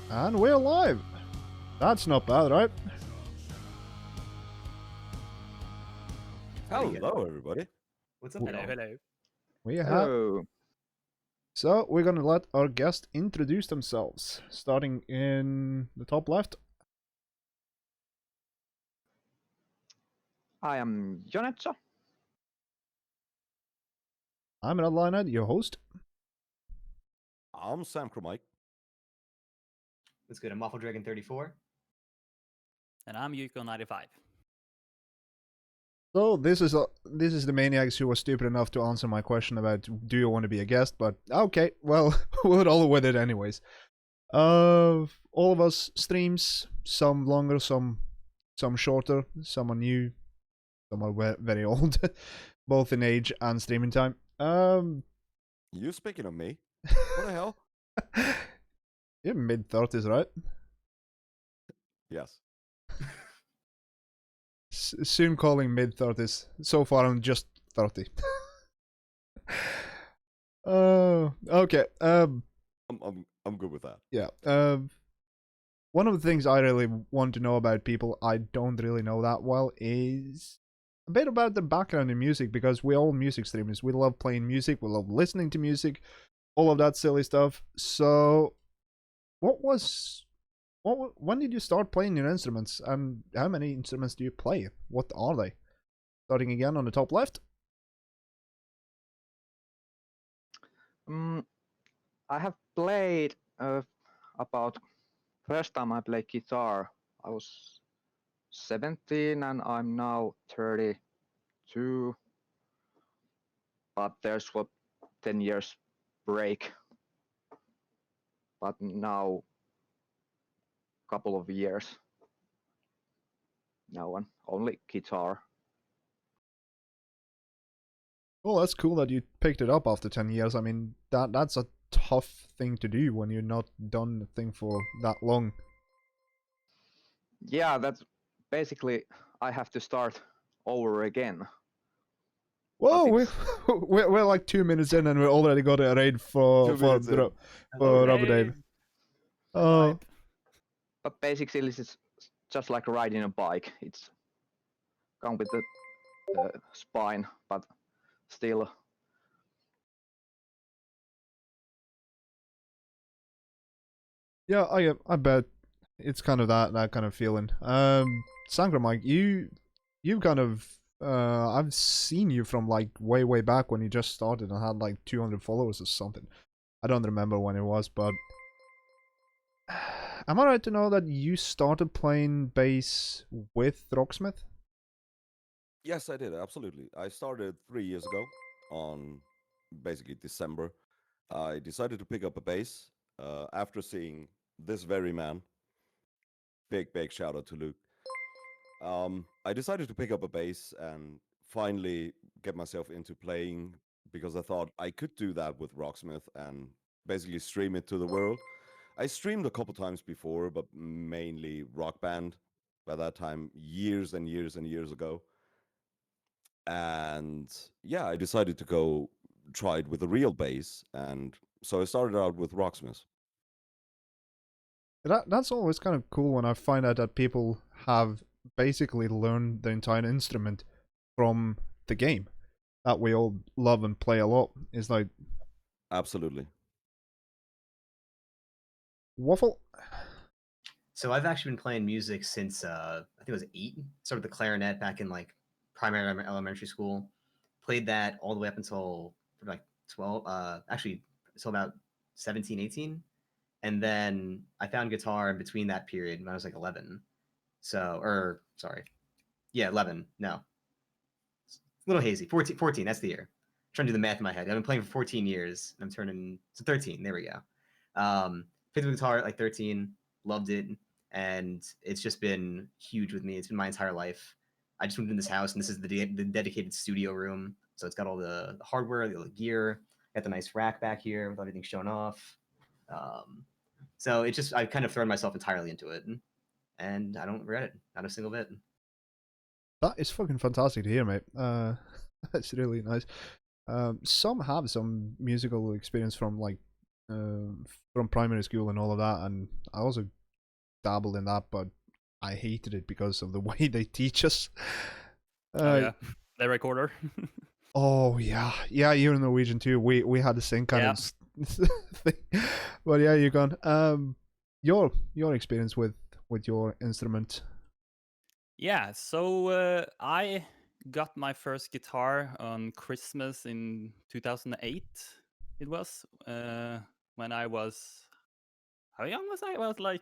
And we're live! That's not bad, right? Pretty good. Hello, everybody. What's up, Hello, y'all? Hello. We have. Hello. So, we're gonna let our guests introduce themselves, starting in the top left. I am Jonetso. I'm Redliner, your host. I'm Sam Cromike. What's good? I'm Waffle Dragon 34. And I'm Yuko95. So, this is the maniacs who was stupid enough to answer my question about do you want to be a guest, but okay, well, we'll roll with it anyways. All of us streams, some longer, some shorter, some are new, some are very old, both in age and streaming time. You speaking of me? What the hell? You're mid-30s, right? Yes. Soon calling mid-30s. So far, I'm just 30. Okay. I'm good with that. Yeah. One of the things I really want to know about people I don't really know that well is a bit about the background in music, because we're all music streamers. We love playing music. We love listening to music. All of that silly stuff. So, when did you start playing your instruments, and how many instruments do you play? What are they? Starting again on the top left. I have played about first time I played guitar. I was 17 and I'm now 32. But there's what 10 years break. But now couple of years. No one, only guitar. Well, that's cool that you picked it up after 10 years. I mean, that's a tough thing to do when you're not done the thing for that long. Yeah, that's basically I have to start over again. Whoa, But we're like 2 minutes in and we already got a raid for 2 minutes in. Rubber Dave. Oh, But basically, this is just like riding a bike. It's come with the spine, but still. yeah, I bet it's kind of that kind of feeling. Sangra Mike, you kind of I've seen you from like way back when you just started and had like 200 followers or something. I don't remember when it was, but am I right to know that you started playing bass with Rocksmith? Yes, I did. Absolutely. I started 3 years ago on basically December. I decided to pick up a bass after seeing this very man. Big shout out to Luke. I decided to pick up a bass and finally get myself into playing because I thought I could do that with Rocksmith and basically stream it to the world. I streamed a couple times before, but mainly Rock Band by that time, years and years and years ago. And yeah, I decided to go try it with a real bass. And so I started out with Rocksmith. That's always kind of cool when I find out that people have basically learned the entire instrument from the game that we all love and play a lot. It's like Absolutely. Waffle. So I've actually been playing music since I think it was 8. Started with the clarinet back in like primary elementary school. Played that all the way up until like 12. Actually, until about 17, 18. And then I found guitar in between that period when I was like 11. So, or sorry, yeah, 11. No, it's a little hazy. 14. 14. That's the year. I'm trying to do the math in my head. I've been playing for 14 years. And I'm turning to 13. There we go. Picked up the guitar at like 13. Loved it, and it's just been huge with me. It's been my entire life. I just moved in this house, and this is the dedicated studio room. So it's got all the hardware, the gear. Got the nice rack back here with everything shown off. So it's just I've kind of thrown myself entirely into it, and I don't regret it, not a single bit. That is fucking fantastic to hear, mate. That's really nice. Some have some musical experience from like from primary school and all of that, and I also dabbled in that, but I hated it because of the way they teach us. Oh yeah, the recorder. Oh yeah, you're Norwegian too. We had the same kind of thing, but yeah, you're gone. Your experience with your instrument. Yeah, so I got my first guitar on Christmas in 2008. It was when I was, how young was I? I was like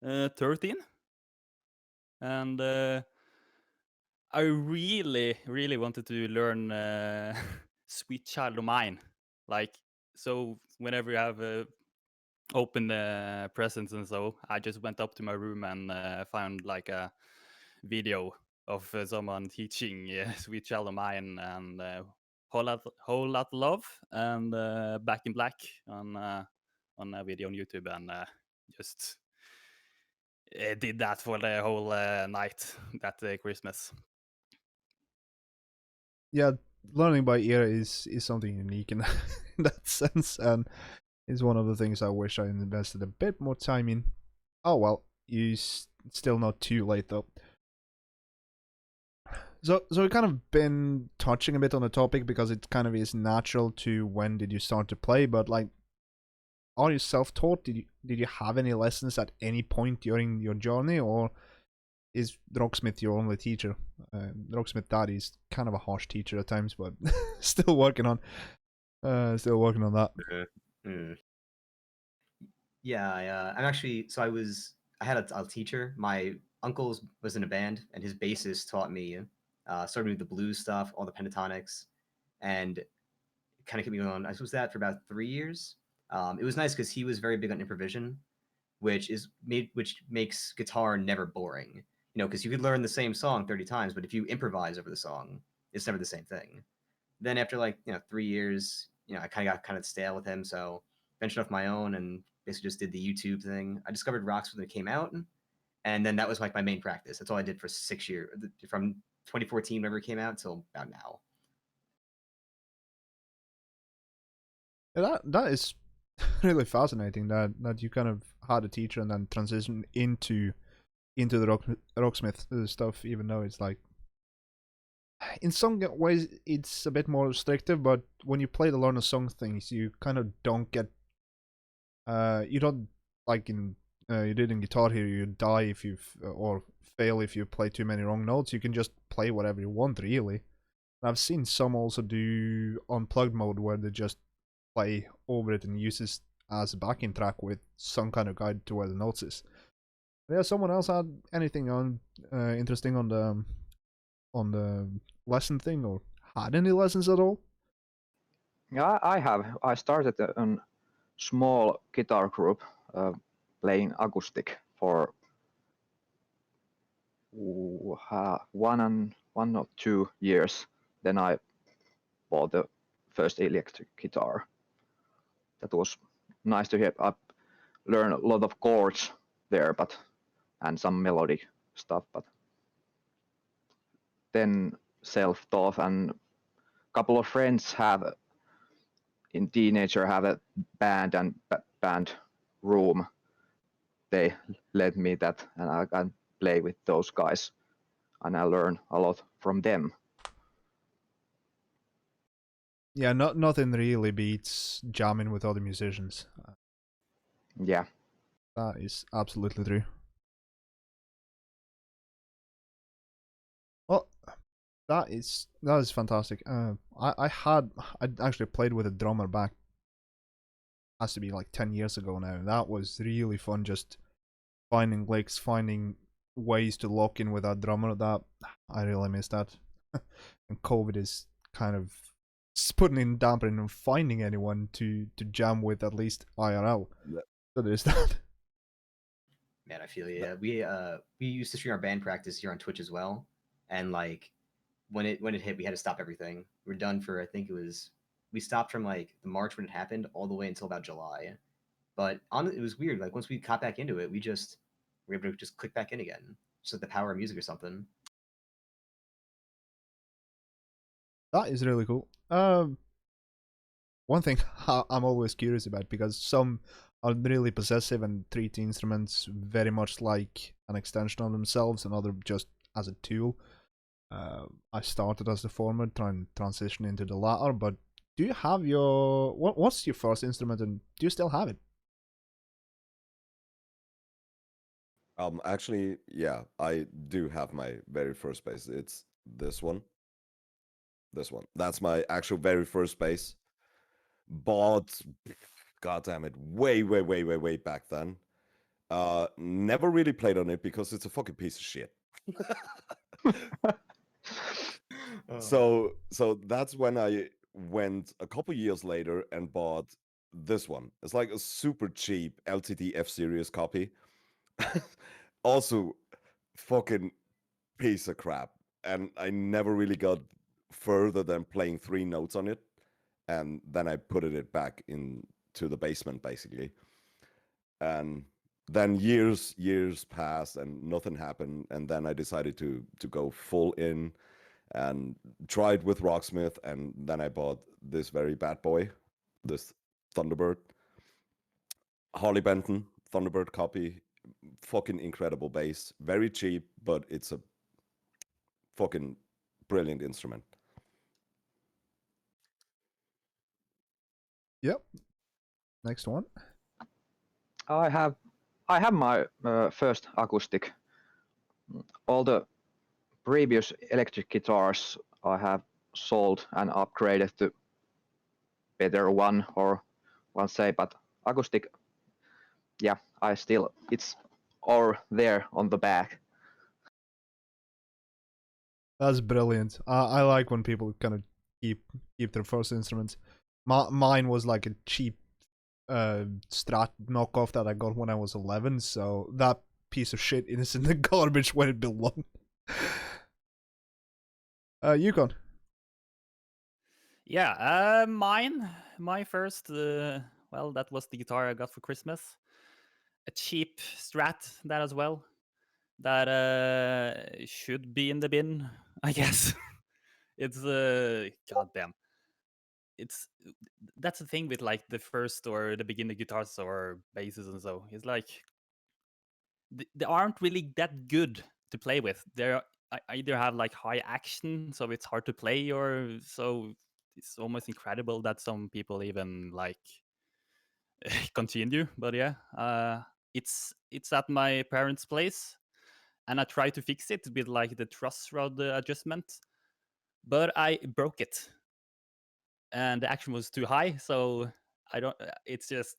13, and I really, really wanted to learn "Sweet Child of Mine." Like, so whenever you have open the presents and so, I just went up to my room and found like a video of someone teaching Sweet Child of Mine and Whole Lot Love and Back in Black on a video on YouTube, and just did that for the whole night that Christmas. Yeah, learning by ear is something unique in, in that sense, and is one of the things I wish I invested a bit more time in. Oh well, still not too late though. So we've kind of been touching a bit on the topic because it kind of is natural to when did you start to play, but like, are you self-taught? Did you have any lessons at any point during your journey, or is Rocksmith your only teacher? Rocksmith Daddy is kind of a harsh teacher at times, but still working on that. Mm. Yeah, I'm actually. So I had a teacher. My uncle was in a band, and his bassist taught me. Started with the blues stuff, all the pentatonics, and kind of kept me going on. I was that for about 3 years. It was nice because he was very big on improvisation, which makes guitar never boring. Because you could learn the same song 30 times, but if you improvise over the song, it's never the same thing. Then after 3 years, I kind of got kind of stale with him, so ventured off my own and basically just did the YouTube thing. I discovered rocks when it came out, and then that was like my main practice. That's all I did for 6 years, from 2014 whenever it came out till about now. That is really fascinating that you kind of had a teacher and then transitioned into the rocksmith stuff, even though it's like in some ways it's a bit more restrictive, but when you play the learn a song things, you kind of don't get you don't like in you did in Guitar Hero, you die if you or fail if you play too many wrong notes. You can just play whatever you want, really. I've seen some also do unplugged mode where they just play over it and use it as a backing track with some kind of guide to where the notes is. Yeah, someone else had anything on interesting on the lesson thing, or had any lessons at all? Yeah, I have. I started a small guitar group playing acoustic for 1 or 2 years. Then I bought the first electric guitar. That was nice to hear. I learned a lot of chords there, and some melodic stuff. But then self-taught, and a couple of friends in teenager have a band and band room. They let me that, and I can play with those guys, and I learn a lot from them. Yeah, nothing really beats jamming with other musicians. Yeah. That is absolutely true. Well, that is fantastic. I actually played with a drummer back, has to be like 10 years ago now. That was really fun, just finding licks, finding ways to lock in with that drummer. That I really miss that. And COVID is kind of putting in dampening and finding anyone to jam with, at least IRL. Yeah. So there's that. Man, I feel you. Yeah, we used to stream our band practice here on Twitch as well, and like when it hit, we had to stop everything. We're done for, I think we stopped from like the March when it happened all the way until about July. But it was weird. Like once we got back into it, we were able to just click back in again, just like the power of music or something. That is really cool. one thing I'm always curious about, because some are really possessive and treat the instruments very much like an extension of themselves, and other just as a tool. I started as the former, trying to transition into the latter. But do you have your what's your first instrument, and do you still have it? Actually, yeah, I do have my very first bass. It's this one. This one. That's my actual very first bass. Bought, god damn it, way back then. Never really played on it because it's a fucking piece of shit. Oh. So that's when I went a couple years later and bought this one. It's like a super cheap LTD F series copy. Also, fucking piece of crap. And I never really got further than playing 3 notes on it. And then I put it back into the basement, basically. And then years passed and nothing happened. And then I decided to go full in and tried with Rocksmith. And then I bought this very bad boy, this Thunderbird. Harley Benton Thunderbird copy. Fucking incredible bass. Very cheap, but it's a fucking brilliant instrument. Yep. Next one. I have my first acoustic. All the previous electric guitars I have sold and upgraded to better one, or one say, but acoustic, yeah, it's all there on the back. That's brilliant. I like when people kind of keep their first instruments. Mine was like a cheap Strat knockoff that I got when I was 11, so that piece of shit is in the garbage when it belonged. Yukon. Yeah, my first, well, that was the guitar I got for Christmas. A cheap Strat, that as well. That should be in the bin, I guess. It's goddamn. It's that's the thing with like the first or the beginner guitars or basses and so. It's like they aren't really that good to play with. They're either have like high action, so it's hard to play, or so it's almost incredible that some people even like continue. But yeah, it's at my parents' place, and I tried to fix it with like the truss rod adjustment, but I broke it, and the action was too high. So I don't. It's just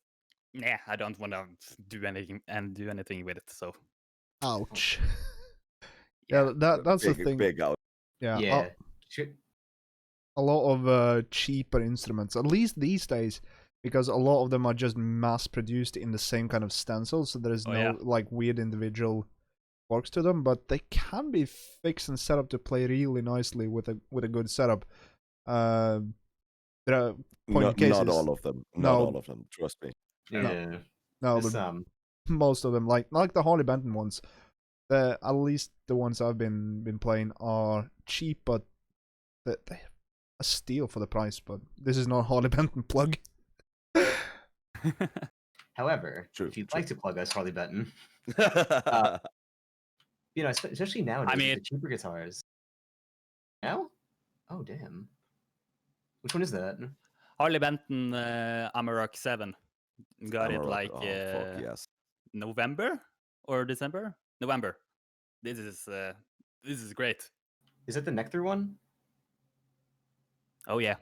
nah. I don't want to do anything with it. So Ouch. yeah. Yeah, that's the thing. Big out. Yeah, Yeah. Should- a lot of cheaper instruments, at least these days, because a lot of them are just mass produced in the same kind of stencil, so there is Oh, no yeah. like weird individual works to them, but they can be fixed and set up to play really nicely with a good setup. Uh, there are point cases. Not all of them. Not all of them. Trust me. Yeah. No, There's but some. most of them, like the Harley Benton ones, at least the ones I've been playing are cheap, but they a steal for the price. But this is not Harley Benton plug. However, True, if you'd true. like to plug us, Harley Benton, especially I nowadays mean, with the cheaper guitars. Now? Oh damn. Which one is that? Harley Benton Amarok 7. Got it Amarok. like Oh, fuck yes. November or December? November. This is great. Is that the Nectar one? Oh yeah.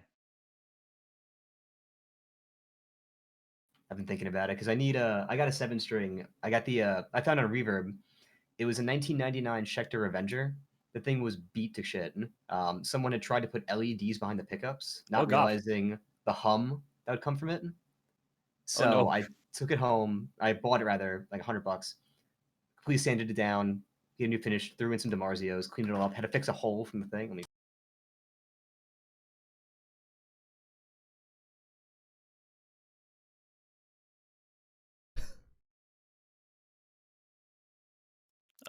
I've been thinking about it because I got a 7-string. I got I found on Reverb. It was a 1999 Schecter Avenger. The thing was beat to shit. Someone had tried to put LEDs behind the pickups, not Oh, God. realizing the hum that would come from it. So no. I took it home. I bought it rather like $100. Completely sanded it down, get a new finish, threw in some DiMarzios, cleaned it all up. Had to fix a hole from the thing. Let me.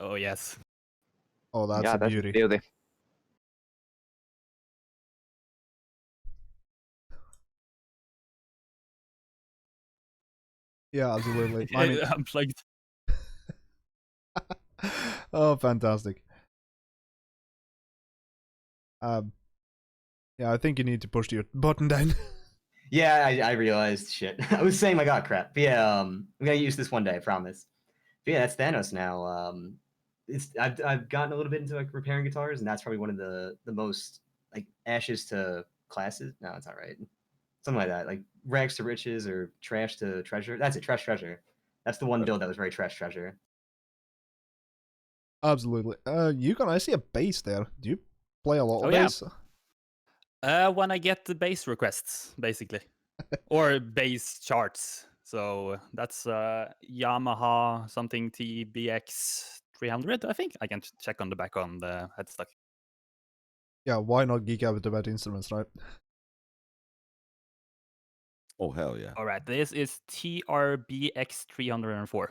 Oh yes. Oh, that's Yeah, a that's beauty. beauty. Yeah, absolutely. I mean, Unplugged. oh, fantastic. Yeah, I think you need to push your button down. Yeah, I realized shit. I was saying my god crap. But yeah, I'm gonna use this one day, I promise. But yeah, that's Thanos now. I've gotten a little bit into like repairing guitars, and that's probably one of the most like ashes to classes. No, it's not right. Something like that, like rags to riches or trash to treasure. That's it, trash treasure. That's the one build that was very trash treasure. Absolutely. Yukon, I see a bass there. Do you play a lot Oh, of yeah. bass? When I get the bass requests, basically, or bass charts. So that's Yamaha something TBX 300, I think. I can check on the back on the headstock. Yeah, why not geek out about instruments, right? Oh hell yeah! All right, this is TRBX 304.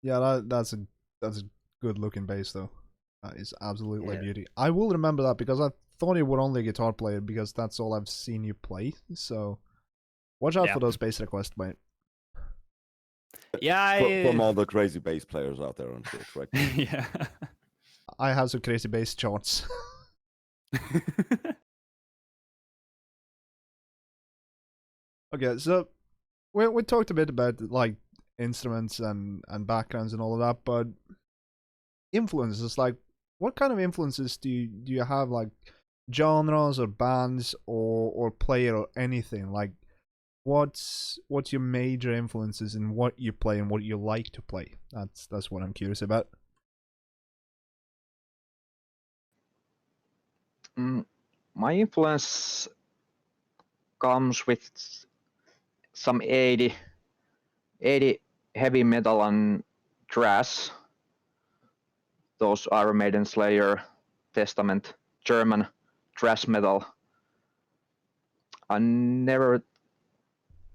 Yeah, that's a good looking bass though. That is absolutely Yeah. beauty. I will remember that because I thought you were only a guitar player because that's all I've seen you play. So watch out Yeah. for those bass requests, mate. Yeah, From all the crazy bass players out there on Twitch, right? yeah. I have some crazy bass charts. Okay, so we talked a bit about like instruments and backgrounds and all of that, but influences, like what kind of influences do you have, like genres or bands or player or anything? Like what's your major influences in what you play and what you like to play? That's what I'm curious about. My influence comes with some 80 heavy metal and thrash. Those Iron Maiden, Slayer, Testament, German thrash metal.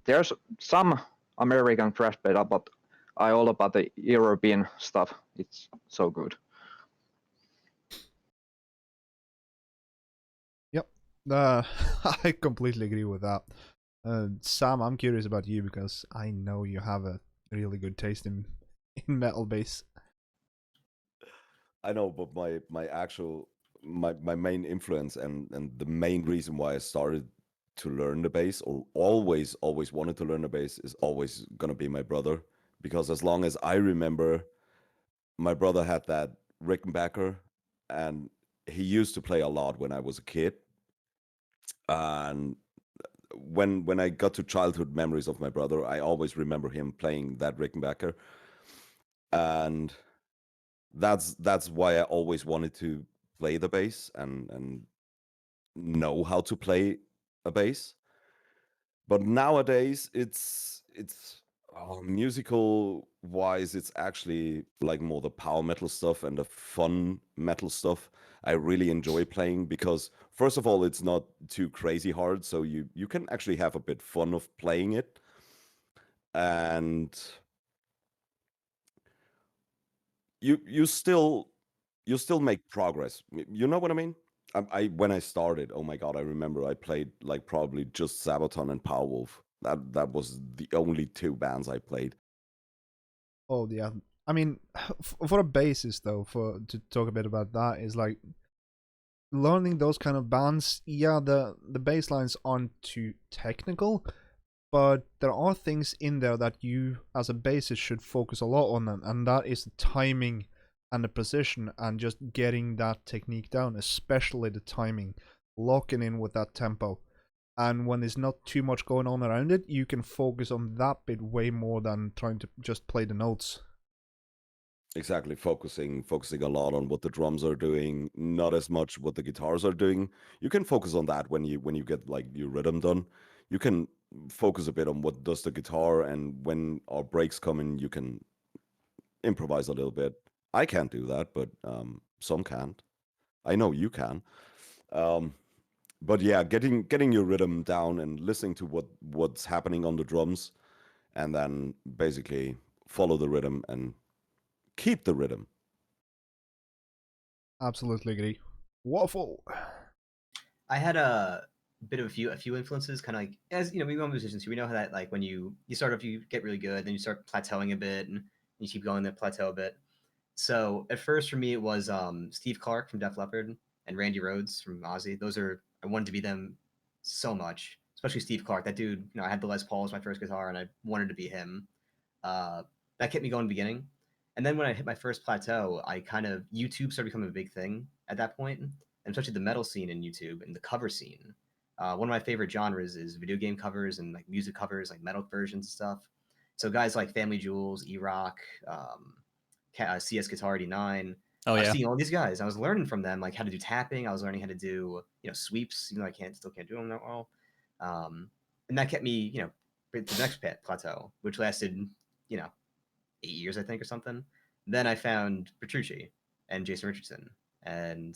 There's some American thrash metal, but I all about the European stuff. It's so good. Yep. I completely agree with that. Sam, I'm curious about you because I know you have a really good taste in metal bass. I know, but my main influence and the main reason why I started to learn the bass, or always wanted to learn the bass, is always gonna be my brother. Because as long as I remember, my brother had that Rickenbacker, and he used to play a lot when I was a kid. And when I got to childhood memories of my brother, I always remember him playing that Rickenbacker, and that's why I always wanted to play the bass and know how to play a bass. But nowadays, musical wise, it's actually like more the power metal stuff and the fun metal stuff. I really enjoy playing because first of all, it's not too crazy hard, so you can actually have a bit fun of playing it, and you still make progress. You know what I mean? I when I started, oh my god, I remember I played like probably just Sabaton and Powerwolf. That was the only two bands I played. Oh yeah, I mean, for a bassist though, for to talk a bit about that is like learning those kind of bands. Yeah, the bass lines aren't too technical, but there are things in there that you as a bassist should focus a lot on, and that is the timing and the precision and just getting that technique down, especially the timing, locking in with that tempo. And when there's not too much going on around it, you can focus on that bit way more than trying to just play the notes. Exactly, focusing a lot on what the drums are doing, not as much what the guitars are doing. You can focus on that when you get like your rhythm done. You can focus a bit on what does the guitar, and when our breaks come in, you can improvise a little bit. I can't do that, but some can't. I know you can. Um, but yeah, getting your rhythm down and listening to what's happening on the drums, and then basically follow the rhythm and keep the rhythm. Absolutely agree. Waffle. I had a bit of a few influences, kind of like as you know, we all musicians, we know how that like when you start off, you get really good, then you start plateauing a bit, and you keep going, then plateau a bit. So at first for me it was Steve Clark from Def Leppard and Randy Rhoads from Ozzy. Those are I wanted to be them so much, especially Steve Clark. That dude, you know, I had the Les Paul as my first guitar, and I wanted to be him. Uh, that kept me going in the beginning. And then when I hit my first plateau, I kind of YouTube started becoming a big thing at that point, and especially the metal scene in YouTube and the cover scene. One of my favorite genres is video game covers and like music covers, like metal versions and stuff. So guys like Family Jewels, E-Rock, CS Guitar 89. Oh I was yeah. seeing all these guys. I was learning from them, like how to do tapping. I was learning how to do, you know, sweeps. You know, I still can't do them that well. And that kept me, you know, to the next plateau, which lasted, you know, 8 years, I think, or something. Then I found Petrucci and Jason Richardson, and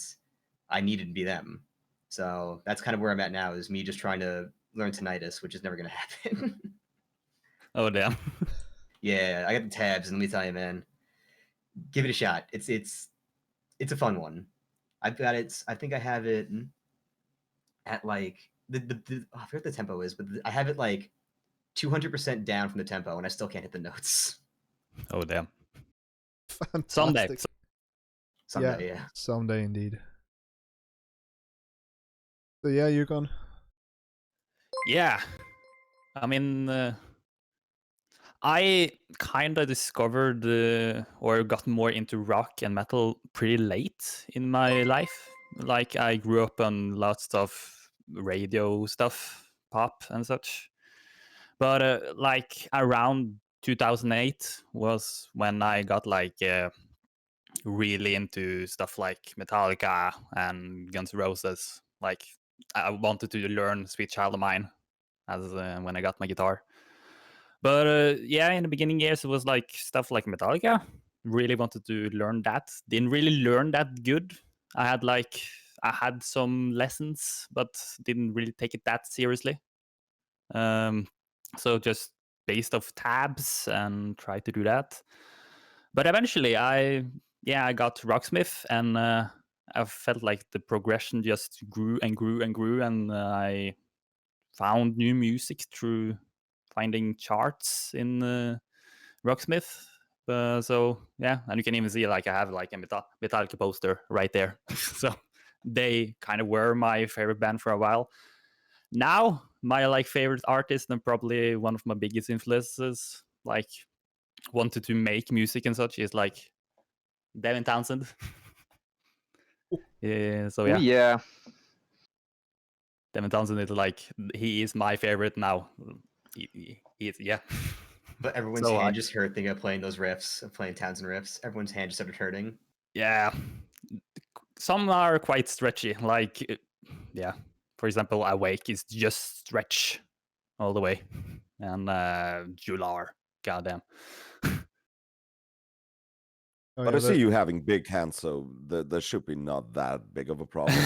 I needed to be them. So that's kind of where I'm at now, is me just trying to learn tinnitus, which is never going to happen. Oh damn. Yeah, I got the tabs, and let me tell you, man, give it a shot. It's a fun one. I've got it. I think I have it at like I forget what the tempo is, but I have it like 200% down from the tempo, and I still can't hit the notes. Oh damn. Someday. Fantastic. Someday, yeah. Someday indeed. So yeah, Yukon. Yeah. I mean, I kind of discovered or got more into rock and metal pretty late in my life. Like I grew up on lots of radio stuff, pop and such. But like around 2008 was when I got like really into stuff like Metallica and Guns N' Roses. Like I wanted to learn Sweet Child of Mine as when I got my guitar. But yeah, in the beginning years, it was like stuff like Metallica. Really wanted to learn that. Didn't really learn that good. I had some lessons, but didn't really take it that seriously. So just based off tabs and try to do that. But eventually, I got Rocksmith, and I felt like the progression just grew and grew and grew, and I found new music through finding charts in Rocksmith. So yeah, and you can even see like I have like a Metallica poster right there. So they kind of were my favorite band for a while. Now my like favorite artist and probably one of my biggest influences, like wanted to make music and such, is like Devin Townsend. Yeah, so Oh yeah, yeah. Devin Townsend is like he is my favorite now. He is, yeah. But everyone's So hand just hurt thinking of playing those riffs, of playing Townsend riffs. Everyone's hand just started hurting. yeah, some are quite stretchy. Like yeah, for example, Awake is just stretch all the way, and Jular, goddamn. Oh, But yeah, I see you having big hands, so there should be not that big of a problem.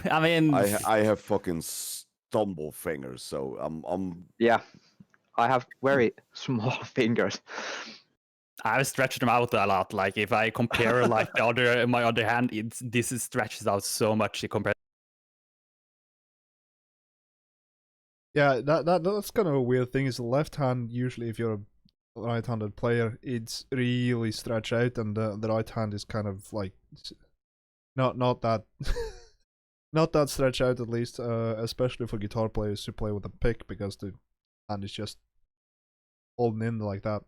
I mean, I have fucking stumble fingers, so I'm Yeah. I have very small fingers. I've stretched them out a lot. Like if I compare like my other hand, this stretches out so much compared. Yeah, that's kind of a weird thing. Is the left hand usually, if you're a right-handed player, it's really stretched out, and the right hand is kind of like not that not that stretched out, at least, especially for guitar players who play with a pick, because the hand is just holding in like that.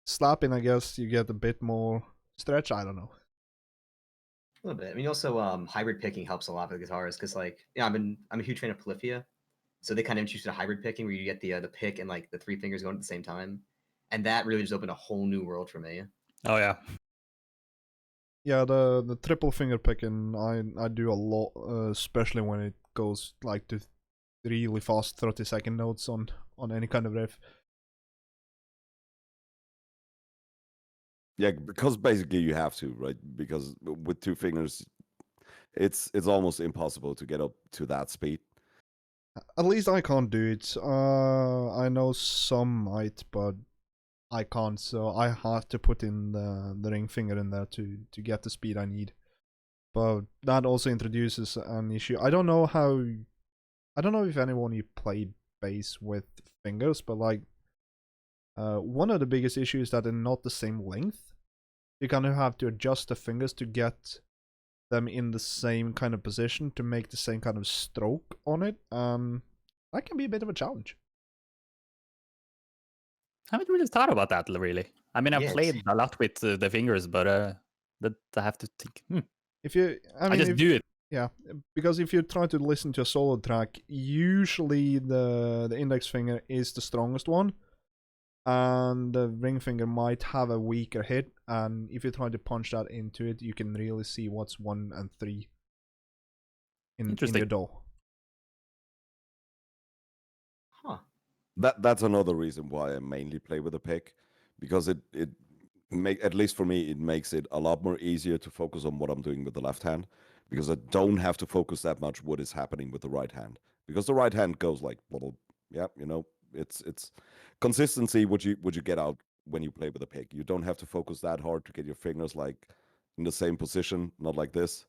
Slapping, I guess you get a bit more stretch. I don't know. A little bit. I mean, also hybrid picking helps a lot for the guitarists, because like I'm a huge fan of Polyphia, so they kind of introduced a hybrid picking where you get the pick and like the three fingers going at the same time, and that really just opened a whole new world for me. Oh yeah, Yeah, the triple finger picking I do a lot, especially when it goes like to really fast 30-second notes on any kind of riff. yeah, because basically you have to, right? Because with two fingers, it's almost impossible to get up to that speed. At least I can't do it. I know some might, but I can't. So I have to put in the ring finger in there to get the speed I need. but that also introduces an issue. I don't know if anyone you play bass with fingers, but like one of the biggest issues is that they're not the same length. You kind of have to adjust the fingers to get them in the same kind of position to make the same kind of stroke on it. That can be a bit of a challenge. I haven't really thought about that really. I mean, I've Yeah, played a lot with the fingers, but that I have to think. If you, I mean, just do it. Yeah, because if you try to listen to a solo track, usually the index finger is the strongest one, and the ring finger might have a weaker hit. And if you try to punch that into it, you can really see what's 1 and 3 in your DAW. Huh. That's another reason why I mainly play with a pick, because it at least for me, it makes it a lot more easier to focus on what I'm doing with the left hand, because I don't have to focus that much what is happening with the right hand, because the right hand goes like, well, yeah, you know, it's consistency what you get out when you play with a pick. You don't have to focus that hard to get your fingers like in the same position, not like this,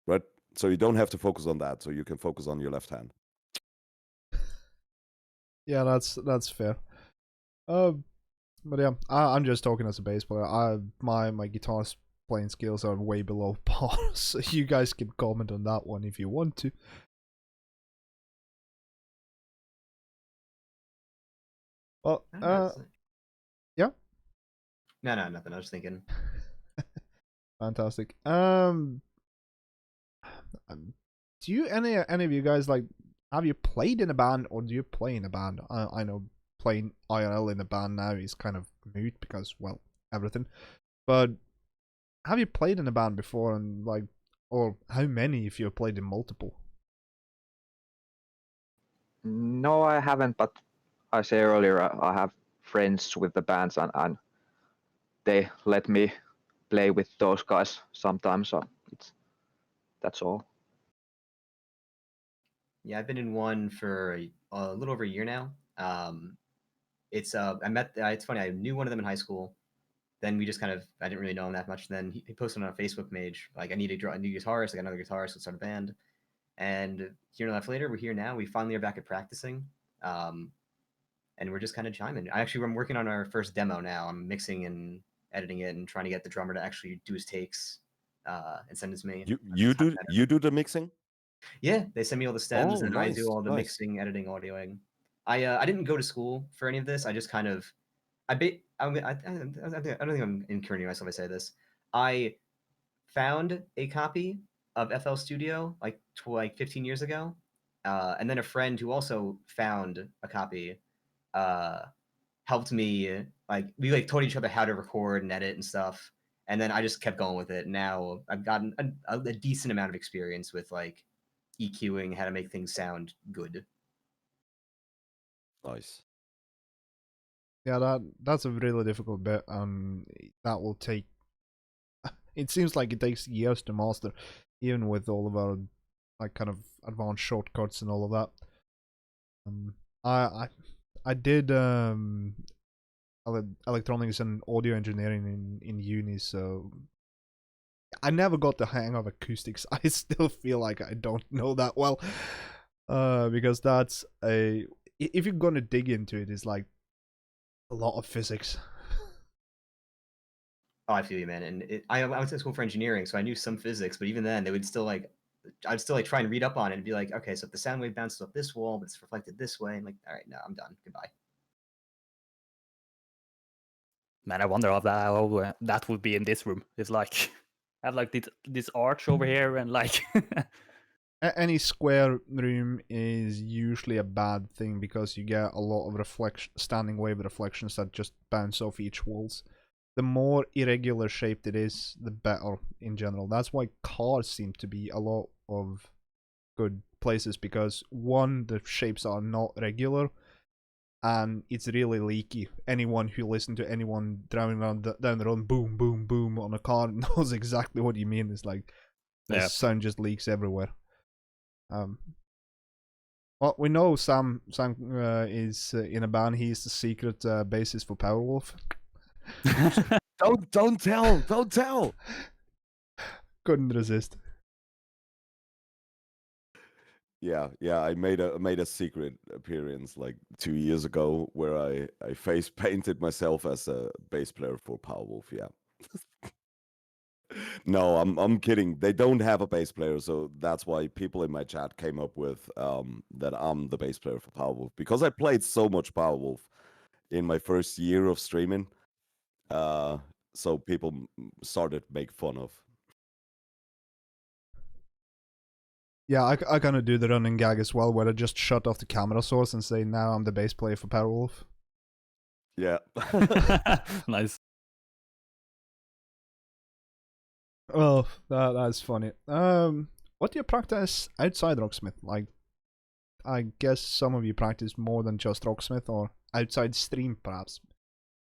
right? So you don't have to focus on that, so you can focus on your left hand. Yeah, that's fair. But yeah, I'm just talking as a bass player. My guitar playing skills are way below par, so you guys can comment on that one if you want to. Well, yeah. No, nothing. I was thinking. Fantastic. Do you any of you guys like? Have you played in a band, or do you play in a band? I know playing IRL in a band now is kind of moot because, well, everything. But have you played in a band before, and like, or how many if you've played in multiple? No, I haven't, but I say earlier I have friends with the bands, and they let me play with those guys sometimes, so that's all. Yeah, I've been in one for a little over a year now. It's it's funny. I knew one of them in high school. Then we just I didn't really know him that much. Then he posted on a Facebook page like, I need to draw a new guitarist. I got another guitarist. Let's start a band. And year and a half later, we're here now. We finally are back at practicing. And we're just kind of chiming. I'm working on our first demo now. I'm mixing and editing it and trying to get the drummer to actually do his takes and send it to me. You do the mixing? Yeah, they send me all the stems, and nice, I do all the nice. mixing, editing, audioing. I didn't go to school for any of this. I just kind of I don't think I'm incriminating myself. I say this. I found a copy of FL Studio like 15 years ago, and then a friend who also found a copy helped me. Like we taught each other how to record and edit and stuff, and then I just kept going with it. Now I've gotten a decent amount of experience with like EQing, how to make things sound good. Nice. Yeah, that's a really difficult bit. That will take. It seems like it takes years to master, even with all of our like kind of advanced shortcuts and all of that. I did electronics and audio engineering in uni, so I never got the hang of acoustics. I still feel like I don't know that well, because that's if you're gonna dig into it, it's like a lot of physics. Oh, I feel you, man. And I went to school for engineering, so I knew some physics, but even then, they would still I'd still try and read up on it and be like, okay, so if the sound wave bounces off this wall, but it's reflected this way, I'm like, all right, no, I'm done. Goodbye. Man, I wonder how that would be in this room. It's like I have like this arch over here, and like Any square room is usually a bad thing because you get a lot of standing wave reflections that just bounce off each walls. The more irregular shaped it is, the better in general. That's why cars seem to be a lot of good places, because one, the shapes are not regular, and it's really leaky. Anyone who listens to anyone driving around down the road, boom, boom, boom on a car knows exactly what you mean. It's like the sound just leaks everywhere. Well, we know Sam is in a band. He's the secret bassist for Powerwolf. Don't tell. Couldn't resist. Yeah, I made a secret appearance like 2 years ago where I face painted myself as a bass player for Powerwolf. Yeah. No, I'm kidding. They don't have a bass player, so that's why people in my chat came up with that I'm the bass player for Powerwolf because I played so much Powerwolf in my first year of streaming. So people started to make fun of. Yeah, I kind of do the running gag as well, where I just shut off the camera source and say, now I'm the bass player for Powerwolf. Yeah. Nice. Oh, that's funny. What do you practice outside Rocksmith? Like, I guess some of you practice more than just Rocksmith, or outside stream, perhaps.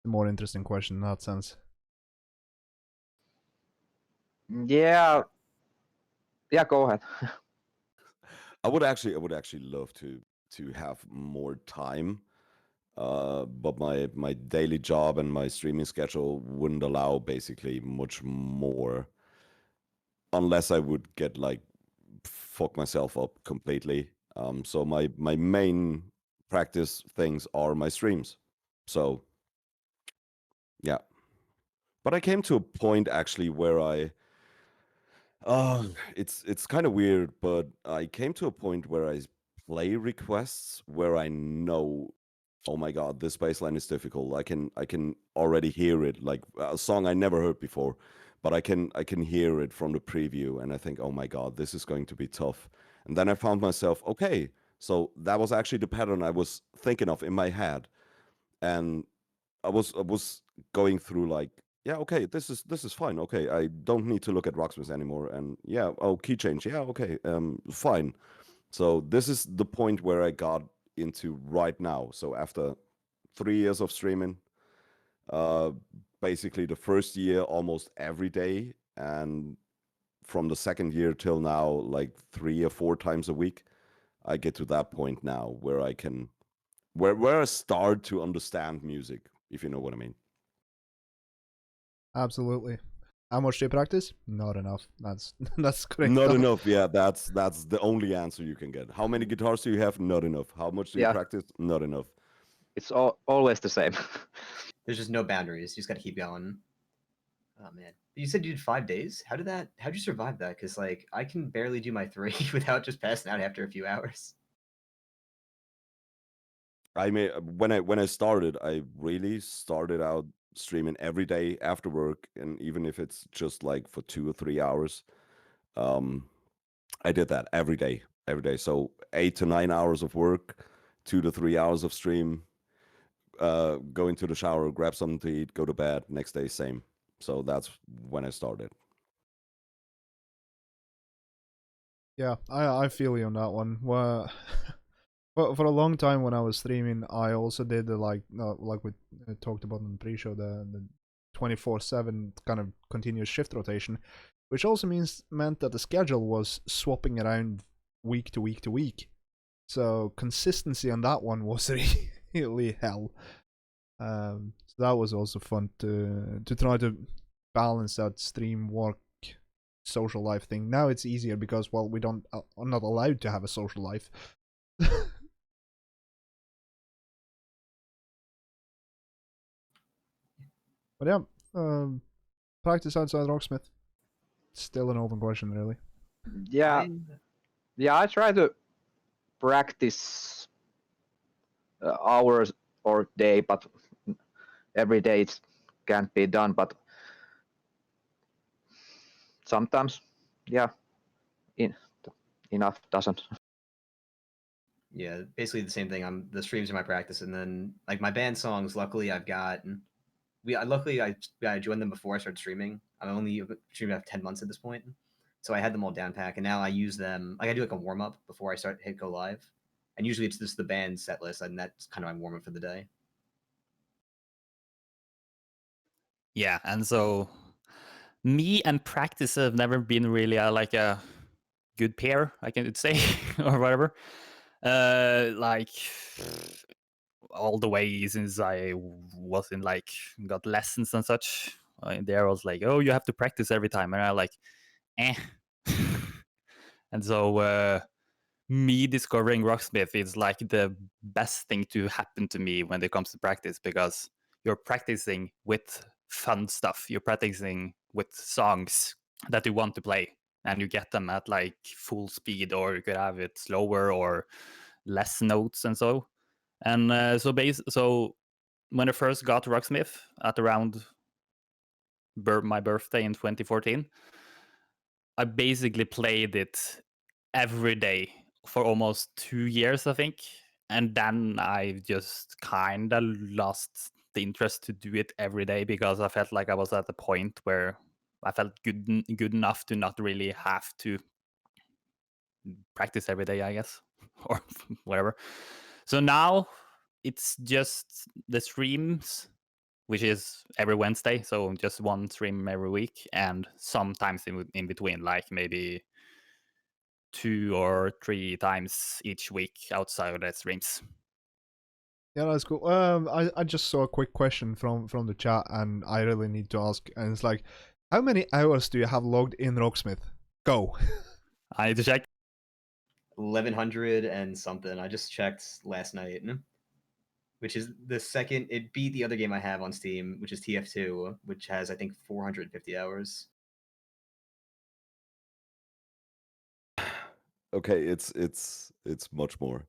A more interesting question in that sense. Yeah, go ahead. I would actually love to have more time, but my daily job and my streaming schedule wouldn't allow basically much more, unless I would get like fuck myself up completely. So my main practice things are my streams. So yeah, but I came to a point actually where it's kind of weird, but I came to a point where I play requests where I know, oh my god, this bassline is difficult. I can already hear it, like a song I never heard before, but I can hear it from the preview, and I think, oh my god, this is going to be tough. And then I found myself, okay, so that was actually the pattern I was thinking of in my head, and I was going through like, yeah, okay, this is fine. Okay, I don't need to look at Rocksmith anymore. And yeah, oh, key change. Yeah, okay, fine. So this is the point where I got into right now. So after 3 years of streaming, uh, basically the first year almost every day, and from the second year till now, like 3 or 4 times a week, I get to that point now where I can, where I start to understand music, if you know what I mean. Absolutely. How much do you practice? Not enough. That's correct. Not enough. Yeah, that's the only answer you can get. How many guitars do you have? Not enough. How much do you Yeah. practice? Not enough. It's always the same. There's just no boundaries. You just got to keep going. Oh man, you said you did 5 days. How'd you survive that? Because like I can barely do my 3 without just passing out after a few hours. I mean, when I started, I really started out streaming every day after work, and even if it's just like for 2 or 3 hours, um, I did that every day, every day. So 8 to 9 hours of work, 2 to 3 hours of stream, go into the shower, grab something to eat, go to bed. Next day, same. So that's when I started. Yeah, I feel you on that one. Well, for a long time when I was streaming, I also did the like we talked about in the pre-show, the 24/7 kind of continuous shift rotation, which also meant that the schedule was swapping around week to week to week. So consistency on that one was really hell. So that was also fun to try to balance that stream work social life thing. Now it's easier because, well, we don't are not allowed to have a social life. But yeah, practice outside Rocksmith. Still an open question, really. Yeah, I try to practice hours or day, but every day it can't be done. But sometimes, yeah, enough doesn't. Yeah, basically the same thing. The streams are my practice, and then like my band songs. Luckily, I've got I joined them before I started streaming. I'm only streaming about 10 months at this point, so I had them all down pack, and now I use them. Like I do like a warm up before I hit go live, and usually it's just the band set list, and that's kind of my warm up for the day. Yeah, and so me and practice have never been really like a good pair, I can say, or whatever. Like all the way since I was in like got lessons and such. There was like, oh, you have to practice every time, and I like eh. And so me discovering Rocksmith is like the best thing to happen to me when it comes to practice, because you're practicing with fun stuff. You're practicing with songs that you want to play, and you get them at like full speed, or you could have it slower or less notes and so. And so when I first got Rocksmith at around my birthday in 2014, I basically played it every day for almost 2 years, I think. And then I just kind of lost the interest to do it every day, because I felt like I was at the point where I felt good enough to not really have to practice every day, I guess, or whatever. So now it's just the streams, which is every Wednesday, so just one stream every week, and sometimes in between, like maybe 2 or 3 times each week outside of the streams. Yeah, that's cool. I just saw a quick question from the chat, and I really need to ask. And it's like, how many hours do you have logged in Rocksmith? Go. I need to check. 1100 and something. I just checked last night, which is the second. It beat the other game I have on Steam, which is TF2, which has I think 450 hours. Okay, it's much more.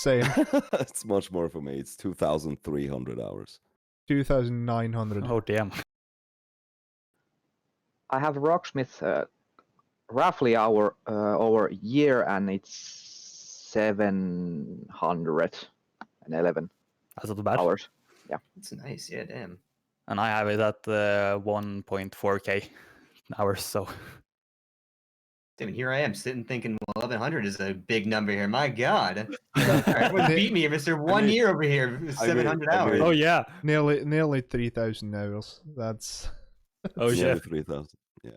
Same. It's much more for me. It's 2,300 hours. 2,900. Oh, damn. I have Rocksmith roughly over a year, and it's 711 That's not bad. hours. It's nice, yeah, damn. And I have it at 1.4k hours, so. Damn, and here I am sitting thinking, well, 1100 is a big number here. My God. Everyone beat me, Mr. 1 year over here, 700 hours. Oh, yeah. Nearly 3,000 hours. That's Oh, Nearly shit. 3,000. Yeah.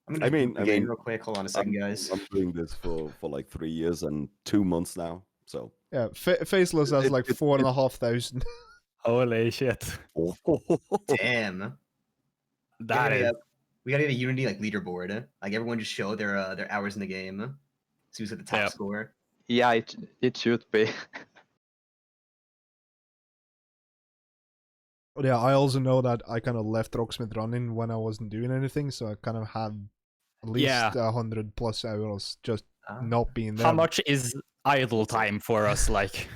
I'm gonna boot the game real quick. Hold on a second, guys. I'm doing this for like 3 years and 2 months now. So yeah. Faceless has like 4,500. Holy shit. Damn. That is. We gotta get a Unity like leaderboard. Like everyone just show their hours in the game. So who's at the top Yep. score? Yeah, it should be. Yeah, I also know that I kind of left Rocksmith running when I wasn't doing anything, so I kind of had at least 100 plus hours just not being there. How much is idle time for us? Like,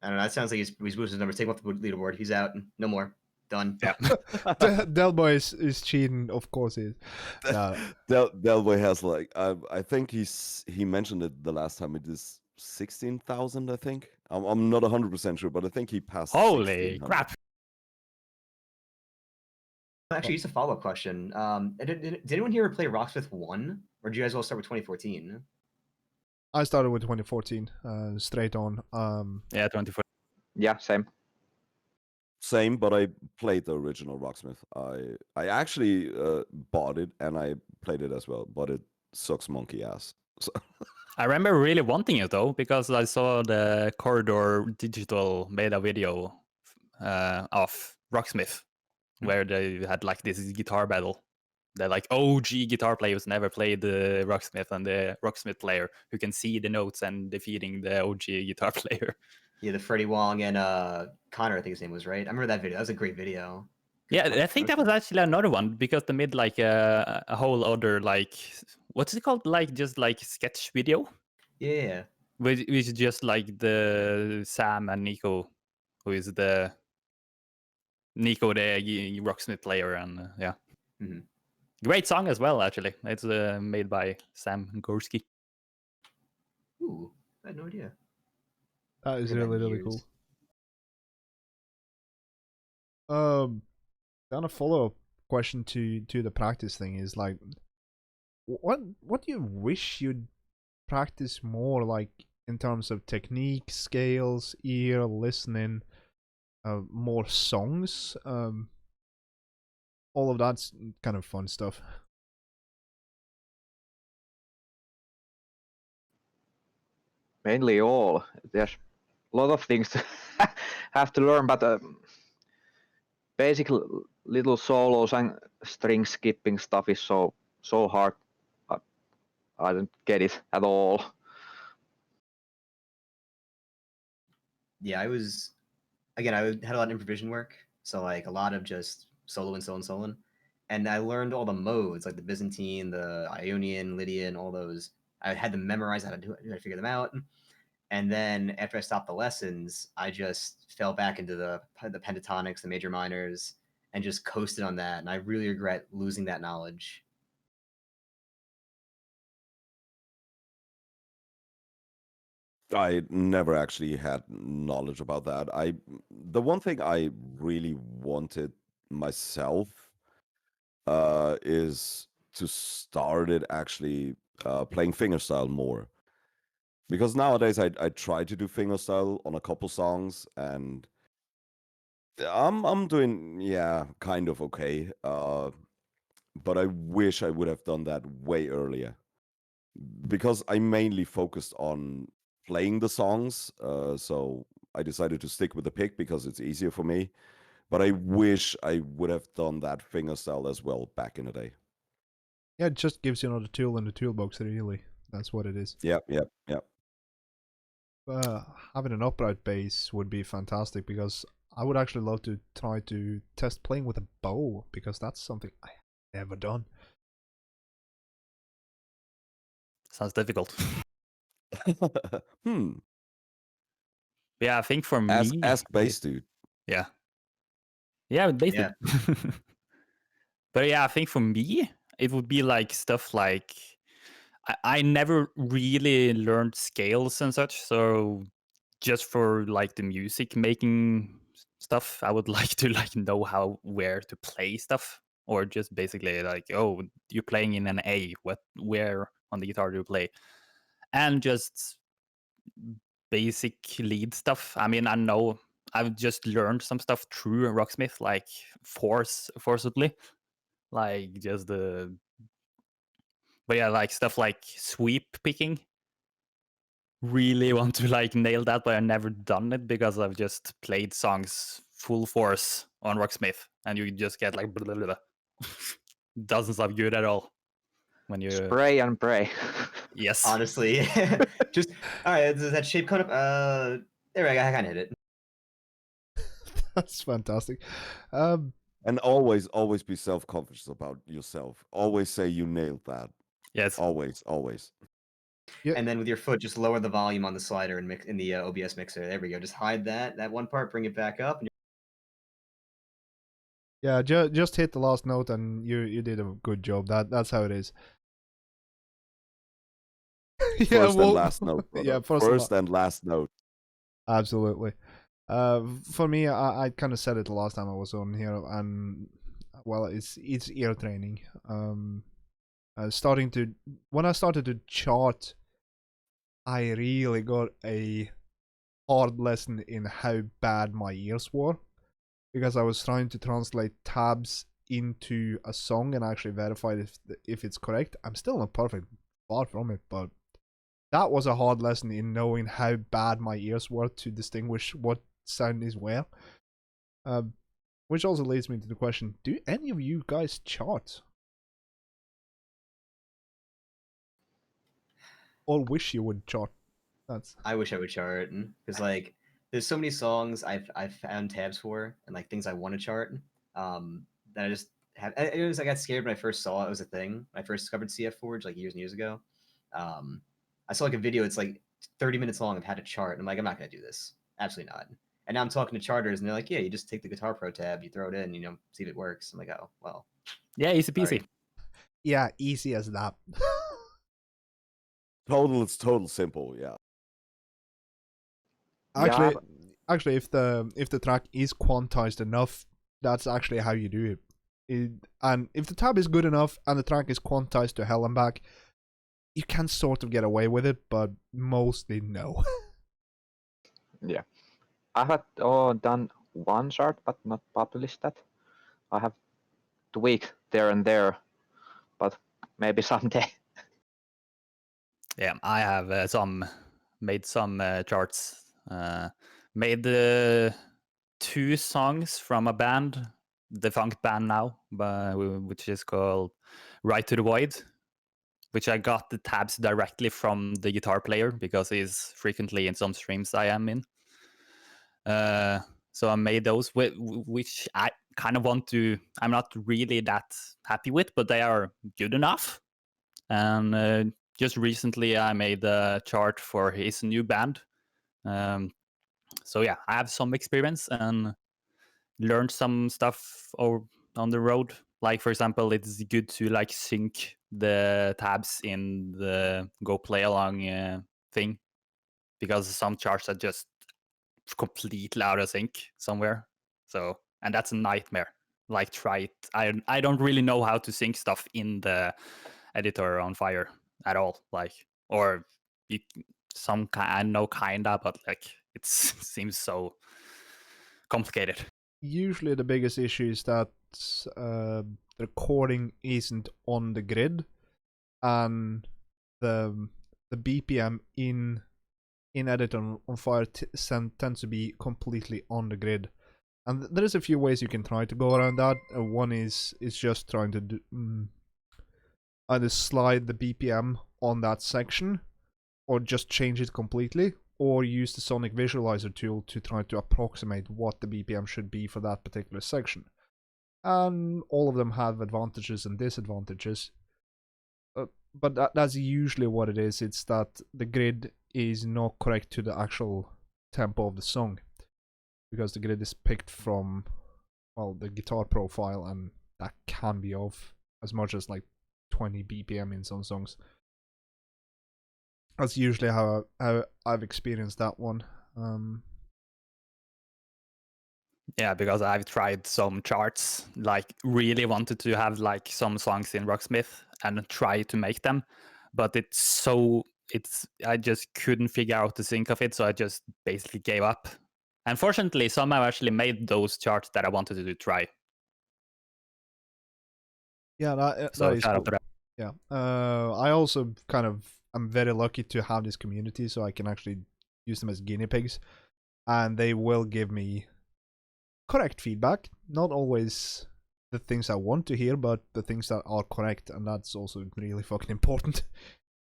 I don't know. That sounds like he's boosted his numbers. Take him off the leaderboard. He's out. No more. Done. yeah. Delboy is cheating, of course he is. Delboy has like I think he mentioned it the last time. It is 16,000. I think I'm not 100% sure, but I think he passed. Holy 1,600. crap. Actually, just a follow-up question. Did anyone here play Rocksmith 1? Or did you guys all start with 2014? I started with 2014, straight on. Yeah, 24. Yeah, same. Same, but I played the original Rocksmith. I actually bought it and I played it as well, but it sucks monkey ass. So. I remember really wanting it though, because I saw the Corridor Digital made a video of Rocksmith, where they had like this guitar battle. The like OG guitar players never played the Rocksmith, and the Rocksmith player who can see the notes and defeating the OG guitar player. Yeah, the Freddie Wong and Connor, I think his name was, right? I remember that video. That was a great video. Yeah, I think that was actually another one, because they made like a whole other like, what's it called? Like just like sketch video, Yeah. which is just like the Sam and Nico, who is the Rocksmith player, and yeah. Mm-hmm. Great song as well, actually. It's made by Sam Gorski. Ooh, I had no idea. That is Heard that in really years. cool. Kind of follow-up question to the practice thing is like, what do you wish you'd practice more, like in terms of technique, scales, ear, listening, more songs, all of that's kind of fun stuff. Mainly all. There's a lot of things to have to learn, but basic little solos and string skipping stuff is so hard I don't get it at all. Yeah, I was again. Had a lot of improvisation work, so like a lot of just solo and solo and solo. And I learned all the modes, like the Byzantine, the Ionian, Lydian, all those. I had them memorized how to do it, how to figure them out. And then after I stopped the lessons, I just fell back into the pentatonics, the major minors, and just coasted on that. And I really regret losing that knowledge. I never actually had knowledge about that. The one thing I really wanted myself is to start it actually playing fingerstyle more. Because nowadays I try to do fingerstyle on a couple songs and I'm doing kind of okay. But I wish I would have done that way earlier. Because I mainly focused on playing the songs, so I decided to stick with the pick because it's easier for me. But I wish I would have done that fingerstyle as well back in the day. Yeah, it just gives you another tool in the toolbox, really. That's what it is. Yep, yep, yep. Having an upright bass would be fantastic because I would actually love to try to test playing with a bow because that's something I have never done. Sounds difficult. Hmm. Yeah, I think for me, Ask bass dude. yeah, basically. Yeah. But yeah, I think for me, it would be like stuff like I never really learned scales and such. So just for like the music making stuff, I would like to like know where to play stuff, or just basically like, oh, you're playing in an A. Where on the guitar do you play? And just basic lead stuff. I mean, I know I've just learned some stuff through Rocksmith, like forcibly, like just the. But yeah, like stuff like sweep picking. Really want to like nail that, but I've never done it because I've just played songs full force on Rocksmith, and you just get like blah, blah, blah. Doesn't sound good at all when you. Spray and pray. Yes. Honestly, just all right. Does that shape come up? There I kind of hit it. That's fantastic. And always be self-conscious about yourself. Always say you nailed that. Yes. Always. Yeah, And then with your foot, just lower the volume on the slider and mix in the OBS mixer. There we go. Just hide that one part, bring it back up. And yeah. Just hit the last note, and you did a good job. That's how it is. Yeah, First and last note, brother. Yeah, first and last note. Absolutely. For me, I kind of said it the last time I was on here, and well, it's ear training. When I started to chart, I really got a hard lesson in how bad my ears were because I was trying to translate tabs into a song and actually verify if it's correct. I'm still not perfect, far from it, but that was a hard lesson in knowing how bad my ears were to distinguish what sound is where. Which also leads me to the question: do any of you guys chart, or wish you would chart? I wish I would chart because like there's so many songs I've found tabs for and like things I want to chart. That I just have. It was I got scared when I first saw it was a thing. When I first discovered CF Forge like years and years ago. I saw like a video. It's like 30 minutes long of how to chart. And I'm like, I'm not gonna do this. Absolutely not. And now I'm talking to charters, and they're like, yeah, you just take the Guitar Pro tab, you throw it in, see if it works. I'm like, oh well. Yeah, easy peasy. Sorry. Yeah, easy as that. It's total simple, yeah. Actually, if the track is quantized enough, that's actually how you do it. And if the tab is good enough and the track is quantized to hell and back, you can sort of get away with it, but mostly no. Yeah. I have done one chart, but not published that. I have tweaked there and there, but maybe someday. Yeah, I have made some charts. Made 2 songs from a band, defunct band now, which is called Right to the Void, which I got the tabs directly from the guitar player because he's frequently in some streams I am in. So I made those, which I kind of want to. I'm not really that happy with, but they are good enough. And just recently, I made a chart for his new band. So yeah, I have some experience and learned some stuff on the road. Like for example, it's good to like sync the tabs in the Go Play Along thing, because some charts are just completely out of sync somewhere. So, and that's a nightmare. Like try it. I don't really know how to sync stuff in the editor on Fire at all. Like, or you, I know kinda, but like it seems so complicated. Usually the biggest issue is that the recording isn't on the grid, and the BPM in edit on Fire tends to be completely on the grid. And there is a few ways you can try to go around that. One is just trying to either slide the BPM on that section, or just change it completely, or use the Sonic Visualizer tool to try to approximate what the BPM should be for that particular section. And all of them have advantages and disadvantages. But that's usually what it is. It's that the grid is not correct to the actual tempo of the song, because the grid is picked from, well, the guitar profile, and that can be off as much as like 20 BPM in some songs. That's usually how I've experienced that one. Yeah, because I've tried some charts, like really wanted to have like some songs in Rocksmith and try to make them, but I just couldn't figure out the sync of it, so I just basically gave up. Unfortunately, some have actually made those charts that I wanted to try. Yeah, So that is shout out cool. to them. Yeah, I also I'm very lucky to have this community, so I can actually use them as guinea pigs, and they will give me correct feedback. Not always the things I want to hear, but the things that are correct, and that's also really fucking important.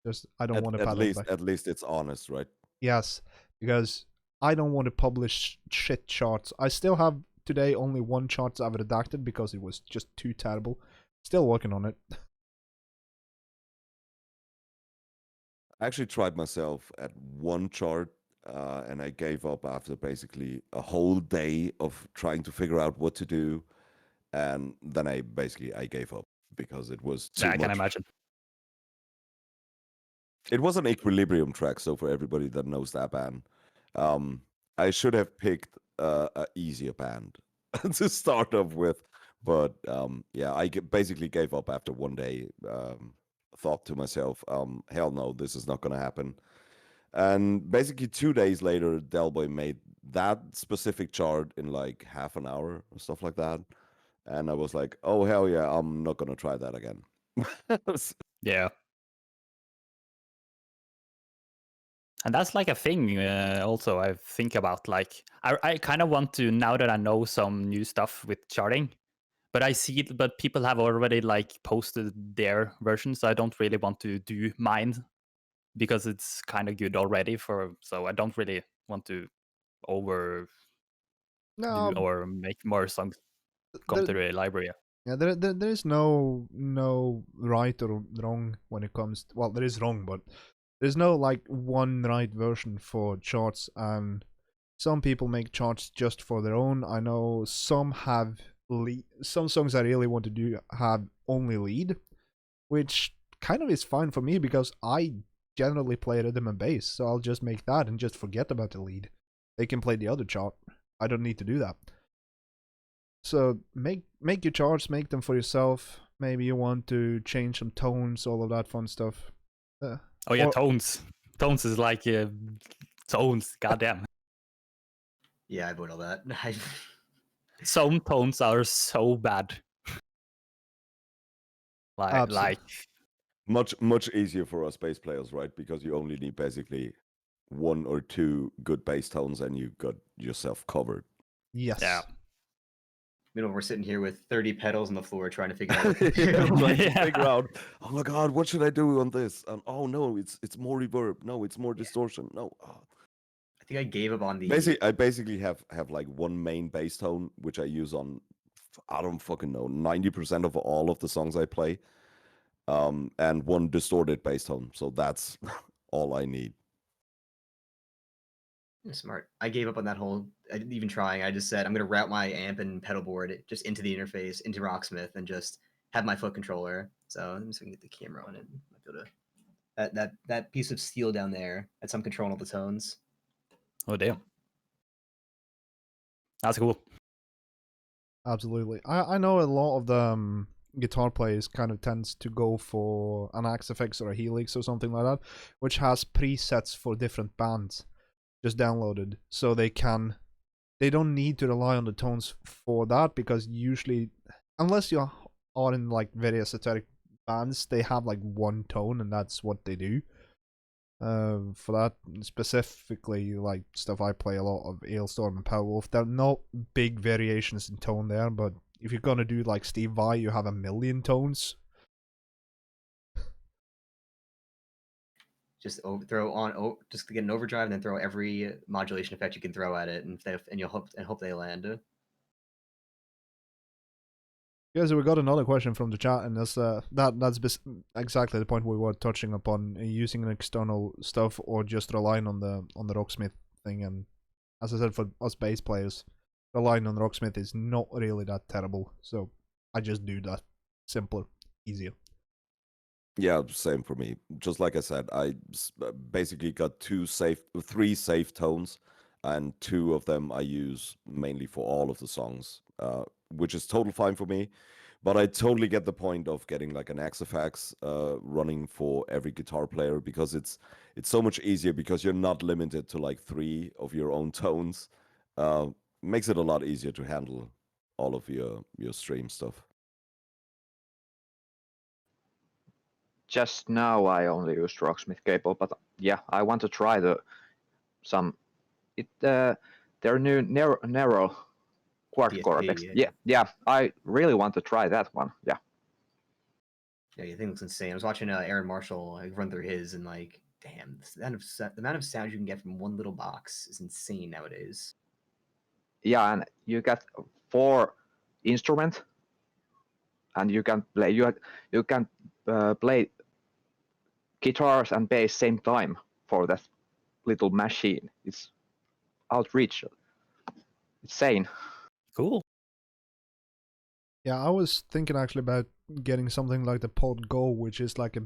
Just I don't want to at least it's honest, right? Yes, because I don't want to publish shit charts. I still have today only one chart I've redacted because it was just too terrible. Still working on it. I actually tried myself at one chart, and I gave up after basically a whole day of trying to figure out what to do, and then I gave up because it was too Yeah, I much. can imagine. It was an Equilibrium track, so for everybody that knows that band, I should have picked a easier band to start off with, but yeah, basically gave up after one day. Thought to myself, hell no, this is not going to happen. And basically 2 days later, Delboy made that specific chart in like half an hour or stuff like that. And I was like, oh, hell yeah, I'm not going to try that again. Yeah. And that's like a thing also I think about. Like, I kind of want to, now that I know some new stuff with charting, but I see it, but people have already like posted their version, so I don't really want to do mine because it's kind of good already. So I don't really want to overdo No, or make more songs come to the library. yeah, there is no right or wrong when it comes to, well, there is wrong, but there's no like one right version for charts, and some people make charts just for their own. I know some have some songs I really want to do have only lead, which kind of is fine for me because I generally play rhythm and bass, so I'll just make that and just forget about the lead. They can play the other chart. I don't need to do that. So make your charts, make them for yourself. Maybe you want to change some tones, all of that fun stuff. Oh yeah, or- tones. Tones is like tones. Goddamn. Yeah, I vote all that. Some tones are so bad. Like much easier for us bass players, right? Because you only need basically one or two good bass tones and you got yourself covered. Yes. yeah. Meanwhile, we're sitting here with 30 pedals on the floor trying to figure out what to Yeah, do. trying to Yeah. figure out, oh my god, what should I do on this? And oh no, it's more reverb. No, it's more distortion. No. I think I gave up on the. Basically, I basically have like one main bass tone which I use on, I don't fucking know, 90% of all of the songs I play, and one distorted bass tone. So that's all I need. Smart. I gave up on that whole. I didn't even trying. I just said I'm gonna route my amp and pedal board just into the interface, into Rocksmith, and just have my foot controller. So I'm just gonna get the camera on it. Might be able to, that piece of steel down there. That's I'm controlling all the tones. Oh damn. That's cool. Absolutely. I know a lot of the guitar players kind of tends to go for an Axe-Fx or a Helix or something like that, which has presets for different bands just downloaded, so they don't need to rely on the tones for that, because usually, unless you are in like very esoteric bands, they have like one tone and that's what they do. For that specifically, like stuff I play a lot of Ailstorm and Powerwolf, there are no big variations in tone there, but if you're gonna do like Steve Vai, you have a million tones. Just throw on, just to get an overdrive, and then throw every modulation effect you can throw at it, and you'll hope they land. Yeah, so we got another question from the chat, and that's exactly the point we were touching upon, using an external stuff or just relying on the Rocksmith thing. And as I said, for us bass players, relying on Rocksmith is not really that terrible. So I just do that, simpler, easier. Yeah, same for me. Just like I said, I basically got three safe tones, and two of them I use mainly for all of the songs, which is total fine for me. But I totally get the point of getting like an Axe-Fx running for every guitar player, because it's so much easier, because you're not limited to like three of your own tones. Makes it a lot easier to handle all of your stream stuff. Just now I only used Rocksmith cable, but yeah, I want to try their new narrow quad core DSP, effects. Yeah, I really want to try that one. Yeah. Yeah, I think it looks insane. I was watching Aaron Marshall run through his, and like, damn, the amount of sound you can get from one little box is insane nowadays. Yeah, and you got 4 instruments, and you can play guitars and bass same time for that little machine. It's outreach. Insane. Cool. Yeah, I was thinking actually about getting something like the Pod Go, which is like a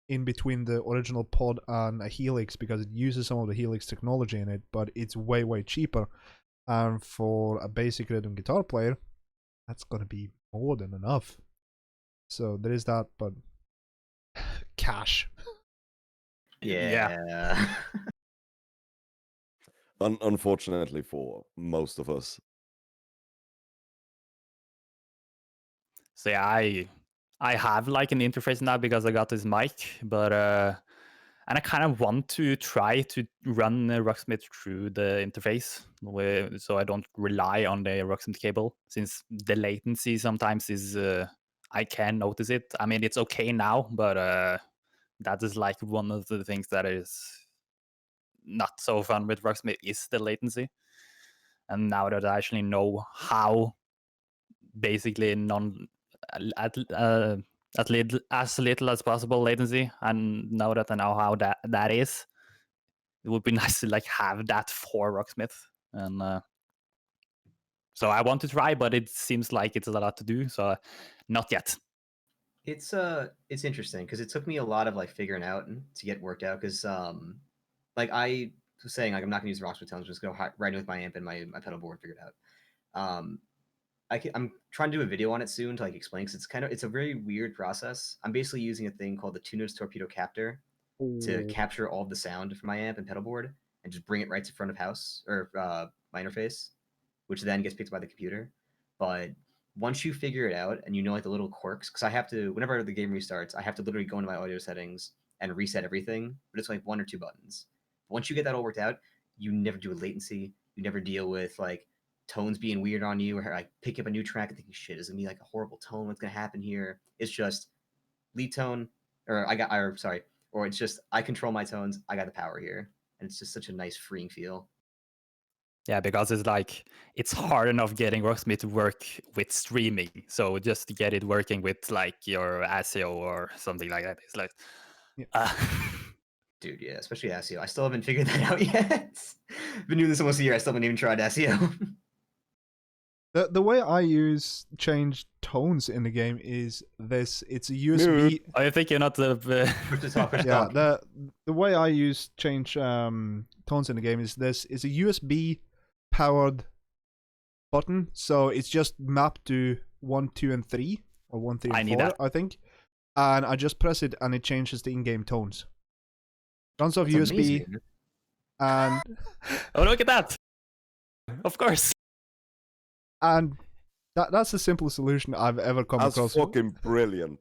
in between the original Pod and a Helix, because it uses some of the Helix technology in it, but it's way cheaper. And for a basic rhythm guitar player, that's gonna be more than enough. So there is that, but cash. Yeah. Unfortunately for most of us. So yeah, I have like an interface now because I got this mic, but and I kind of want to try to run Rocksmith through the interface, so I don't rely on the Rocksmith cable, since the latency sometimes is I can notice it. I mean, it's okay now, but that is like one of the things that is not so fun with Rocksmith is the latency. And now that I actually know how basically as little as possible latency, and now that I know how that is, it would be nice to like have that for Rocksmith. And so I want to try, but it seems like it's a lot to do, so not yet. It's interesting because it took me a lot of like figuring out and to get worked out, because like I was saying, like I'm not gonna use the Rocksmith tones, just go right in with my amp and my pedal board, figure it out. I'm trying to do a video on it soon to like explain, because it's a very weird process. I'm basically using a thing called the Tuner's Torpedo Captor to capture all of the sound from my amp and pedal board and just bring it right to front of house or my interface, which then gets picked up by the computer. But once you figure it out and you know like the little quirks, because I have to, whenever the game restarts, I have to literally go into my audio settings and reset everything, but it's like 1 or 2 buttons. Once you get that all worked out, you never do a latency. You never deal with like tones being weird on you, or like picking up a new track and thinking, shit, is it gonna be like a horrible tone? What's gonna happen here? It's just lead tone, or or it's just I control my tones. I got the power here, and it's just such a nice freeing feel. Yeah, because it's like it's hard enough getting Rocksmith to work with streaming. So just to get it working with like your ASIO or something like that, it's like, Yeah. Dude, yeah, especially SEO. I still haven't figured that out yet. Been doing this almost a year. I still haven't even tried SEO. The way I change tones in the game is this. It's a USB. I think you're not the. Push to talk, push to Yeah, talk. the way I change tones in the game is this. It's a USB powered button, so it's just mapped to 1, 2, and 3, or 1, 3, I and need 4, that. I think. And I just press it, and it changes the in-game tones. Runs off That's USB, amazing. and Oh, look at that! Of course. and that's the simplest solution I've ever come That's across. fucking brilliant.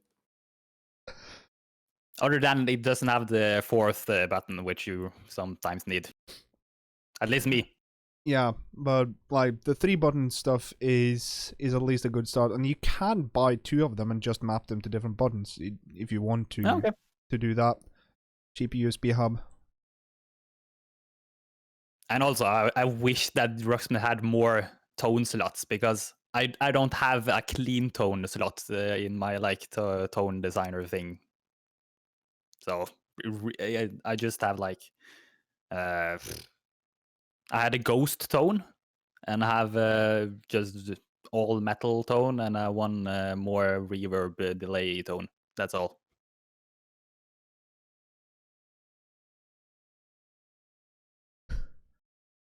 Other than it doesn't have the fourth button, which you sometimes need. At least me. Yeah, but like the 3-button stuff is at least a good start, and you can buy 2 of them and just map them to different buttons if you want to Oh, okay. to do that. Cheap USB hub. And also, I wish that Rocksmith had more tone slots, because I don't have a clean tone slot in my like tone designer thing. So I just have like I had a ghost tone, and I have just all metal tone, and one more reverb delay tone. That's all.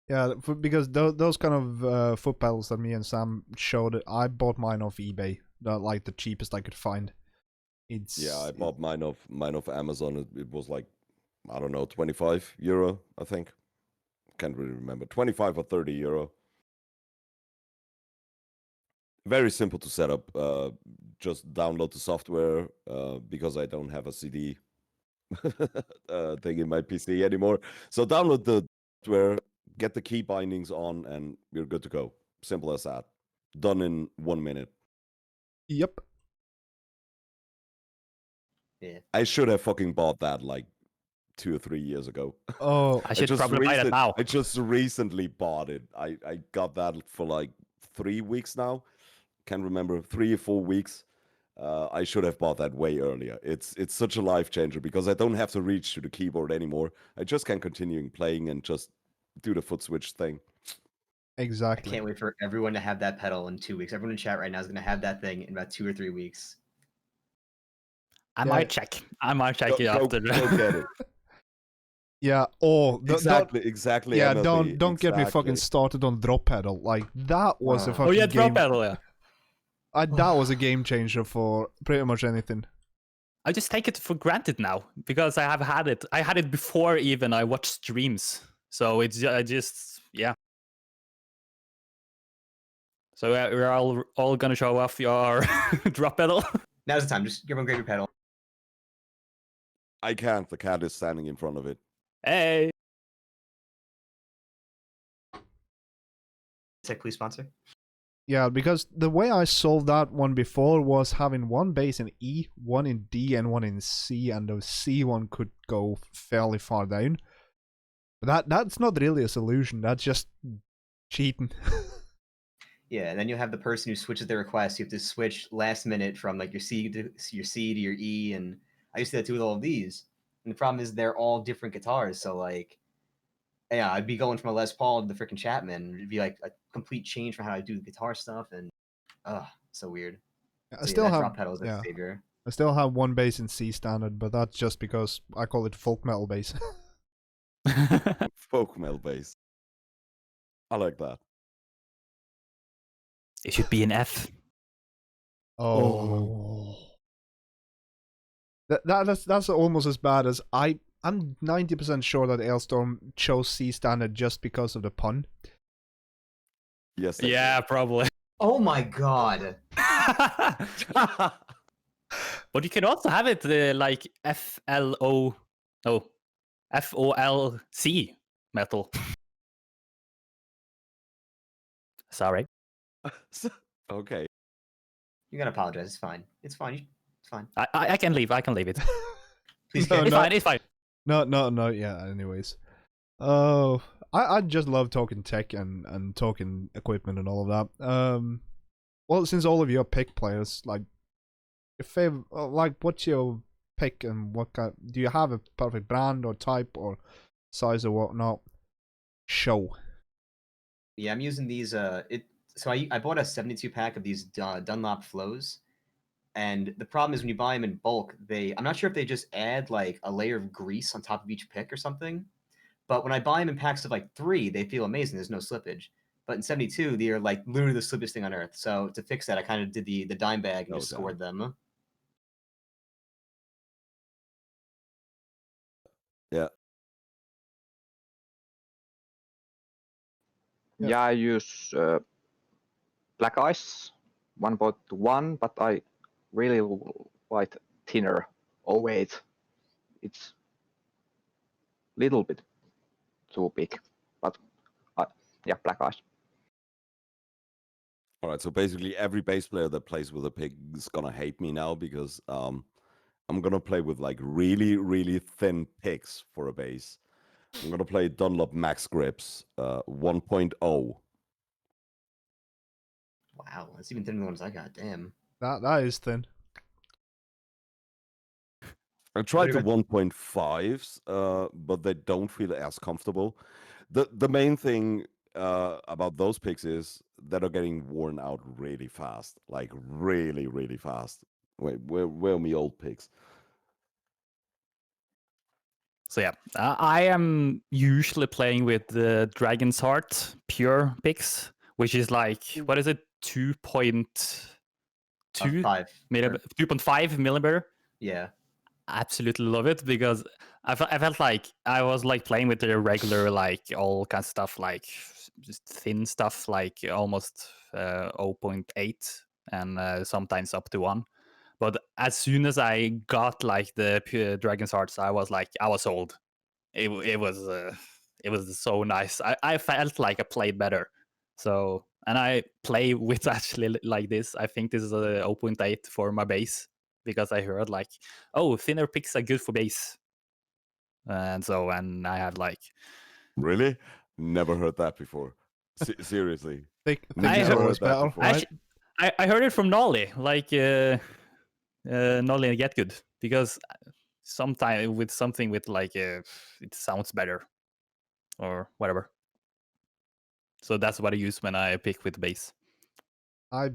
Yeah, because those kind of foot pedals that me and Sam showed, I bought mine off eBay. Like the cheapest I could find. Yeah, I bought mine off Amazon. It was like, I don't know, €25, I think. Can't really remember. 25 or €30. Very simple to set up. Just download the software because I don't have a CD thing in my PC anymore. So download the software, get the key bindings on, and you're good to go. Simple as that. Done in 1 minute. Yep. Yeah. I should have fucking bought that like 2 or 3 years ago. Oh, I should probably buy that now. I just recently bought it. I got that for like 3 weeks now. Can't remember, 3 or 4 weeks. I should have bought that way earlier. It's such a life changer because I don't have to reach to the keyboard anymore. I just can continue playing and just do the foot switch thing. I exactly. can't wait for everyone to have that pedal in 2 weeks. Everyone in chat right now is going to have that thing in about 2 or 3 weeks. I Yeah. might check. I might check it after. Go get it. Yeah. Oh, Exactly. Yeah, MLB, don't get me fucking exactly. started on drop pedal. Like that was a Oh. fucking Oh yeah, game. drop pedal. Yeah. That was a game changer for pretty much anything. I just take it for granted now because I have had it. I had it before even I watched streams. So it's I just yeah. So we're all gonna show off your drop pedal. Now's the time. Just everyone grab your pedal. I can't. The cat is standing in front of it. Hey. Tech, please sponsor. Yeah, because the way I solved that one before was having one bass in E, one in D, and one in C, and the C one could go fairly far down. But that's not really a solution. That's just cheating. Yeah, and then you'll have the person who switches their request. You have to switch last minute from like your C to your E, and I used to do that too with all of these. And the problem is they're all different guitars. So like, yeah, I'd be going from a Les Paul to the freaking Chapman. It'd be like a complete change from how I do the guitar stuff, and so weird. I So still that have drop pedal is a savior. I still have one bass in C standard, but that's just because I call it folk metal bass. Folk metal bass. I like that. It should be an F. Oh. That's almost as bad as I'm 90% sure that Ailstorm chose C standard just because of the pun. Yes. they Yeah, probably. Oh my god. But you can also have it like FOLC metal. Sorry. Okay. You gotta apologize. It's fine. It's fine. It's fine. I can leave. I can leave it. Please No, get It's no. fine. It's fine. No, yeah, anyways. Oh, I just love talking tech and talking equipment and all of that. Well, since all of you are pick players, like, your favorite, like, what's your pick and what kind? Do you have a perfect brand or type or size or whatnot? Show. Yeah, I'm using these. So I bought a 72 pack of these Dunlop flows, and the problem is when you buy them in bulk, I'm not sure if they just add like a layer of grease on top of each pick or something. But when I buy them in packs of like 3, they feel amazing. There's no slippage. But in 72, they are like literally the slippiest thing on earth. So to fix that, I kind of did the dime bag and Oh, just damn. scored them. Yeah. Yeah. Yeah, I use Black Ice 1.1, but I really like thinner 08. It's little bit too big, but yeah, Black Ice. All right. So basically, every bass player that plays with a pick is gonna hate me now because I'm gonna play with like really, really thin picks for a bass. I'm gonna play Dunlop Max Grips 1.0. Wow, that's even thinner than the ones I got. Damn. That is thin. I tried the Very 1.5s, but they don't feel as comfortable. The main thing about those picks is that are getting worn out really fast, like really, really fast. Wait, where are my old picks? So yeah, I am usually playing with the Dragon's Heart pure picks, which is like, what is it, 2.2 5. 2.5 millimeter. Yeah. Absolutely love it because I felt like I was like playing with the regular, like all kinds of stuff, like just thin stuff, like almost 0.8 and sometimes up to 1. But as soon as I got like the pure Dragon's Hearts, I was sold. It was so nice. I felt like I played better. So, and I play with actually like this. I think this is a 0.8 for my bass because I heard like, oh, thinner picks are good for bass. And I have like, Really? Never heard that before. Seriously. Thick I is heard- always that better, before. right? I heard it from Nolly, like Nolly and Get Good, because sometimes with something with like it sounds better or whatever. So that's what I use when I pick with bass. I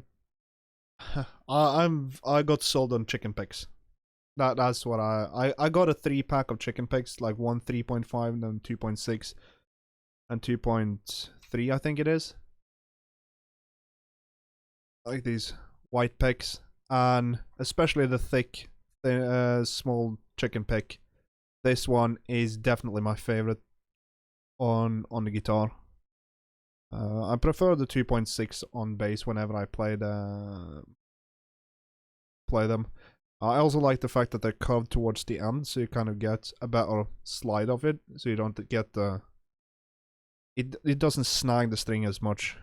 got sold on chicken picks. That's what I got a 3-pack of chicken picks, like one 3.5 and then 2.6 and 2.3, I think it is. Like these white picks, and especially the thick, small chicken pick. This one is definitely my favorite on the guitar. I prefer the 2.6 on bass whenever I play them. I also like the fact that they're curved towards the end, so you kind of get a better slide of it, so you don't get the... It doesn't snag the string as much.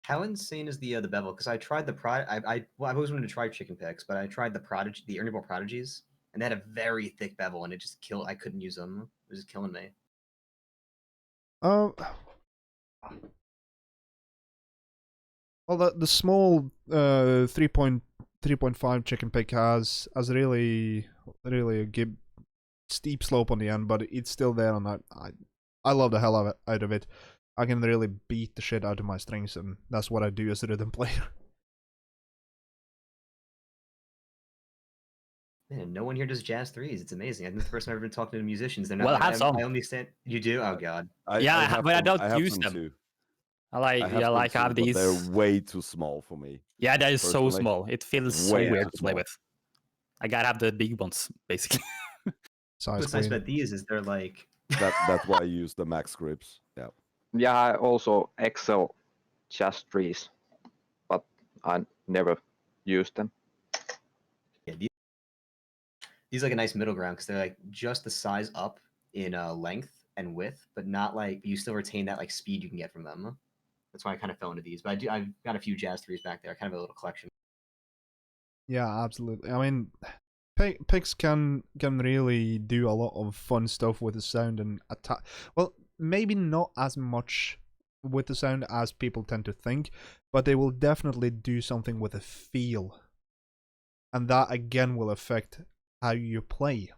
How insane is the bevel? Because I tried the I always wanted to try chicken picks, but I tried the Ernie Ball Prodigies, and they had a very thick bevel, and it just killed. I couldn't use them. It was just killing me. Well, the small 3.5 chicken pick has really a steep slope on the end, but it's still there on that. I love the hell out of it. I can really beat the shit out of my strings, and that's what I do as a rhythm player. Man, no one here does jazz threes. It's amazing. I think the first time I've ever been talking to musicians. They're not. Well, I have some. I only stand. You do? Oh God. Yeah, but I don't I have use some them. too. I like I have have but they're these. way too small for me. Yeah, that is so personally. small. It feels so Way weird too to play small. with. I gotta have the big ones, basically. Size What's nice queen. about these is they're like. That's why I use the Max Grips. Yeah. Yeah, I also excel jazz trees, but I never use them. Yeah, these are like a nice middle ground because they're like just the size up in length and width, but not like you still retain that like speed you can get from them. That's why I kind of fell into these. But I've got a few jazz 3s back there, kind of a little collection. Yeah, absolutely. I mean, picks can really do a lot of fun stuff with the sound and attack. Well, maybe not as much with the sound as people tend to think, but they will definitely do something with the feel, and that again will affect how you play.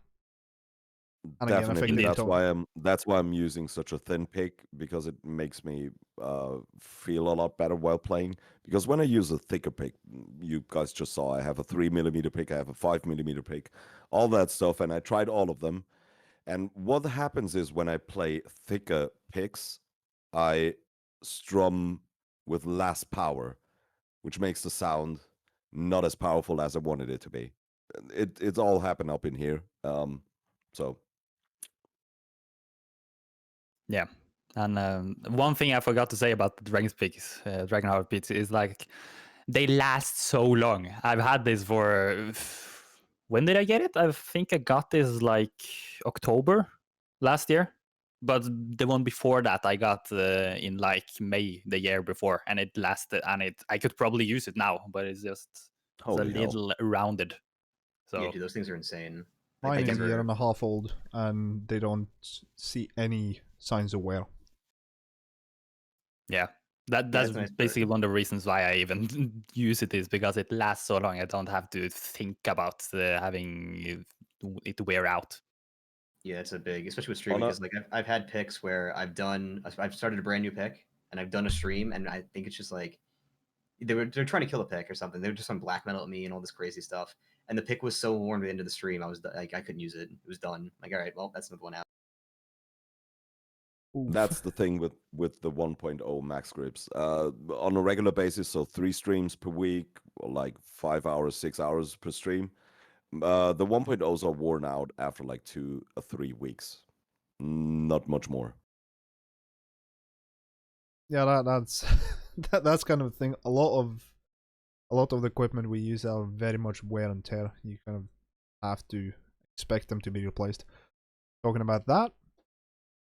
And again, affect Definitely, the Indeed. that's why I'm using such a thin pick, because it makes me feel a lot better while playing. Because when I use a thicker pick, you guys just saw I have a 3 millimeter pick, I have a 5 millimeter pick, all that stuff, and I tried all of them. And what happens is when I play thicker picks, I strum with less power, which makes the sound not as powerful as I wanted it to be. It's all happened up in here. So Yeah. And one thing I forgot to say about the Dragonheart picks is like they last so long. I've had this for when did I get it? I think I got this like October last year. But the one before that I got in like May the year before, and it lasted. And I could probably use it now, but it's a holy hell. little rounded. So Yeah, dude, those things are insane. Mine they is a year never. and a half old, and they don't see any signs of wear. yeah, Yeah, that's that's a nice basically part. one of the reasons why I even use it, is because it lasts so long. I don't have to think about having it wear out. Yeah, it's a big, especially with On streaming, a because like I've had picks where I've started a brand new pick and I've done a stream, and I think it's just like they're trying to kill a pick or something. They were just on black metal at me and all this crazy stuff. And the pick was so worn by the end of the stream, I was like, I couldn't use it. It was done. Like, all right, well, that's another one out. Oof. That's the thing with the 1.0 max grips. On a regular basis, so 3 streams per week, or like 5 hours, 6 hours per stream. The 1.0s are worn out after like 2 or 3 weeks. Not much more. Yeah, that's that's kind of the thing. A lot of the equipment we use are very much wear and tear. You kind of have to expect them to be replaced. Talking about that,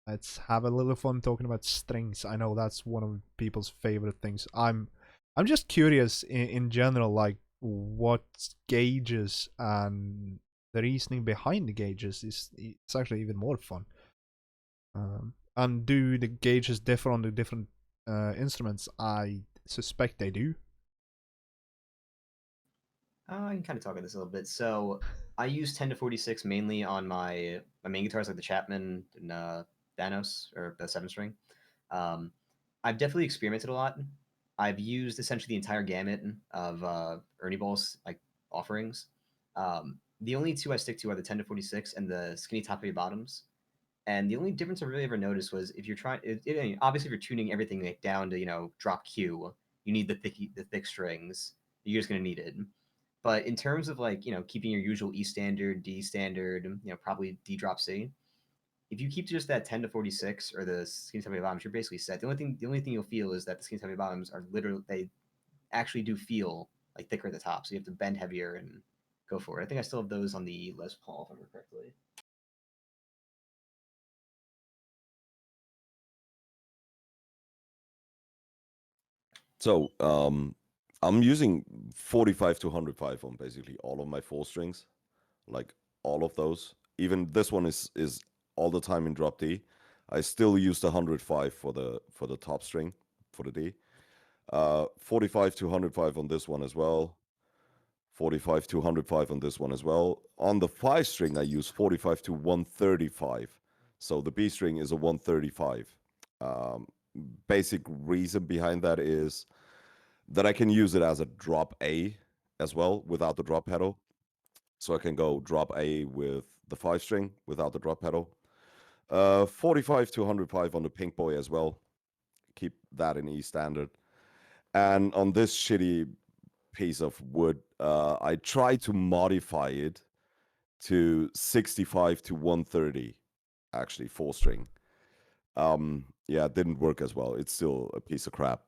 let's have a little fun talking about strings. I know that's one of people's favorite things. I'm just curious in general, like what gauges and the reasoning behind the gauges is. It's actually even more fun. And do the gauges differ on the different instruments? I suspect they do. I can kind of talk about this a little bit. So I use 10 to 46 mainly on my main guitars, like the Chapman and Thanos, or the 7 string. Um, I've definitely experimented a lot. I've used essentially the entire gamut of Ernie Ball's like offerings. The only two I stick to are the 10 to 46 and the skinny top heavy bottoms. And the only difference I really ever noticed was if you're trying, obviously if you're tuning everything like down to drop Q, you need the thick strings. You're just gonna need it. But in terms of like keeping your usual E standard, D standard, probably D drop C, if you keep just that 10 to 46 or the skinny top heavy bottoms, you're basically set. The only thing you'll feel is that the skinny top heavy bottoms are literally, they actually do feel like thicker at the top, so you have to bend heavier and go for it. I think I still have those on the Les Paul, if I remember correctly. So I'm using 45 to 105 on basically all of my 4 strings, like all of those. Even this one is all the time in drop D. I still use the 105 for the top string for the D. 45 to 105 on this one as well. 45 to 105 on this one as well. On the 5 string, I use 45 to 135. So the B string is a 135. Um, Basic reason behind that is that I can use it as a drop A as well without the drop pedal. So I can go drop A with the 5 string without the drop pedal. 45 to 105 on the Pink Boy as well. Keep that in E standard. And on this shitty piece of wood, I tried to modify it to 65 to 130, actually 4 string. Yeah, it didn't work as well. It's still a piece of crap.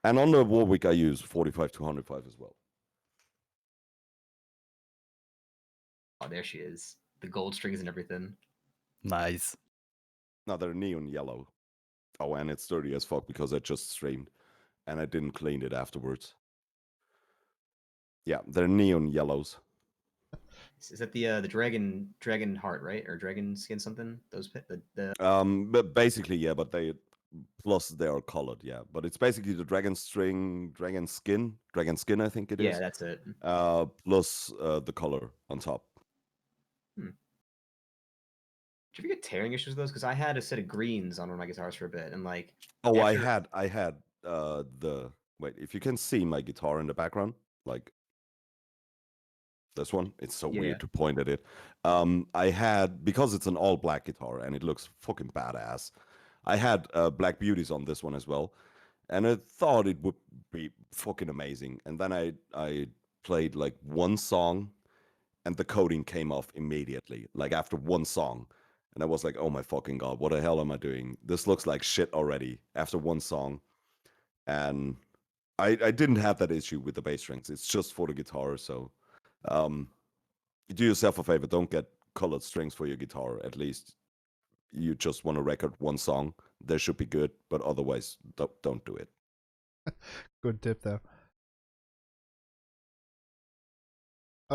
And on the Warwick, I use 45 to 105 as well. Oh, there she is. The gold strings and everything. Nice. Now they're neon yellow. Oh, and it's dirty as fuck because I just streamed and I didn't clean it afterwards. Yeah, they're neon yellows. Is that the dragon heart, right? Or dragon skin something? Those the But basically, yeah, but they are colored, yeah. But it's basically the dragon skin, I think it yeah, is. that's it. Plus the color on top. Did you ever get tearing issues with those? Because I had a set of greens on one of my guitars for a bit, and like. Oh, after- I had the wait. If you can see my guitar in the background, like this one, it's so Yeah. weird to point at it. I had, because it's an all black guitar and it looks fucking badass. I had black beauties on this one as well, and I thought it would be fucking amazing. And then I played like one song, and the coating came off immediately, like after one song. And I was like, oh my fucking god, what the hell am I doing? This looks like shit already after one song. And I didn't have that issue with the bass strings. It's just for the guitar. So do yourself a favor, don't get colored strings for your guitar. At least you just want to record one song. They should be good, but otherwise don't do it. Good tip there.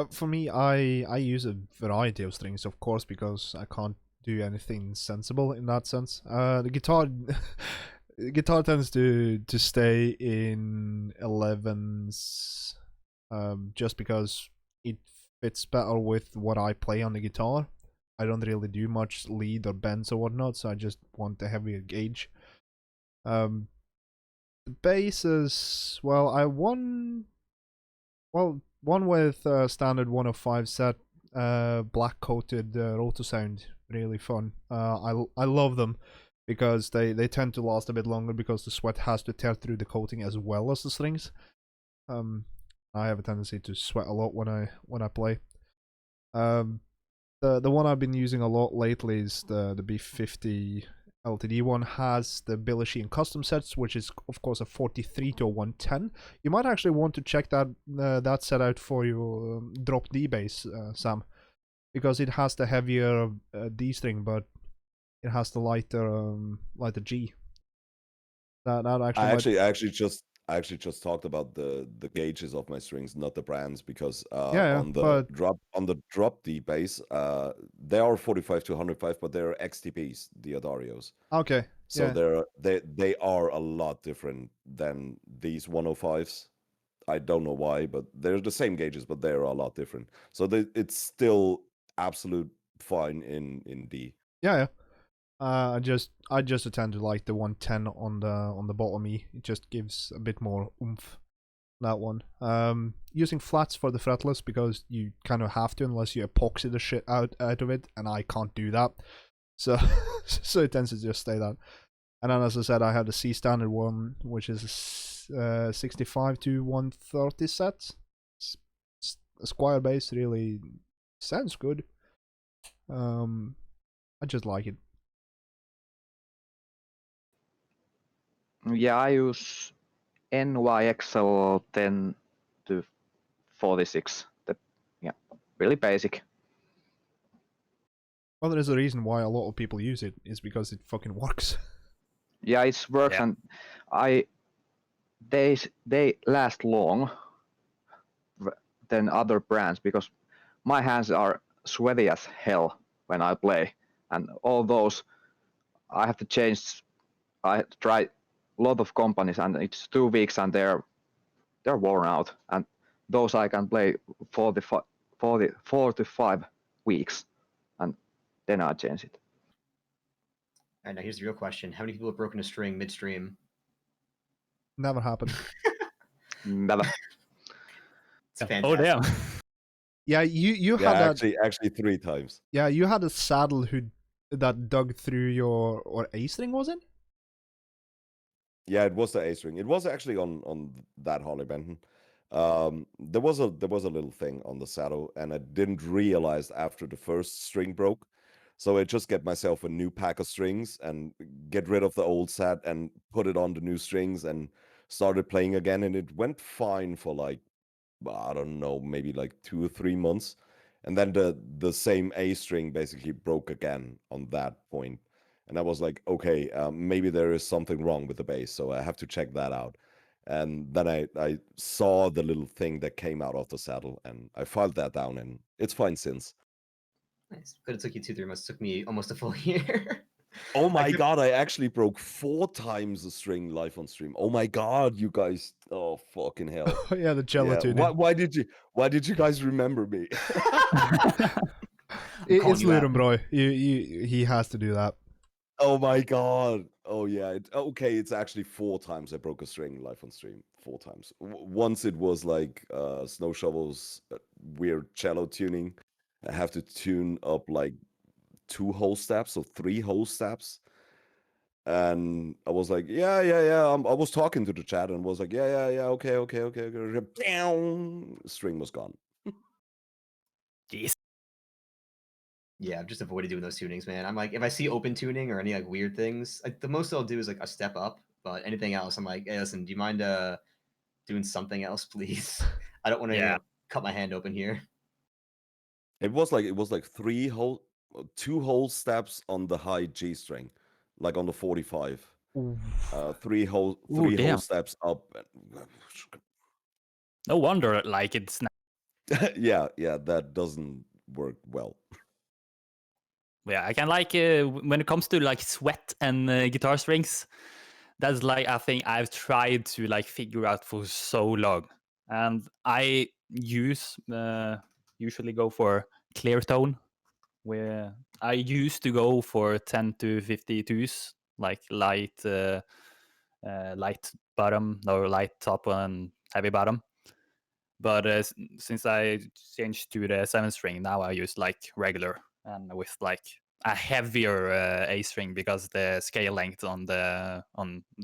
For me, I use a variety of strings, of course, because I can't do anything sensible in that sense. The guitar, the guitar tends to stay in 11s, just because it fits better with what I play on the guitar. I don't really do much lead or bends or whatnot, so I just want a heavier gauge. The basses, well, I won. Well, one with standard 105 set, black coated roto sound, really fun. I love them because they tend to last a bit longer because the sweat has to tear through the coating as well as the strings. I have a tendency to sweat a lot when I play. The one I've been using a lot lately is the B50 LTD one. Has the Billie Sheehan custom sets, which is of course a 43 to a 110. You might actually want to check that set out for your drop D bass, Sam, because it has the heavier D string, but it has the lighter G. That actually I actually just talked about the gauges of my strings, not the brands, because Yeah, on the but drop D bass, they are 45 to 105, but they're XTPs, the Adarios. okay, So yeah, they are a lot different than these 105s. I don't know why, but they're the same gauges, but they're a lot different. So it's still absolute fine in D. yeah. I just tend to like the 110 on the bottom E. It just gives a bit more oomph. That one. Using flats for the fretless because you kind of have to unless you epoxy the shit out of it, and I can't do that. So so it tends to just stay that. And then as I said, I have the C standard one, which is 65 to 130 set. A square bass really sounds good. I just like it. Yeah, I use NYXL 10 to 46. Yeah, really basic. Well, there is a reason why a lot of people use it. Is because it fucking works. Yeah, it works, Yeah. and they last long than other brands because my hands are sweaty as hell when I play, and all those I have to change. I have to try a lot of companies, and it's 2 weeks, and they're worn out. And those I can play 4 to 5 weeks, and then I change it. All right, now here's the real question: how many people have broken a string midstream? Never happened. Never. It's Oh fantastic. damn. Yeah, you Yeah, had that. actually 3 times. Yeah, you had a saddle that dug through your or A string, was it? Yeah, it was the A string. It was actually on that Holly Benton. There was a little thing on the saddle, and I didn't realize after the first string broke. So I just get myself a new pack of strings and get rid of the old set and put it on the new strings and started playing again. And it went fine for like, I don't know, maybe like 2 or 3 months. And then the same A string basically broke again on that point. and I was like, okay, maybe there is something wrong with the bass, so I have to check that out. And then I saw the little thing that came out of the saddle, and I filed that down, and it's fine since. Nice. But it took you 2-3 months. It took me almost a full year. Oh my kept- god, I actually broke 4 times the string live on stream. Oh my god, you guys! Oh fucking hell! Yeah, the cello Yeah, tuning. why did you guys remember me? calling It's you out. Luren, bro. He has to do that. Oh my god! Oh yeah. Okay, it's actually 4 times I broke a string live on stream. 4 times. Once it was like Snow Shovel's weird cello tuning. I have to tune up like 2 whole steps or 3 whole steps. And I was like, yeah. I was talking to the chat and was like, yeah. Okay. Down. String was gone. Jeez. Yeah, I've just avoided doing those tunings, man. I'm like, if I see open tuning or any like weird things, like the most I'll do is like a step up. But anything else, I'm like, hey, listen, do you mind doing something else, please? I don't want to Yeah. cut my hand open here. It was like 2 whole steps on the high G string, like on the 45. Oof. 3 whole damn. steps up. No wonder, like it's Yeah, that doesn't work well. yeah. I can like when it comes to like sweat and guitar strings. That's like a thing I've tried to like figure out for so long, and I usually go for clear tone, where I used to go for 10 to 52s, like light bottom or light top and heavy bottom. But since I changed to the 7 string, now I use like regular and with like a heavier A string because the scale length on the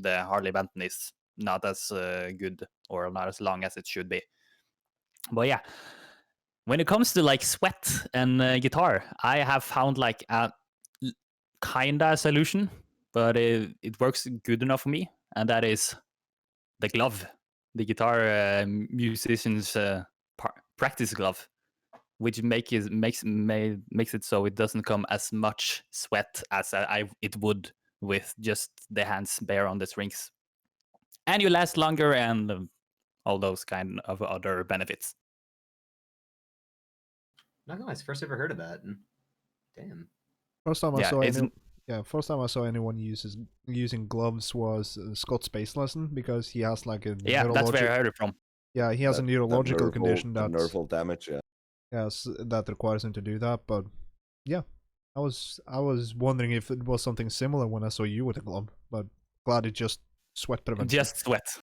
Harley Benton is not as good or not as long as it should be. But yeah, when it comes to like sweat and guitar, I have found like a kinda solution, but it works good enough for me, and that is the glove, the guitar musician's practice glove, which makes it so it doesn't come as much sweat as it would with just the hands bare on the strings, and you last longer and all those kind of other benefits. Not gonna lie, it's the first I ever heard of that. Damn. First time I Yeah, saw it's first time I saw anyone using gloves was Scott's bass lesson, because he has like a that's where I heard it from. Yeah, he has a neurological condition that that's nerval damage. Yeah. yes, that requires him to do that. But yeah, I was wondering if it was something similar when I saw you with a glove, but glad it just sweat prevention. Just sweat.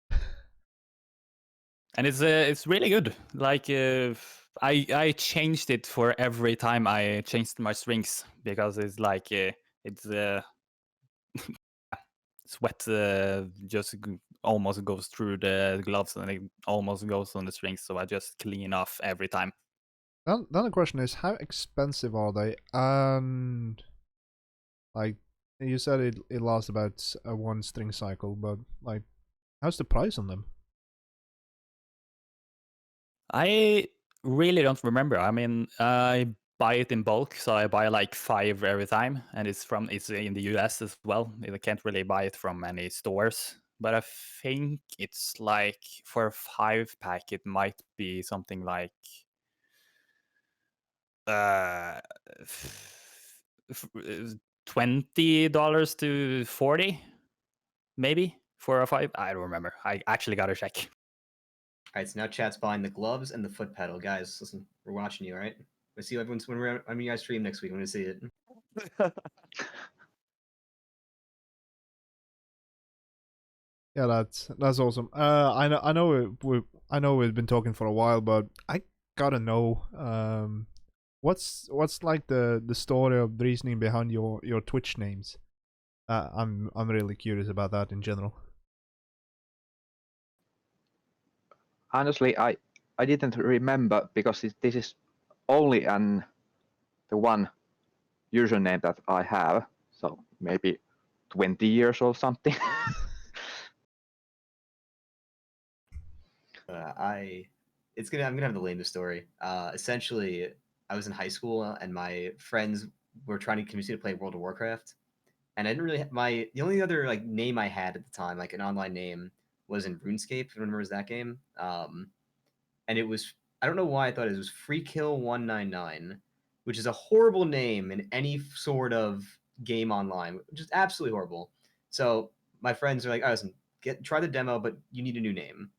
And it's really good. Like I changed it for every time I changed my strings, because it's like it's sweat just almost goes through the gloves and it almost goes on the strings, so I just clean off every time. Then the question is, how expensive are they? And like you said, it lasts about a 1 string cycle, but like, how's the price on them? I really don't remember. I mean, I buy it in bulk, so I buy like 5 every time, and it's in the US as well. I can't really buy it from any stores, but I think it's like for a 5-pack, it might be something like uh $20 to 40, maybe for a 5. I don't remember. I actually gotta check. All right, so now chat's buying the gloves and the foot pedal. Guys, listen, we're watching you, all right? We'll see you everyone's when you guys stream next week. I'm gonna see it. Yeah, that's awesome. I know we've been talking for a while, but I gotta know what's like the story of the reasoning behind your Twitch names. I'm really curious about that in general. Honestly, I didn't remember, because this is only the one username that I have, so maybe 20 years or something. I'm gonna have the lamest story. Essentially, I was in high school and my friends were trying to convince me to play World of Warcraft, and I didn't really the only other like name I had at the time, like an online name, was in RuneScape. If anyone remembers that game, and it was, I don't know why I thought it was FreeKill199, which is a horrible name in any sort of game online, just absolutely horrible. So my friends are like, "Oh, listen, try the demo, but you need a new name."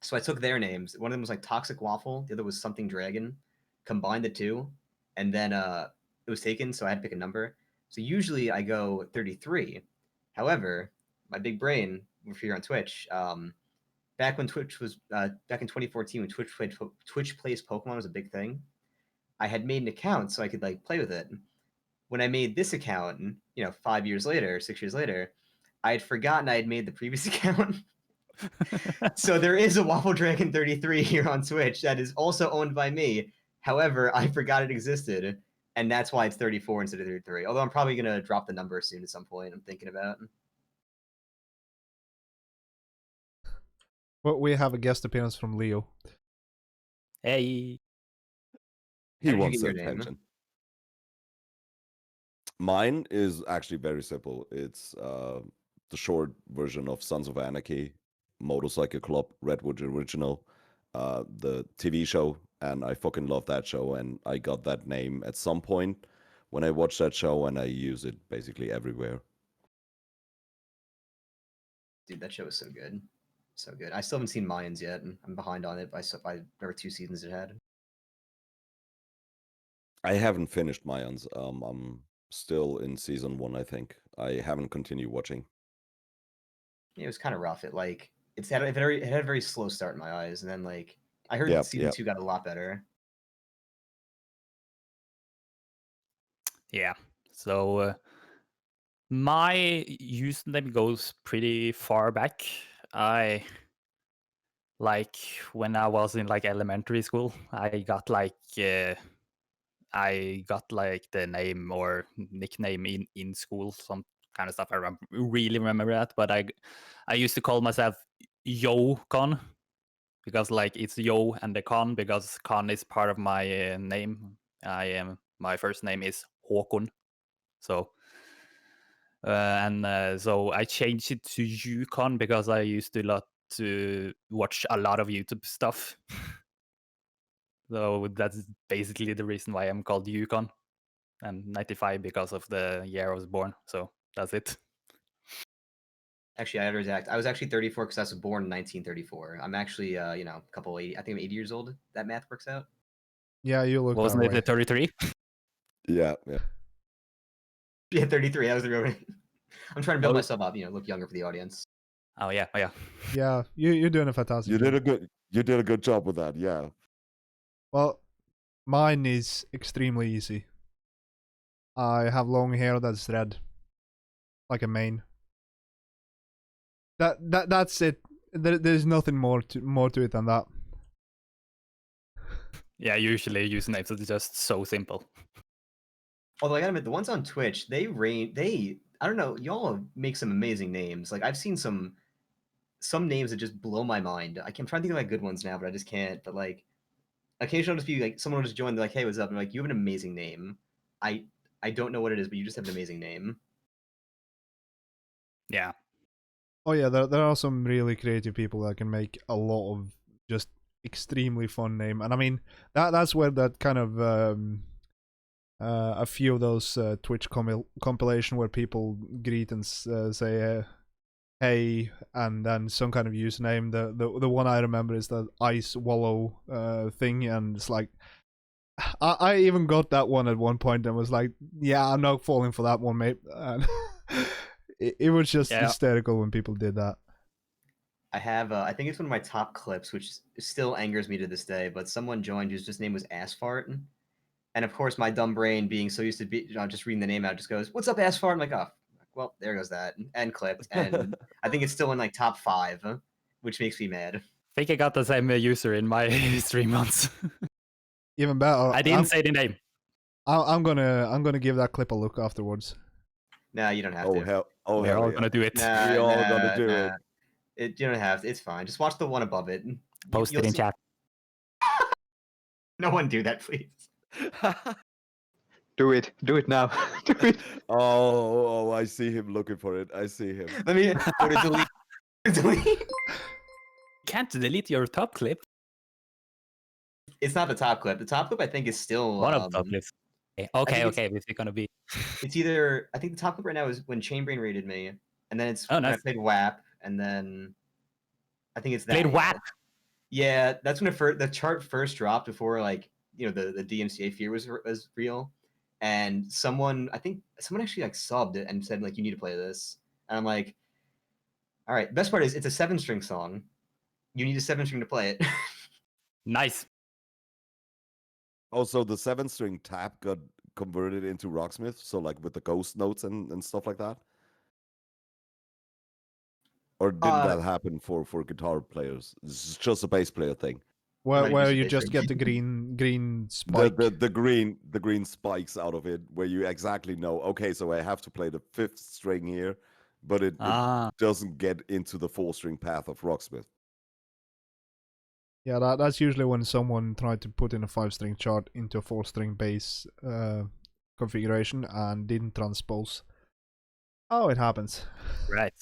So I took their names. One of them was like Toxic Waffle. The other was Something Dragon. Combined the two, and then it was taken. So I had to pick a number. So usually I go 33. However, my big brain, if you're on Twitch, back when Twitch was back in 2014, when Twitch plays Pokemon was a big thing, I had made an account so I could like play with it. When I made this account, 5 years later, 6 years later, I had forgotten I had made the previous account. So there is a Waffle Dragon 33 here on Twitch that is also owned by me. However, I forgot it existed, and that's why it's 34 instead of 33. Although I'm probably gonna drop the number soon at some point. I'm thinking about. But we have a guest appearance from Leo. Hey. He How did you wants get the your name? attention. Mine is actually very simple. It's the short version of Sons of Anarchy, Motorcycle Club, Redwood Original, the TV show, and I fucking love that show. And I got that name at some point when I watched that show, and I use it basically everywhere. Dude, that show is so good. So good. I still haven't seen Mayans yet, and I'm behind on it by there were 2 seasons it had. I haven't finished Mayans. I'm still in season 1, I think. I haven't continued watching. It was kind of rough. It had a very slow start in my eyes, and then like I heard Yep, season yep. 2 got a lot better. Yeah. So my username goes pretty far back. I like when I was in like elementary school, I got like the name or nickname in school, some kind of stuff. I really remember that, but I used to call myself Yo Con because like it's Yo and the Con because Con is part of my name. My first name is Håkon, so. So I changed it to Yukon because I used to watch a lot of YouTube stuff. So that's basically the reason why I'm called Yukon. And 95 because of the year I was born. So that's it. Actually, I was actually 34 because I was born in 1934. I'm actually, a couple 80. I think I'm 80 years old. That math works out. Yeah, you look Wasn't that it way. the 33? Yeah. Yeah, 33. That was the real. I'm trying to build Oh. myself up, look younger for the audience. Oh yeah. Yeah, you're doing a fantastic You job. did a good job with that, yeah. Well, mine is extremely easy. I have long hair that's red, like a mane. That's it. There's nothing more to it than that. Yeah, usually usernames are just so simple. Although I gotta admit, the ones on Twitch, I don't know, y'all make some amazing names. Like I've seen some names that just blow my mind. I'm trying to think of like good ones now, but I just can't. But like occasionally I'll just be like someone will just join, they're like, "Hey, what's up?" And I'm like, "You have an amazing name." I don't know what it is, but you just have an amazing name. Yeah. Oh yeah, there are some really creative people that can make a lot of just extremely fun name, and I mean that's where that kind of a few of those Twitch compilation where people greet and say hey, and then some kind of username. The one I remember is the Ice Wallow thing, and it's like I even got that one at one point and was like, yeah, I'm not falling for that one, mate. And it was just hysterical when people did that. I have, I think it's one of my top clips, which still angers me to this day. But someone joined whose just name was Assfart, and of course, my dumb brain, being so used to just reading the name out, just goes, "What's up, Assfart?" I'm like, "Oh, well, there goes that," and clipped. And I think it's still in like top 5, which makes me mad. I think I got the same user in my stream once. Even better. I didn't say the name. I'm gonna give that clip a look afterwards. No, you don't have to. We're all gonna do it. Nah, we all gonna do it. You don't have to. It's fine. Just watch the one above it. Post it in chat. No one do that, please. Do it now. Do it. Oh, I see him looking for it. I see him. Let me go to delete. Delete. Can't delete your top clip. It's not the top clip. The top clip I think is still One of the top clips. Okay, it's- okay. This is gonna be. It's either I think the top clip right now is when Chainbrain raided me, and then it's Oh, when I nice. played WAP, and then I think it's that. Played yeah. WAP. Yeah, that's when the chart first dropped before like the DMCA fear was real, and someone actually like subbed it and said like you need to play this, and I'm like, all right. Best part is it's a 7-string song. You need a 7-string to play it. Nice. Also, the 7-string tap got converted into Rocksmith, so like with the ghost notes and stuff like that. Or didn't that happen for guitar players? It's just a bass player thing. Where you just get the green spike. The green spikes out of it, where you exactly know. Okay, so I have to play the 5th string here, but it doesn't get into the 4-string path of Rocksmith. Yeah, that's usually when someone tried to put in a 5-string chart into a 4-string bass configuration and didn't transpose. Oh, it happens. Right.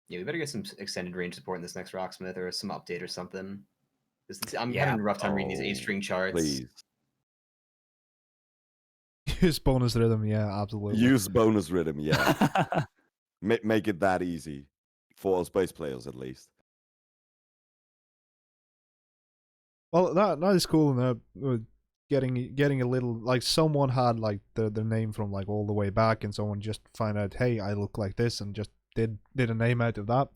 Yeah, we better get some extended range support in this next Rocksmith or some update or something. I'm Yeah. having a rough time reading these 8-string charts. Please. Use bonus rhythm, yeah, absolutely. Use bonus rhythm, yeah. Make it that easy. For us bass players, at least. Well, that is cool. Getting a little like someone had like their name from like all the way back, and someone just find out, hey, I look like this, and just did a name out of that.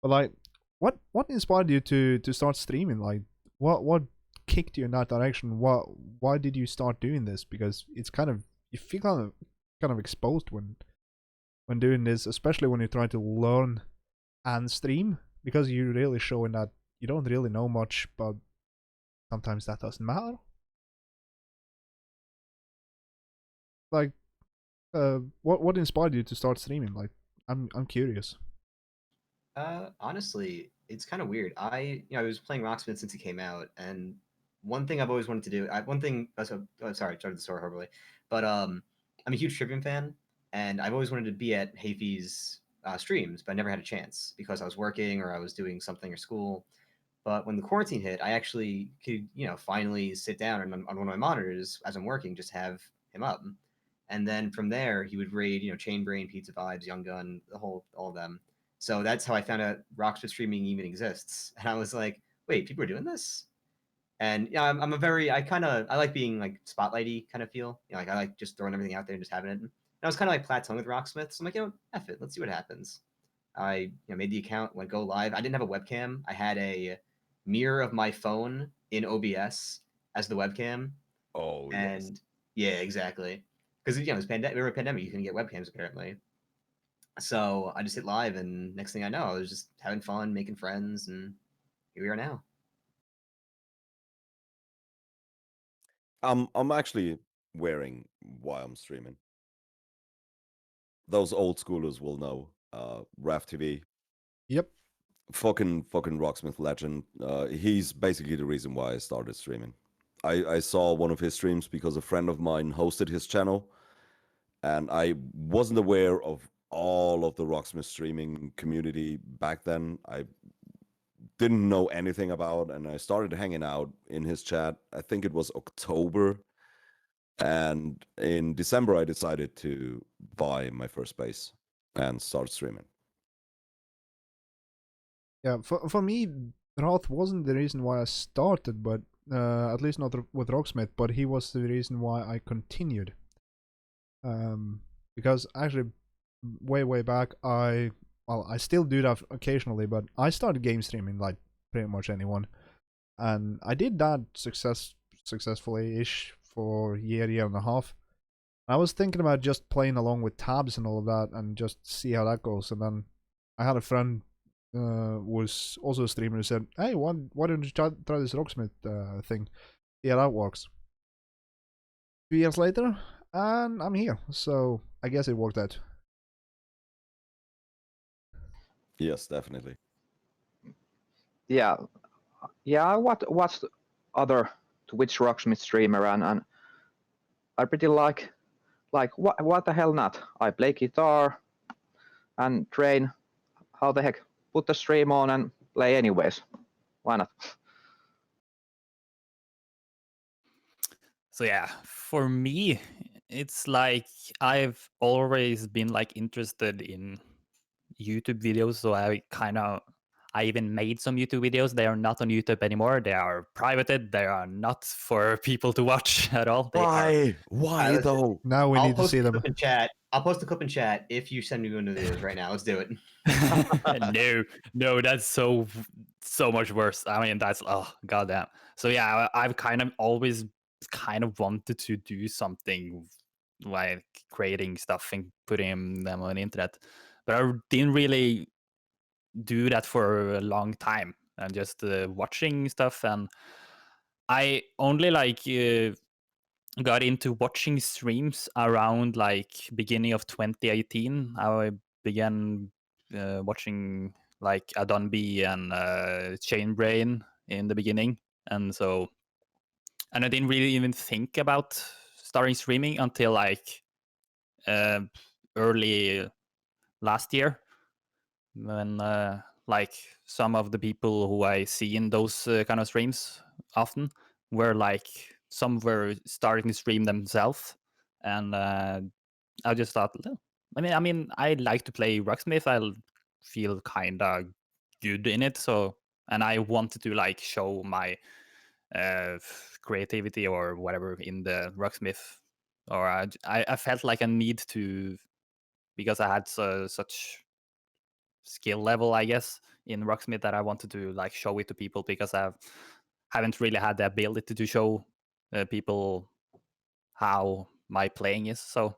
But like, what inspired you to start streaming? Like, what kicked you in that direction? Why did you start doing this? Because it's you feel kind of exposed when doing this, especially when you're trying to learn and stream, because you're really showing that you don't really know much, but sometimes that doesn't matter. Like, what inspired you to start streaming? Like, I'm curious. Honestly, it's kind of weird. I was playing Rocksmith since it came out, and one thing I've always wanted to do. Sorry, started the story horribly, but I'm a huge Trivium fan, and I've always wanted to be at Hayfie's streams, but I never had a chance because I was working or I was doing something or school. But when the quarantine hit, I actually could, finally sit down and on one of my monitors as I'm working, just have him up. And then from there, he would raid, Chainbrain, Pizza Vibes, Young Gun, all of them. So that's how I found out Rocksmith streaming even exists. And I was like, wait, people are doing this? And yeah, I like being like spotlighty kind of feel. Like I like just throwing everything out there and just having it. And I was kind of like plateauing with Rocksmith. So I'm like, F it, let's see what happens. I made the account, went go live. I didn't have a webcam. I had a mirror of my phone in OBS as the webcam. Oh, and yeah, exactly. Because we were a pandemic, you couldn't get webcams apparently. So I just hit live, and next thing I know, I was just having fun, making friends, and here we are now. I'm actually wearing while I'm streaming. Those old schoolers will know. Raf TV. Yep. Fucking Rocksmith legend. He's basically the reason why I started streaming. I saw one of his streams because a friend of mine hosted his channel, and I wasn't aware of all of the Rocksmith streaming community back then. I didn't know anything about, and I started hanging out in his chat. I think it was October, and in December I decided to buy my first bass and start streaming. Yeah, for me, Roth wasn't the reason why I started, but at least not with Rocksmith, but he was the reason why I continued. Because actually, way back, I still do that occasionally, but I started game streaming like pretty much anyone, and I did that successfully-ish for a year and a half. I was thinking about just playing along with tabs and all of that, and just see how that goes. And then I had a friend was also a streamer who said, "Hey, why don't you try this Rocksmith thing? Yeah, that works." 2 years later, and I'm here, so I guess it worked out. Yes, definitely. Yeah, I watched other Twitch Rocksmith streamer, and I pretty like what the hell not? I play guitar and train. How the heck? Put the stream on and play anyways. Why not? So yeah, for me, it's like I've always been like interested in YouTube videos, so I even made some YouTube videos. They are not on YouTube anymore. They are privated. They are not for people to watch at all. They are Why listen, though? Now we I'll need to post see a them. clip in chat. I'll post a clip in chat if you send me one of the videos right now. Let's do it. no, that's so much worse. I mean, that's oh goddamn. So yeah, I've kind of always kind of wanted to do something like creating stuff and putting them on the internet, but I didn't really do that for a long time. And just watching stuff, and I only got into watching streams around like beginning of 2018. I began watching like Adonby and Chainbrain in the beginning, and I didn't really even think about starting streaming until like uh, early last year, when like some of the people who I see in those kind of streams often were like some were starting to stream themselves, and I just thought, "Oh, I mean, I like to play Rocksmith. I feel kind of good in it, so and I wanted to like show my creativity or whatever in the Rocksmith, or I felt like a need to because I had such skill level, I guess, in Rocksmith that I wanted to like show it to people because I haven't really had the ability to show people how my playing is. So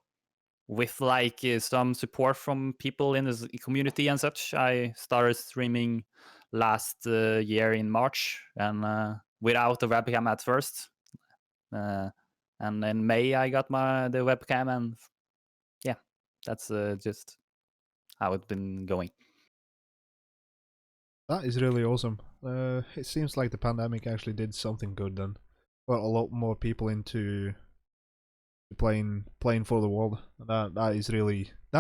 with like some support from people in the community and such, I started streaming last year in March, and without a webcam at first. And in May I got the webcam, and yeah, that's just how it's been going. That is really awesome. It seems like the pandemic actually did something good then. Got a lot more people into playing for the world. That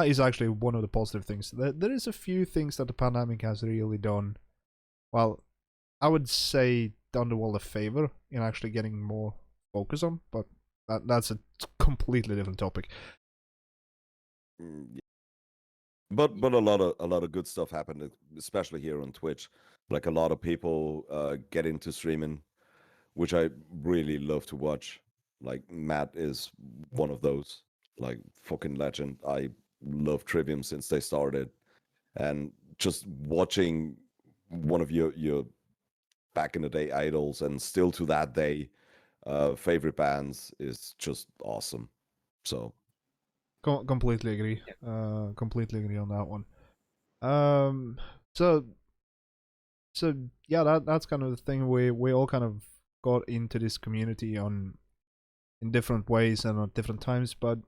is actually one of the positive things. There is a few things that the pandemic has really done. Well, I would say done the world a favor in actually getting more focus on, but that's a completely different topic. Yeah. But a lot of good stuff happened, especially here on Twitch. Like a lot of people get into streaming, which I really love to watch. Like Matt is one of those, like fucking legend. I love Trivium since they started, and just watching one of your back in the day idols and still to that day favorite bands is just awesome. So Completely agree. Yep. Completely agree on that one. Um, so so yeah, that's kind of the thing. We all kind of got into this community in different ways and at different times. But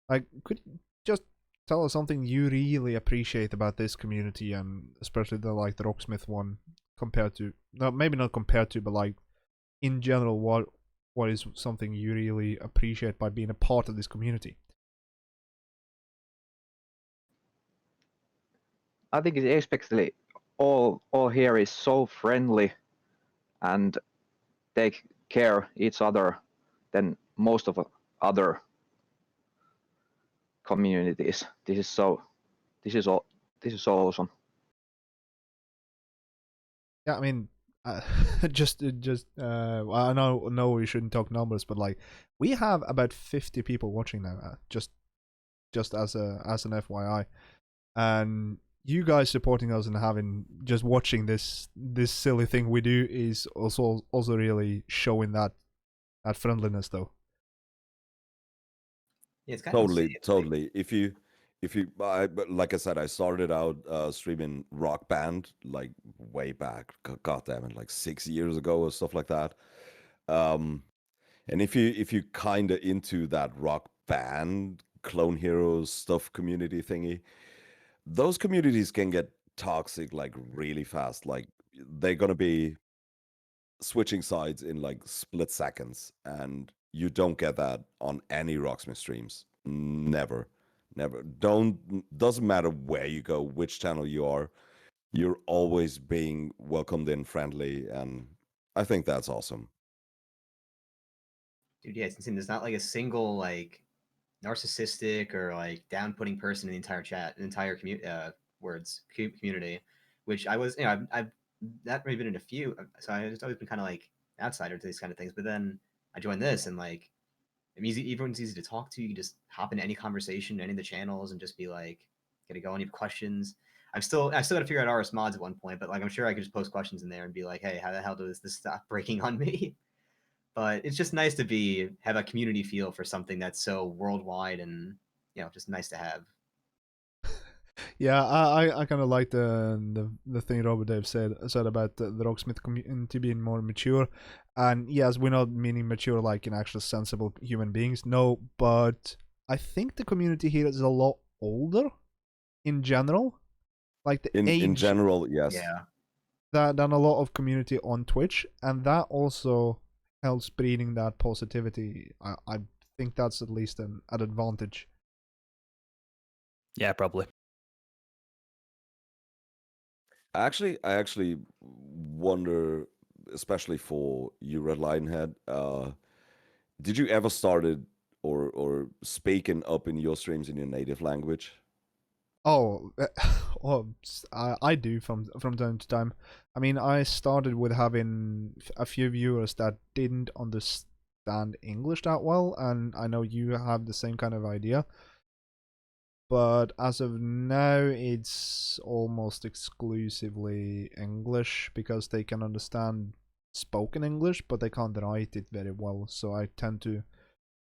like, could you just tell us something you really appreciate about this community, and especially the Rocksmith one, compared to, no, maybe not compared to, but like in general, what is something you really appreciate by being a part of this community? I think it's especially all here is so friendly and take care each other than most of other communities. This is all this is so awesome. Yeah, I mean, uh, I know we shouldn't talk numbers, but like we have about 50 people watching now, just as an FYI, and you guys supporting us and having just watching this silly thing we do is also really showing that friendliness though. Yeah, it's kind of insane. totally. But like I said, I started out streaming Rock Band like way back. God damn it, like 6 years ago or stuff like that. Um, and if you kind of into that Rock Band Clone Heroes stuff community thingy, those communities can get toxic like really fast. Like they're gonna be switching sides in like split seconds, and you don't get that on any Rocksmith streams. Never. Doesn't matter where you go, which channel you are, you're always being welcomed in friendly, and I think that's awesome. Dude, yeah, it's insane. There's not like a single like narcissistic or like down-putting person in the entire chat, the entire community, which I was, I've that may have been in a few, so I just always been kind of like outsider to these kind of things. But then I joined this, and like, everyone's easy to talk to. You can just hop into any conversation, any of the channels, and just be like, get it going. You have questions. I still got to figure out RS mods at one point, but like, I'm sure I could just post questions in there and be like, hey, how the hell does this stop breaking on me? But it's just nice to have a community feel for something that's so worldwide and just nice to have. Yeah, I kind of like the thing Robert Dave said about the Rocksmith community being more mature, and yes, we're not meaning mature like in actual sensible human beings, no, but I think the community here is a lot older in general, like the In age general, yes. Yeah. than a lot of community on Twitch, and that also helps breeding that positivity. I think that's at least an advantage. Yeah, probably. I actually wonder, especially for you, Red Lionhead, did you ever started or speaking up in your streams in your native language? Oh, I do from time to time. I mean, I started with having a few viewers that didn't understand English that well, and I know you have the same kind of idea. But as of now, it's almost exclusively English because they can understand spoken English, but they can't write it very well. So I tend to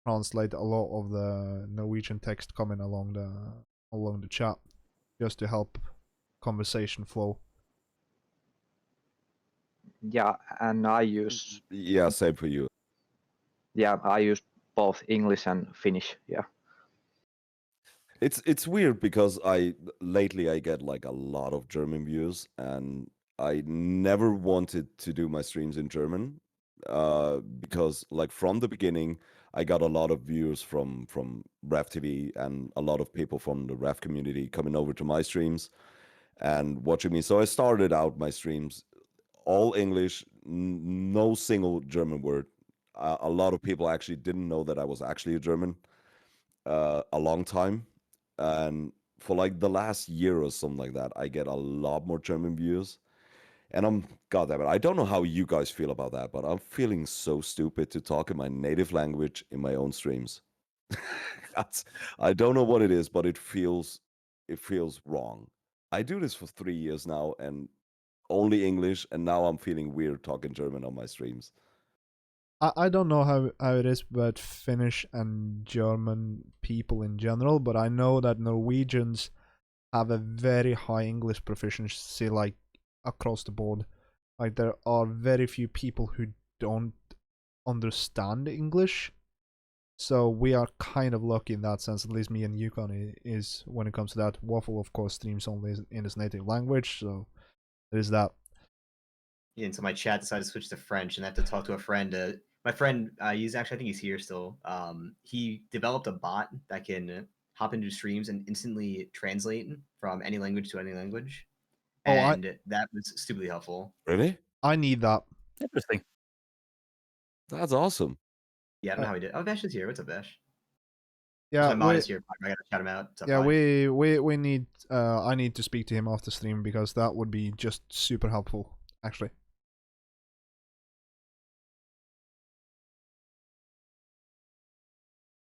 translate a lot of the Norwegian text coming along the chat just to help conversation flow. Yeah, and I use Yeah, same for you. I use both English and Finnish. Yeah. It's weird because lately I get like a lot of German views, and I never wanted to do my streams in German, because like from the beginning I got a lot of viewers from Ref TV and a lot of people from the Ref community coming over to my streams and watching me. So I started out my streams all English, no single German word. A lot of people actually didn't know that I was actually a German a long time. And for like the last year or something like that, I get a lot more German views. And God damn it, I don't know how you guys feel about that, but I'm feeling so stupid to talk in my native language in my own streams. I don't know what it is, but it feels wrong. I do this for 3 years now and only English, and now I'm feeling weird talking German on my streams. I don't know how it is about Finnish and German people in general, but I know that Norwegians have a very high English proficiency, like across the board. Like there are very few people who don't understand English, so we are kind of lucky in that sense. At least me and Yukon is when it comes to that. Waffle, of course, streams only in his native language, so there's that. Yeah, and so my chat decided to switch to French, and I have to talk to a friend. My friend, he's actually, I think he's here still. He developed a bot that can hop into streams and instantly translate from any language to any language, Oh, and that was stupidly helpful. Really? I need that. Interesting. That's awesome. Yeah, I don't know how he did. Oh, Vash is here. What's up, Vash? Yeah, my mod is here. I gotta shout him out. What's up, yeah, Pi? we need. I need to speak to him after stream because that would be just super helpful, actually.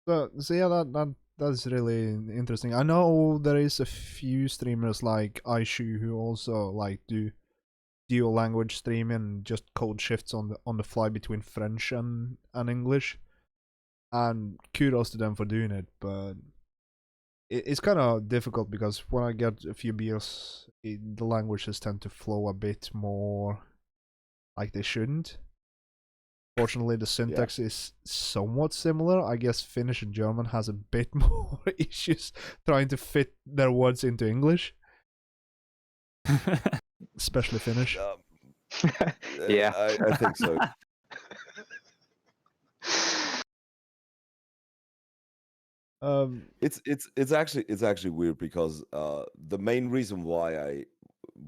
So yeah, that's really interesting. I know there is a few streamers like Aishu who also like do dual language streaming and just code shifts on the fly between French and English. And kudos to them for doing it, but it's kind of difficult because when I get a few beers, the languages tend to flow a bit more like they shouldn't. Fortunately, the syntax is somewhat similar. I guess Finnish and German has a bit more issues trying to fit their words into English, especially Finnish. Yeah. I think so. It's actually weird because the main reason why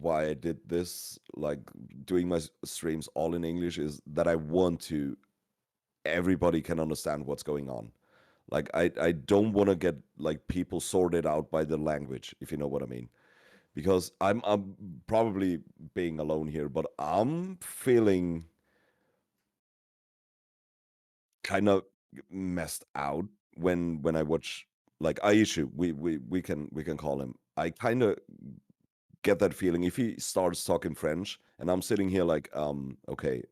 I did this, like doing my streams all in English, is that I want to everybody can understand what's going on. Like I don't want to get like people sorted out by the language, if you know what I mean. Because I'm probably being alone here, but I'm feeling kind of messed out when I watch like Aishu, we can call him. I kind of get that feeling if he starts talking French and I'm sitting here like okay,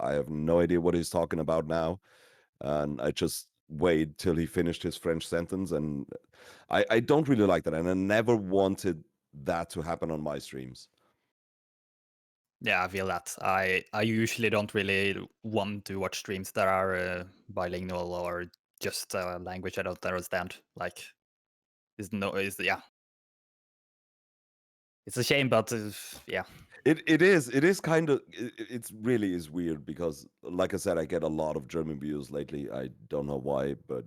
I have no idea what he's talking about now, and I just wait till he finished his French sentence, and I don't really like that, and I never wanted that to happen on my streams. Yeah, I feel that. I usually don't really want to watch streams that are bilingual or just a language I don't understand. Like, yeah. It's a shame, but yeah. It is kind of it really is weird because like I said, I get a lot of German views lately. I don't know why, but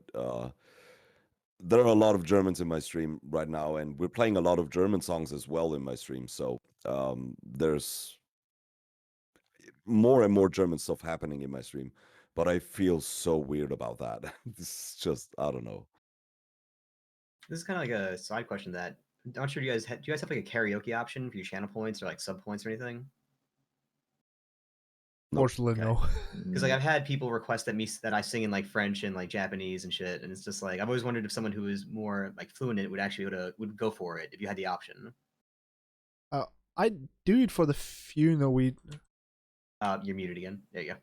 there are a lot of Germans in my stream right now, and we're playing a lot of German songs as well in my stream. So there's more and more German stuff happening in my stream, but I feel so weird about that. This is just, I don't know. This is kind of like a side question that I'm not sure. Do you guys have like a karaoke option for your channel points or like sub points or anything? No. Fortunately, Okay. no. Because like I've had people request that I sing in like French and like Japanese and shit, and it's just like I've always wondered if someone who is more like fluent in it would actually would go for it if you had the option. I do it for the few Norwegian. You're muted again. There you go.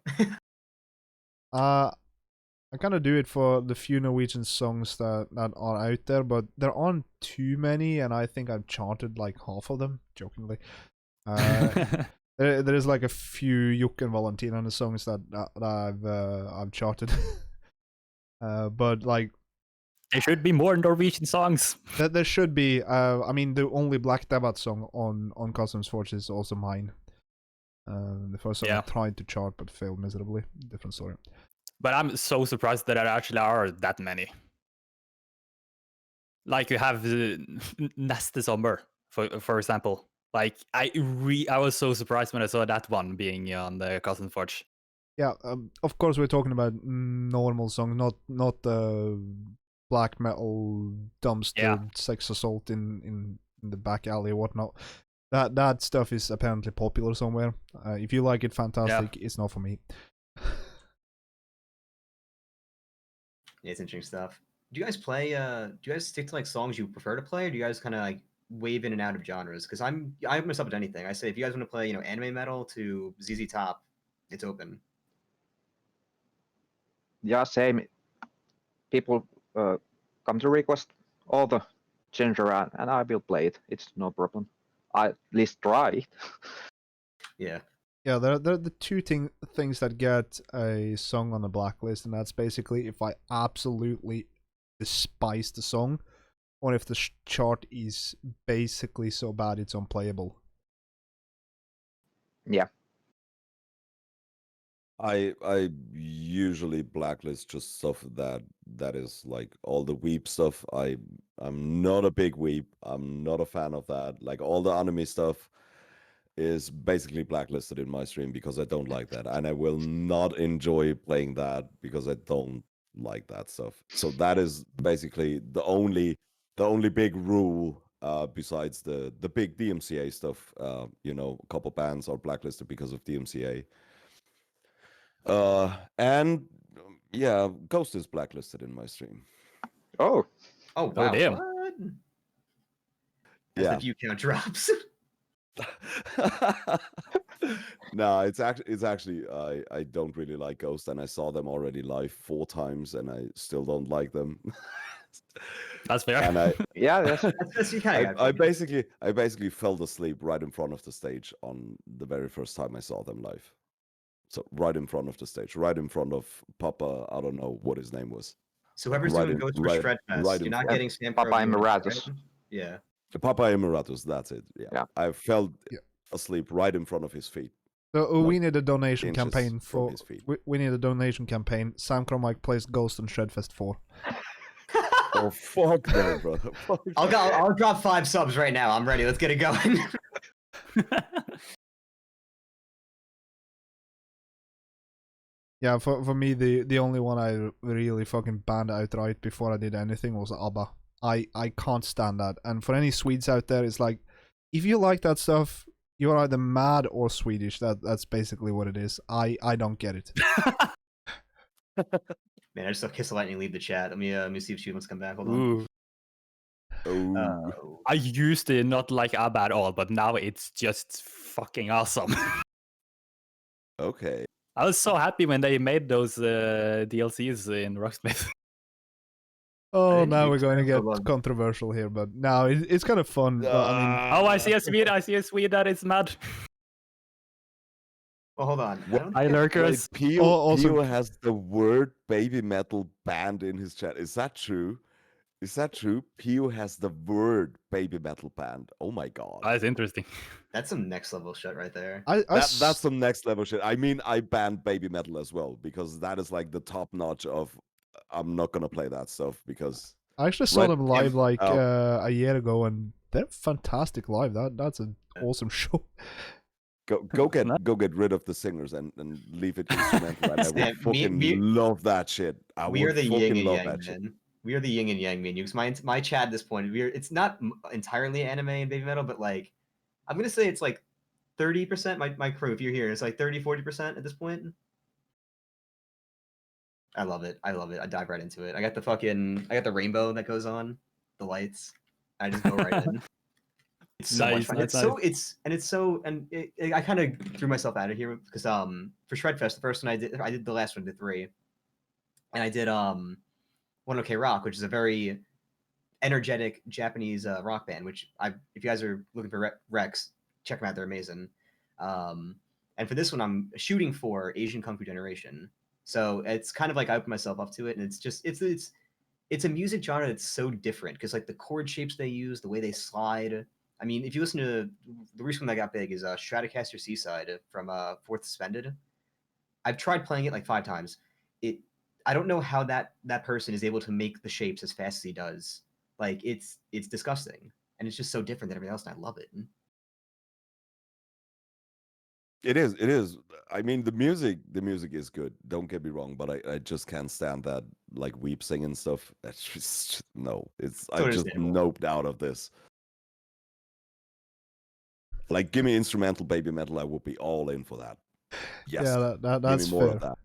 I kind of do it for the few Norwegian songs that are out there, but there aren't too many, and I think I've charted like half of them, jokingly. There is like a few Jokke and Valentina songs that I've charted. But like There should be more Norwegian songs. there should be. I mean, the only Black Debate song on Customs Forge is also mine. The first song I tried to chart but failed miserably. Different story. But I'm so surprised that there actually are that many. Like you have Neste Sommer, for example. Like I was so surprised when I saw that one being on the Custom Forge. Yeah, of course we're talking about normal songs, not black metal dumpster sex assault in the back alley or whatnot. That stuff is apparently popular somewhere. If you like it, fantastic. Yeah. It's not for me. Yeah, it's interesting stuff. Do you guys play? Do you guys stick to like songs you prefer to play, or do you guys kind of like wave in and out of genres? Because I mess up at anything. I say if you guys want to play, anime metal to ZZ Top, it's open. Yeah, same. People come to request all the genre, and I will play it. It's no problem. I at least try it. Yeah. Yeah, there are the two things that get a song on the blacklist, and that's basically if I absolutely despise the song, or if the chart is basically so bad it's unplayable. Yeah. I usually blacklist just stuff that is like all the weep stuff. I'm not a big weep. I'm not a fan of that. Like all the anime stuff is basically blacklisted in my stream because I don't like that, and I will not enjoy playing that because I don't like that stuff. So that is basically the only big rule besides the big DMCA stuff. A couple bands are blacklisted because of DMCA. And yeah, Ghost is blacklisted in my stream. Oh wow! Oh, damn. What? Yeah. The view count drops. No, it's actually I don't really like Ghost, and I saw them already live 4 times, and I still don't like them. That's fair. And I I basically fell asleep right in front of the stage on the very first time I saw them live. So right in front of the stage, right in front of Papa. I don't know what his name was. So whoever's doing Ghost for Shredfest, you're not getting Sam Papa Emeritus. Yeah. The Papa Emeritus, that's it. Yeah. I fell asleep right in front of his feet. So we need a donation inches campaign from his feet. we need a donation campaign. Sam Cromike plays Ghost on Shredfest 4. Oh fuck no, bro. Fuck. I'll drop 5 subs right now. I'm ready. Let's get it going. Yeah, for me, the only one I really fucking banned outright before I did anything was ABBA. I can't stand that. And for any Swedes out there, it's like, if you like that stuff, you're either mad or Swedish. That's basically what it is. I don't get it. Man, I just saw Kiss the Lightning leave the chat. Let me see if she wants to come back. Hold on. Ooh. Oh. I used to not like ABBA at all, but now it's just fucking awesome. Okay. I was so happy when they made those DLCs in Rocksmith. Oh, didn't now use we're going to that for get long. controversial here, but no, it's kind of fun. I mean, Oh, I see a Swede. I see a Swede that is mad. Well, hold on. I What- don't Hi, think I- lurkers. Pio, Also- Pio has the word baby metal banned in his chat. Is that true? Is that true? Pio has the word baby metal banned. Oh my god. That's interesting. That's some next level shit right there. That's some next level shit. I mean, I banned baby metal as well because that is like the top notch of. I'm not gonna play that stuff because I actually saw Right, them live like oh. a year ago, and they're fantastic live. That's an awesome show. go get rid of the singers and leave it instrumental. And I Yeah, would fucking love that shit. I We are would the yin fucking and love yang, that shit. man. We are the yin and yang, man. Because my chat at this point, it's not entirely anime and baby metal, but like I'm gonna say it's like 30%. My crew, if you're here, it's like 30-40% at this point. I love it. I love it. I dive right into it. I got the rainbow that goes on, the lights. I just go right in. It's so much Nice, fun. nice, It's so I kind of threw myself out of here because for Shredfest, the first one I did the last one, the 3, and I did One OK Rock, which is a very energetic Japanese rock band. Which if you guys are looking for Rex, check them out. They're amazing. And for this one, I'm shooting for Asian Kung Fu Generation. So it's kind of like I opened myself up to it, and it's a music genre that's so different because like the chord shapes they use, the way they slide. I mean, if you listen to the recent one that got big is Stratocaster Seaside from Fourth Suspended. I've tried playing it like 5 times. I don't know how that person is able to make the shapes as fast as he does. Like it's disgusting, and it's just so different than everything else, and I love it. It is. It is. I mean, the music is good. Don't get me wrong, but I just can't stand that like weep singing stuff. That's just no. It's I just understandable. noped out of this. Like, give me instrumental baby metal. I would be all in for that. Yes. Yeah, that's give me more fair. of that.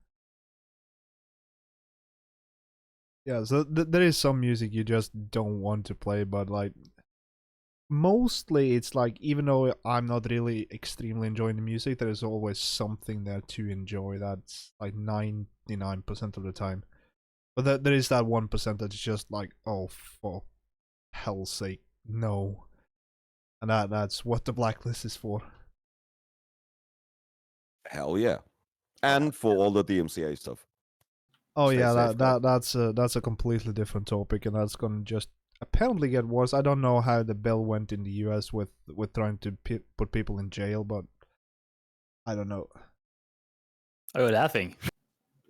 Yeah, so there is some music you just don't want to play, but like mostly it's like even though I'm not really extremely enjoying the music, there is always something there to enjoy. That's like 99% of the time. But there is that 1% that's just like, oh for hell's sake, no. And that's what the blacklist is for. Hell yeah. And for all the DMCA stuff. Oh Stay yeah, safe, guys. that's a completely different topic, and that's gonna just apparently get worse. I don't know how the bill went in the US with trying to put people in jail, but I don't know. Oh, that thing.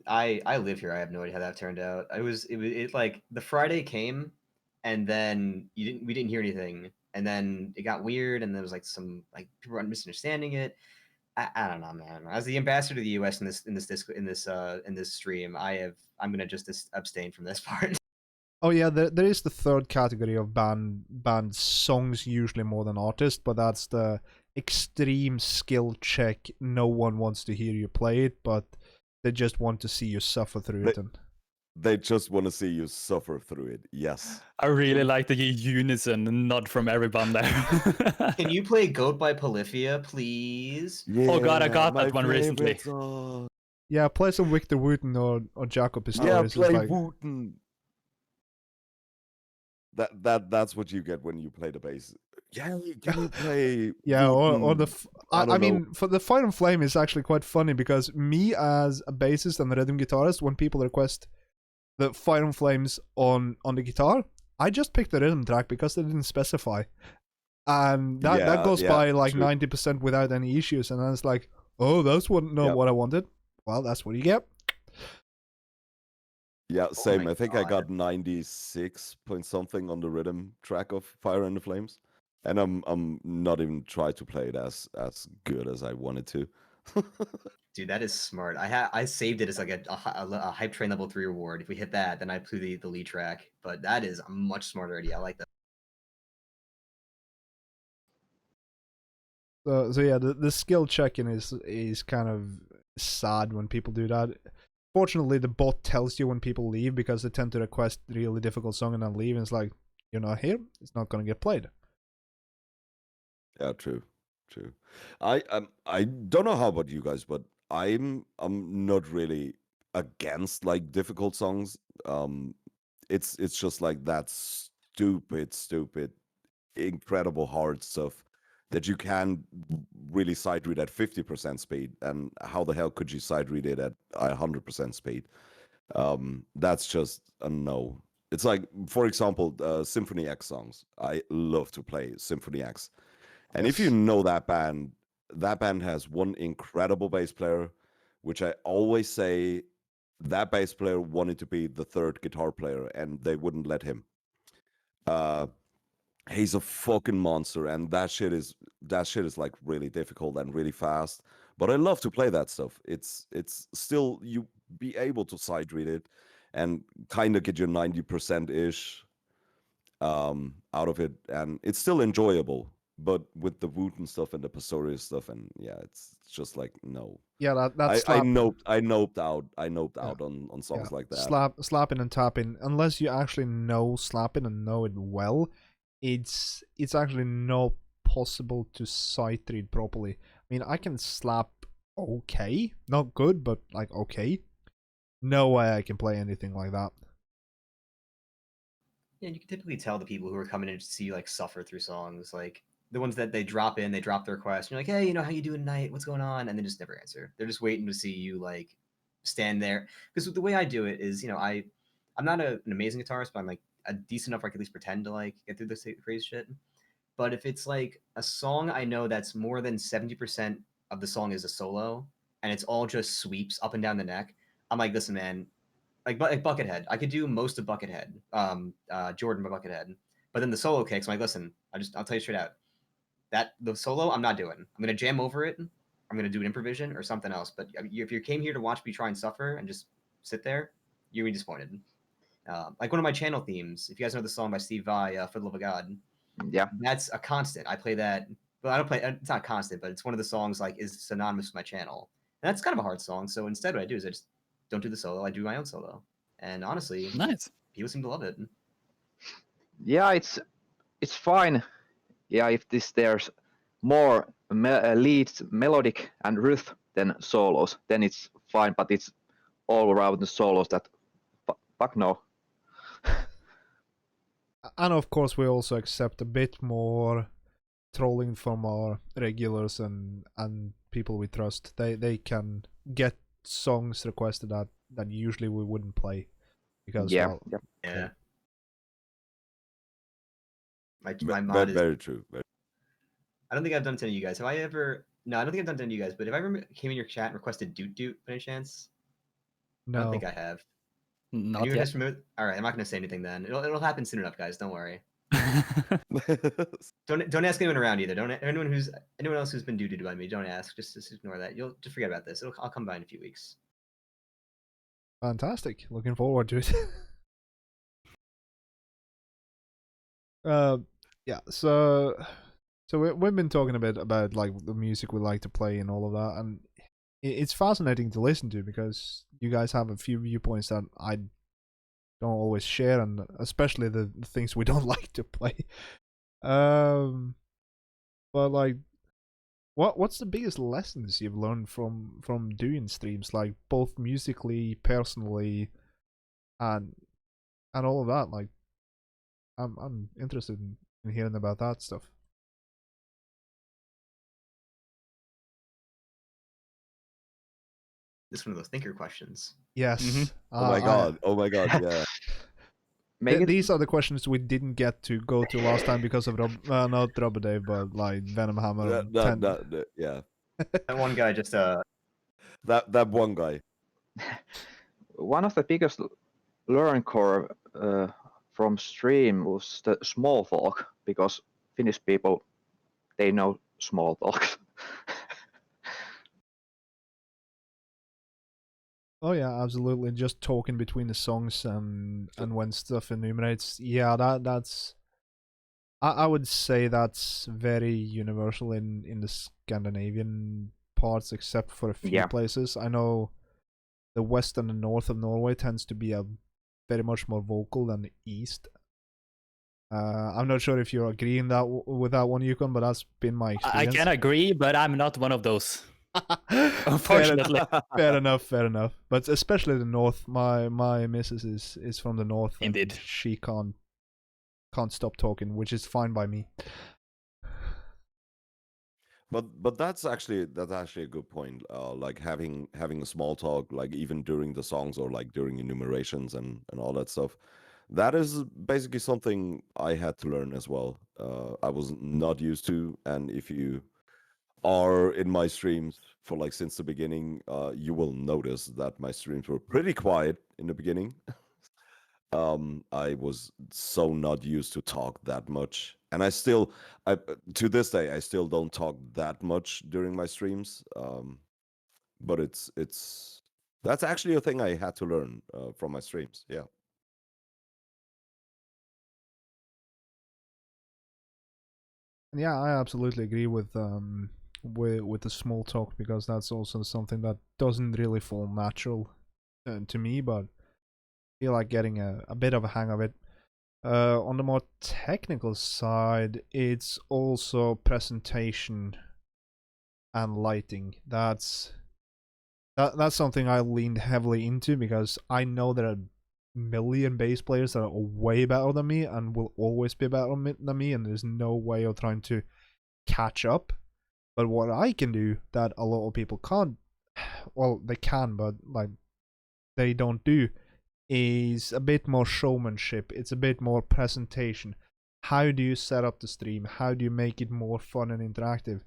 I live here. I have no idea how that turned out. It like the Friday came, and then we didn't hear anything, and then it got weird, and there was like some like people were misunderstanding it. I don't know, man. As the ambassador to the U.S. in this stream, I'm gonna just abstain from this part. Oh yeah, there is the third category of band songs, usually more than artists, but that's the extreme skill check. No one wants to hear you play it, but they just want to see you suffer through it. And They just want to see you suffer through it. Yes. I really like the unison nod from everyone there. Can you play "Goat" by Polyphia, please? Oh god, I got my that one recently. favorite song. yeah, play some Victor Wooten or Jacob Pistorius. Yeah, It's play like, Wooten. That's what you get when you play the bass. Yeah, can you play? yeah, or Wooten? the I I don't know. mean, for the Fire and Flame is actually quite funny because me as a bassist and a rhythm guitarist, when people request the Fire and Flames on the guitar, I just pick the rhythm track because they didn't specify, and that goes by like 90% without any issues. And then it's like, oh, that's not what I wanted. Well, that's what you get. Yeah, same. my I think I God. got 96 point something on the rhythm track of Fire and the Flames, and I'm not even trying to play it as good as I wanted to. Dude, that is smart. I saved it as like a hype train level 3 reward. If we hit that, then I play the lead track. But that is a much smarter idea. I like that. So yeah, the skill checking is kind of sad when people do that. Fortunately, the bot tells you when people leave because they tend to request really difficult song and then leave, and it's like, you're not here, it's not gonna get played. Yeah, true. I don't know how about you guys, but I'm not really against like difficult songs. It's just like that stupid, incredible hard stuff that you can really side read at 50% speed. And how the hell could you side read it at 100% speed? That's just a no. It's like, for example, Symphony X songs. I love to play Symphony X. And if you Yes. know that band has one incredible bass player, which I always say that bass player wanted to be the third guitar player and they wouldn't let him. He's a fucking monster, and that shit is like really difficult and really fast. But I love to play that stuff. It's still you be able to sight read it and kind of get your 90% ish out of it, and it's still enjoyable. But with the Wooten stuff and the Pastorius stuff, and yeah, it's just like no. Yeah, that I slap. noped out Yeah. on Yeah, songs like that. slapping and tapping. Unless you actually know slapping and know it well, it's actually not possible to sight read properly. I mean, I can slap okay, not good, but like okay. No way I can play anything like that. Yeah, you can typically tell the people who are coming in to see you like suffer through songs, like the ones that they drop in, they drop their request. And you're like, hey, how you doing tonight? What's going on? And they just never answer. They're just waiting to see you like stand there. Because the way I do it is, I'm not an amazing guitarist, but I'm like a decent enough where I can at least pretend to like get through this crazy shit. But if it's like a song I know that's more than 70% of the song is a solo and it's all just sweeps up and down the neck, I'm like, listen, man, like Buckethead. I could do most of Buckethead, Jordan by Buckethead. But then the solo kicks, I'm like, listen, I'll tell you straight out. That the solo, I'm not doing. I'm gonna jam over it. I'm gonna do an improvisation or something else. But if you came here to watch me try and suffer and just sit there, you're gonna be disappointed. Like one of my channel themes, if you guys know the song by Steve Vai, "For the Love of God," Yeah. that's a constant. I play that, but I don't play. It's not constant, but it's one of the songs like is synonymous with my channel. And that's kind of a hard song. So instead, what I do is I just don't do the solo. I do my own solo. And honestly, Nice. people seem to love it. Yeah, it's fine. Yeah, if there's more leads, melodic and riff than solos, then it's fine. But it's all around the solos that fuck no. And of course, we also accept a bit more trolling from our regulars and people we trust. They can get songs requested that usually we wouldn't play because Yeah, well, yeah. Yeah. My mod is. Very true. I don't think I've done it to any of you guys. Have I ever? No, I don't think I've done it to any of you guys. But if I ever came in your chat and requested Doot Doot by any chance? I don't no. think I have. Not you yet. guys familiar? All right, I'm not going to say anything then. It'll happen soon enough, guys. Don't worry. Don't ask anyone around either. Don't anyone else who's been dooted by me. Don't ask. Just ignore that. You'll just forget about this. I'll come by in a few weeks. Fantastic. Looking forward to it. Yeah. So we've been talking a bit about like the music we like to play and all of that, and it's fascinating to listen to because you guys have a few viewpoints that I don't always share, and especially the things we don't like to play. But like, what's the biggest lessons you've learned from doing streams, like both musically, personally, and all of that? Like, I'm interested in hearing about that stuff. This is one of those thinker questions. Yes. Oh my god! Oh my god! Yeah. These are the questions we didn't get to go to last time because of not Rubber Dave, but like Venom Hammer. Yeah. That one guy just That one guy. One of the biggest learn core from stream was the small talk, because Finnish people, they know small talk. Oh yeah, absolutely. Just talking between the songs and when stuff enumerates. Yeah, that's I would say that's very universal in the Scandinavian parts, except for a few Yeah. places. I know the west and the north of Norway tends to be a very much more vocal than the east. I'm not sure if you're agreeing that with that one, Yukon, but that's been my I experience. can agree, but I'm not one of those. fair, Unfortunately. fair enough, fair enough. But especially the north. My missus is from the north, and Indeed. she can't stop talking, which is fine by me. But that's actually a good point. Like having a small talk, like even during the songs or like during enumerations and all that stuff. That is basically something I had to learn as well. I was not used to, and if you are in my streams for like since the beginning, you will notice that my streams were pretty quiet in the beginning. I was so not used to talk that much, and I to this day, I still don't talk that much during my streams. But it's that's actually a thing I had to learn from my streams. Yeah. Yeah, I absolutely agree with the small talk, because that's also something that doesn't really fall natural to me, but I feel like getting a bit of a hang of it. On the more technical side, it's also presentation and lighting. That's something I leaned heavily into, because I know there are million bass players that are way better than me and will always be better than me, and there's no way of trying to catch up. But what I can do that a lot of people can't, well, they can, but like they don't do, is a bit more showmanship. It's a bit more presentation. How do you set up the stream? How do you make it more fun and interactive?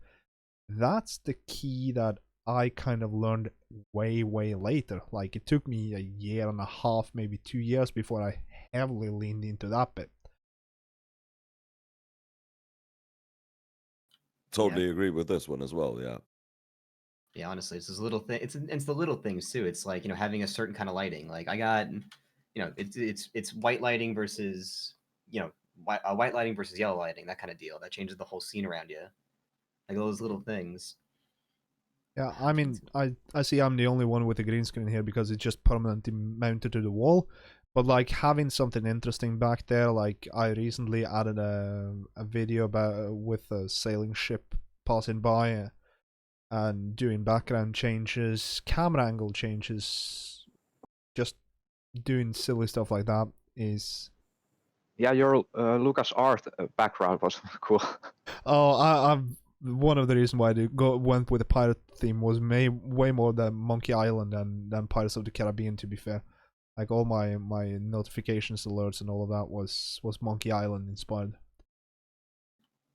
That's the key that I kind of learned way later. Like it took me a year and a half, maybe 2 years before I heavily leaned into that bit. Totally agree with this one as well. Yeah. Yeah, honestly, it's this little thing. It's the little things too. It's like, having a certain kind of lighting. Like I got, it's white lighting versus, white lighting versus yellow lighting. That kind of deal. That changes the whole scene around you. Like those little things. Yeah, I mean, I see I'm the only one with a green screen here because it's just permanently mounted to the wall. But like having something interesting back there, like I recently added a video about with a sailing ship passing by and doing background changes, camera angle changes, just doing silly stuff like that is. Yeah, your Lucas art background was cool. Oh, I'm one of the reasons why I went with the pirate theme was way more than Monkey Island than Pirates of the Caribbean. To be fair, like all my notifications, alerts, and all of that was Monkey Island inspired.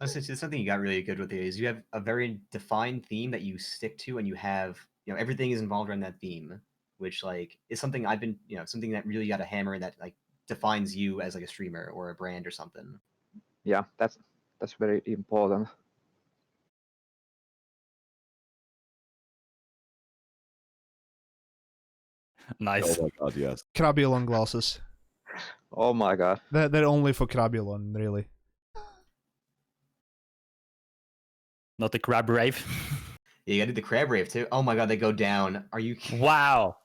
It's something you got really good with it is you have a very defined theme that you stick to, and you have, everything is involved around that theme, which like is something I've been, something that really got a hammer and that like defines you as like a streamer or a brand or something. Yeah, that's very important. Nice. Oh my god, yes. Crabulon glasses. Oh my god. They're only for Crabulon, really. Not the crab rave. Yeah, you gotta do the crab rave too. Oh my god, they go down. Are you Wow.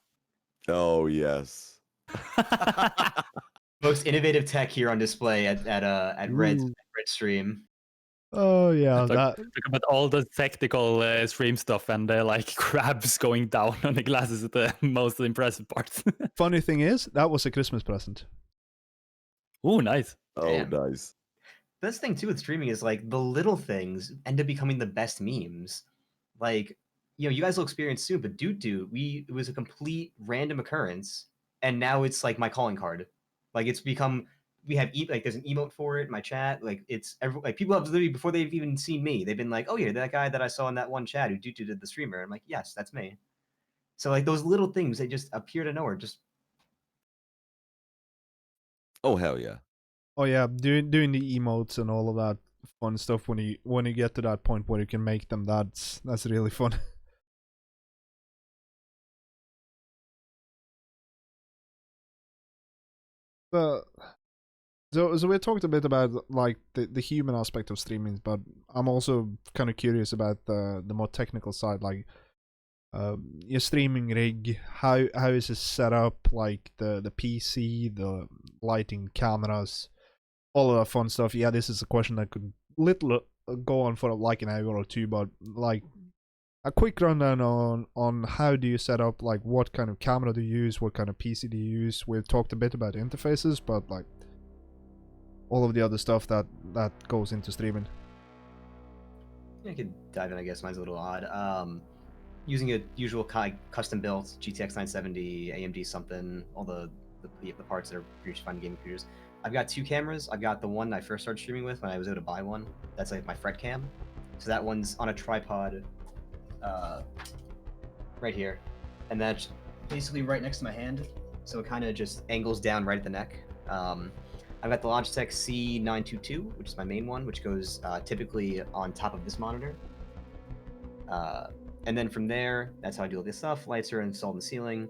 Oh yes. most innovative tech here on display at Red Stream? Oh yeah, Talk about all the technical stream stuff, and like crabs going down on the glasses is the most impressive part. funny thing is that was a Christmas present. Oh, nice. Oh, Damn. nice. This thing too with streaming is like the little things end up becoming the best memes. Like, you guys will experience soon, but it was a complete random occurrence, and now it's like my calling card. Like it's become we have like there's an emote for it in my chat. Like like people have literally before they've even seen me, they've been like, oh yeah, that guy that I saw in that one chat who did the streamer. I'm like, yes, that's me. So like those little things, they just appear to nowhere. Just Oh hell yeah! Oh yeah, doing the emotes and all of that fun stuff when you get to that point where you can make them. That's really fun. But so we talked a bit about like the human aspect of streaming, but I'm also kind of curious about the more technical side, like your streaming rig. How is it set up? Like the PC, the lighting, cameras, all of that fun stuff. Yeah, this is a question that could little go on for like an hour or two, but like a quick rundown on how do you set up, like what kind of camera do you use, what kind of PC do you use. We've talked a bit about interfaces, but like all of the other stuff that goes into streaming. Yeah, I could dive in. I guess mine's a little odd. Using a usual custom built GTX 970, AMD something, all the parts that are pretty fun gaming computers. I've got two cameras. I've got the one I first started streaming with when I was able to buy one. That's like my fret cam. So that one's on a tripod, right here, and that's basically right next to my hand. So it kind of just angles down right at the neck. I've got the Logitech C922, which is my main one, which goes typically on top of this monitor. And then from there, that's how I do all this stuff. Lights are installed in the ceiling.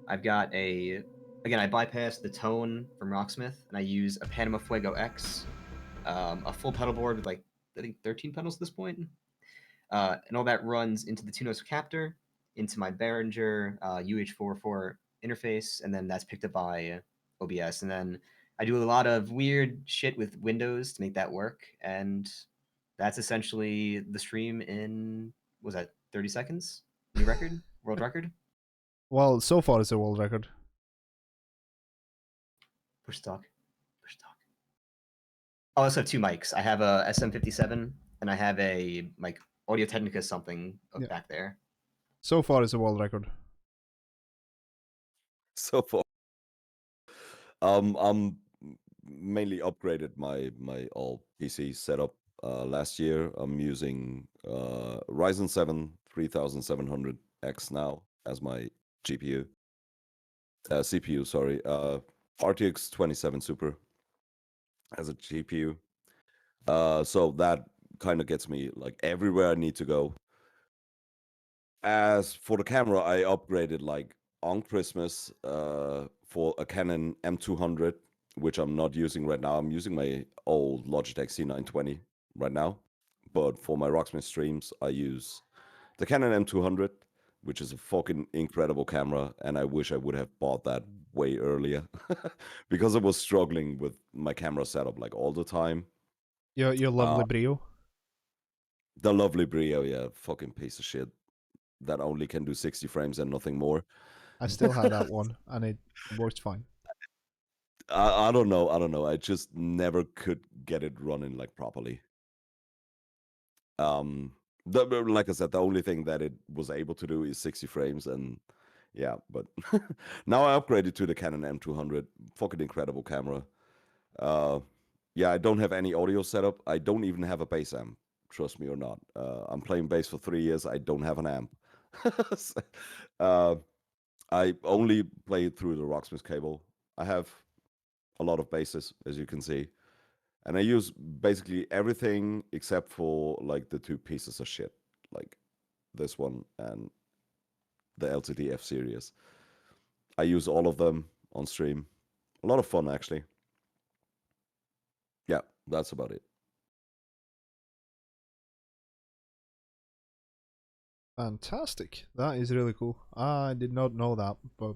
I've got I bypassed the tone from Rocksmith, and I use a Panama Fuego X, a full pedal board with like, I think 13 pedals at this point. And all that runs into the two-nose captor, into my Behringer UH44 interface, and then that's picked up by OBS. And then I do a lot of weird shit with Windows to make that work, and that's essentially the stream in, was that 30 seconds? New record? World record? Well, so far it's a world record. Push talk. Push talk. I also have two mics. I have a SM57 and I have a like Audio Technica something back there. So far it's a world record. So far, I'm mainly upgraded my all PC setup last year. I'm using Ryzen 7 3700X now as my GPU. CPU, sorry. RTX 27 Super as a GPU. So that kind of gets me like everywhere I need to go. As for the camera, I upgraded like on Christmas for a Canon M200, which I'm not using right now. I'm using my old Logitech C920 right now. But for my Rocksmith streams, I use the Canon M200, which is a fucking incredible camera. And I wish I would have bought that way earlier because I was struggling with my camera setup like all the time. Your lovely Brio. The lovely Brio, yeah, fucking piece of shit that only can do 60 frames and nothing more. I still have that one, and it works fine. I don't know. I just never could get it running like properly. Like I said, the only thing that it was able to do is 60 frames, and yeah. But now I upgraded to the Canon M200. Fucking incredible camera. Yeah, I don't have any audio setup. I don't even have a bass amp. Trust me or not. I'm playing bass for 3 years. I don't have an amp. I only play through the Rocksmith cable. I have a lot of basses, as you can see. And I use basically everything except for like the two pieces of shit, like this one and the LTD F series. I use all of them on stream. A lot of fun, actually. Yeah, that's about it. Fantastic. That is really cool. I did not know that, but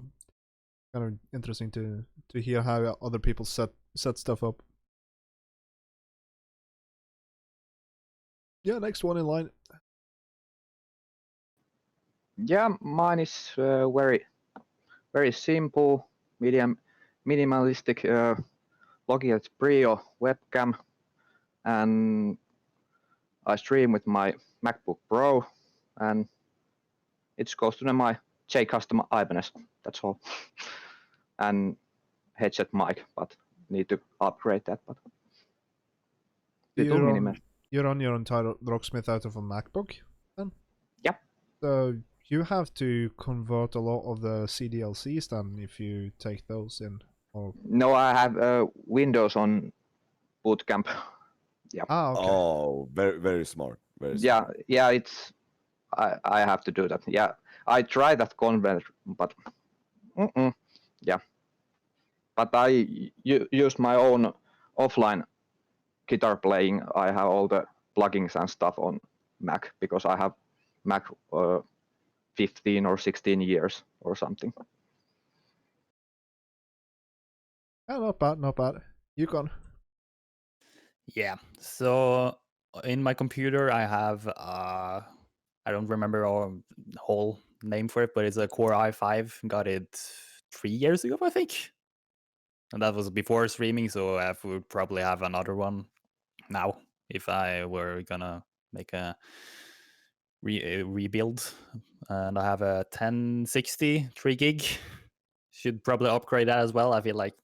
kind of interesting to hear how other people set stuff up. Yeah, next one in line. Yeah, mine is very simple, minimalistic Logitech Brio webcam, and I stream with my MacBook Pro, and it goes to my J Custom Ibanez. That's all, and headset mic, but need to upgrade that. But little minimal. You run your entire Rocksmith out of a MacBook, then? Yep. So you have to convert a lot of the CDLCs then if you take those in. Or No, I have Windows on Bootcamp. Yeah. okay. Oh, very very smart. Very smart. Yeah. It's I have to do that. Yeah, I tried that convert, but yeah. But I used my own offline guitar playing. I have all the plugins and stuff on Mac because I have Mac 15 or 16 years or something. Not bad, not bad. You gone? Yeah. So in my computer, I have I don't remember our whole name for it, but it's a Core i5. Got it 3 years ago, I think. And that was before streaming, so I would probably have another one now if I were gonna make a rebuild. And I have a 1060 3 gig. Should probably upgrade that as well. I feel like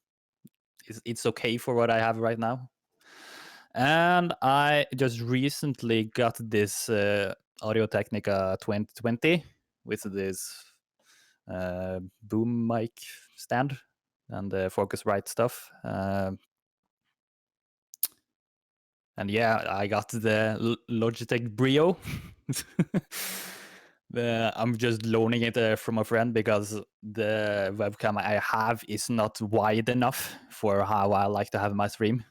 it's okay for what I have right now. And I just recently got this Audio Technica 2020 with this boom mic stand and the Focusrite stuff. And yeah, I got the Logitech Brio. I'm just loaning it from a friend because the webcam I have is not wide enough for how I like to have my stream.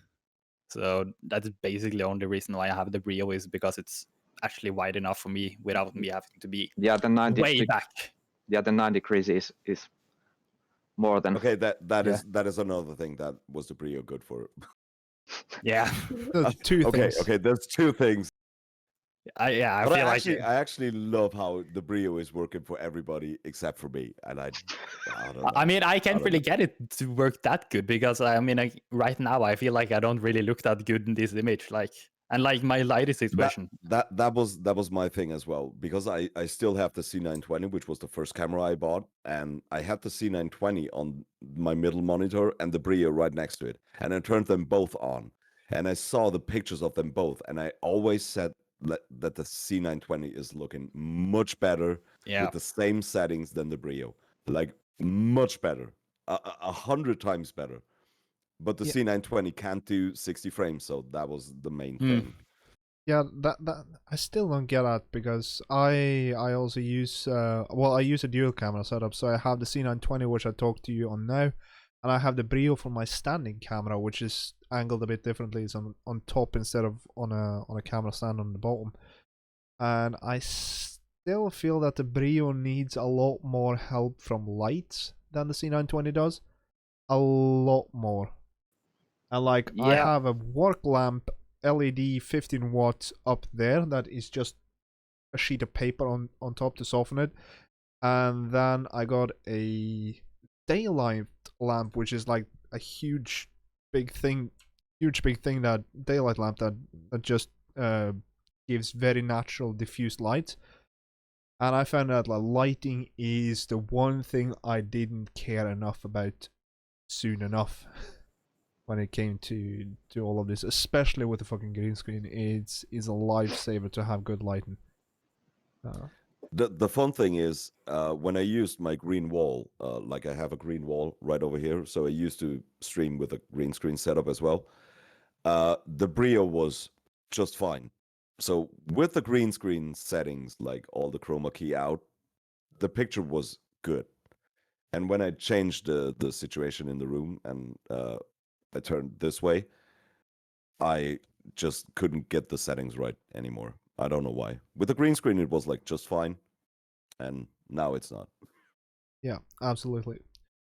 So that's basically the only reason why I have the Brio is because it's actually wide enough for me without me having to be way back. Yeah, the 90 degrees is more than. Okay, that is another thing that was the Brio good for. Yeah. Two things. Okay, there's two things. I But feel I actually love how the Brio is working for everybody except for me, and I don't know. I mean, I can't really get it to work that good because I mean, right now I feel like I don't really look that good in this image, and my lighting situation. That was my thing as well, because I still have the C920, which was the first camera I bought, and I had the C920 on my middle monitor and the Brio right next to it, and I turned them both on, and I saw the pictures of them both, and I always said that the C920 is looking much better with the same settings than the Brio, like much better, 100 times better. But the C920 can't do 60 frames, so that was the main thing. Yeah, that I still don't get that because I also use I use a dual camera setup, so I have the C920 which I talked to you on now, and I have the Brio for my standing camera, which is angled a bit differently. It's on top instead of on a camera stand on the bottom, and I still feel that the Brio needs a lot more help from lights than the C920 does, a lot more. And I have a work lamp LED 15 watts up there that is just a sheet of paper on top to soften it, and then I got a daylight lamp which is like a huge big thing that daylight lamp that just gives very natural diffused light. And I found out that lighting is the one thing I didn't care enough about soon enough. When it came to all of this, especially with the fucking green screen, it's a lifesaver to have good lighting. The fun thing is when I used my green wall, like I have a green wall right over here, so I used to stream with a green screen setup as well. The Brio was just fine. So with the green screen settings, like all the chroma key out, the picture was good. And when I changed the situation in the room and I turned this way, I just couldn't get the settings right anymore. I don't know why. With the green screen, it was like just fine, and now it's not. Yeah, absolutely.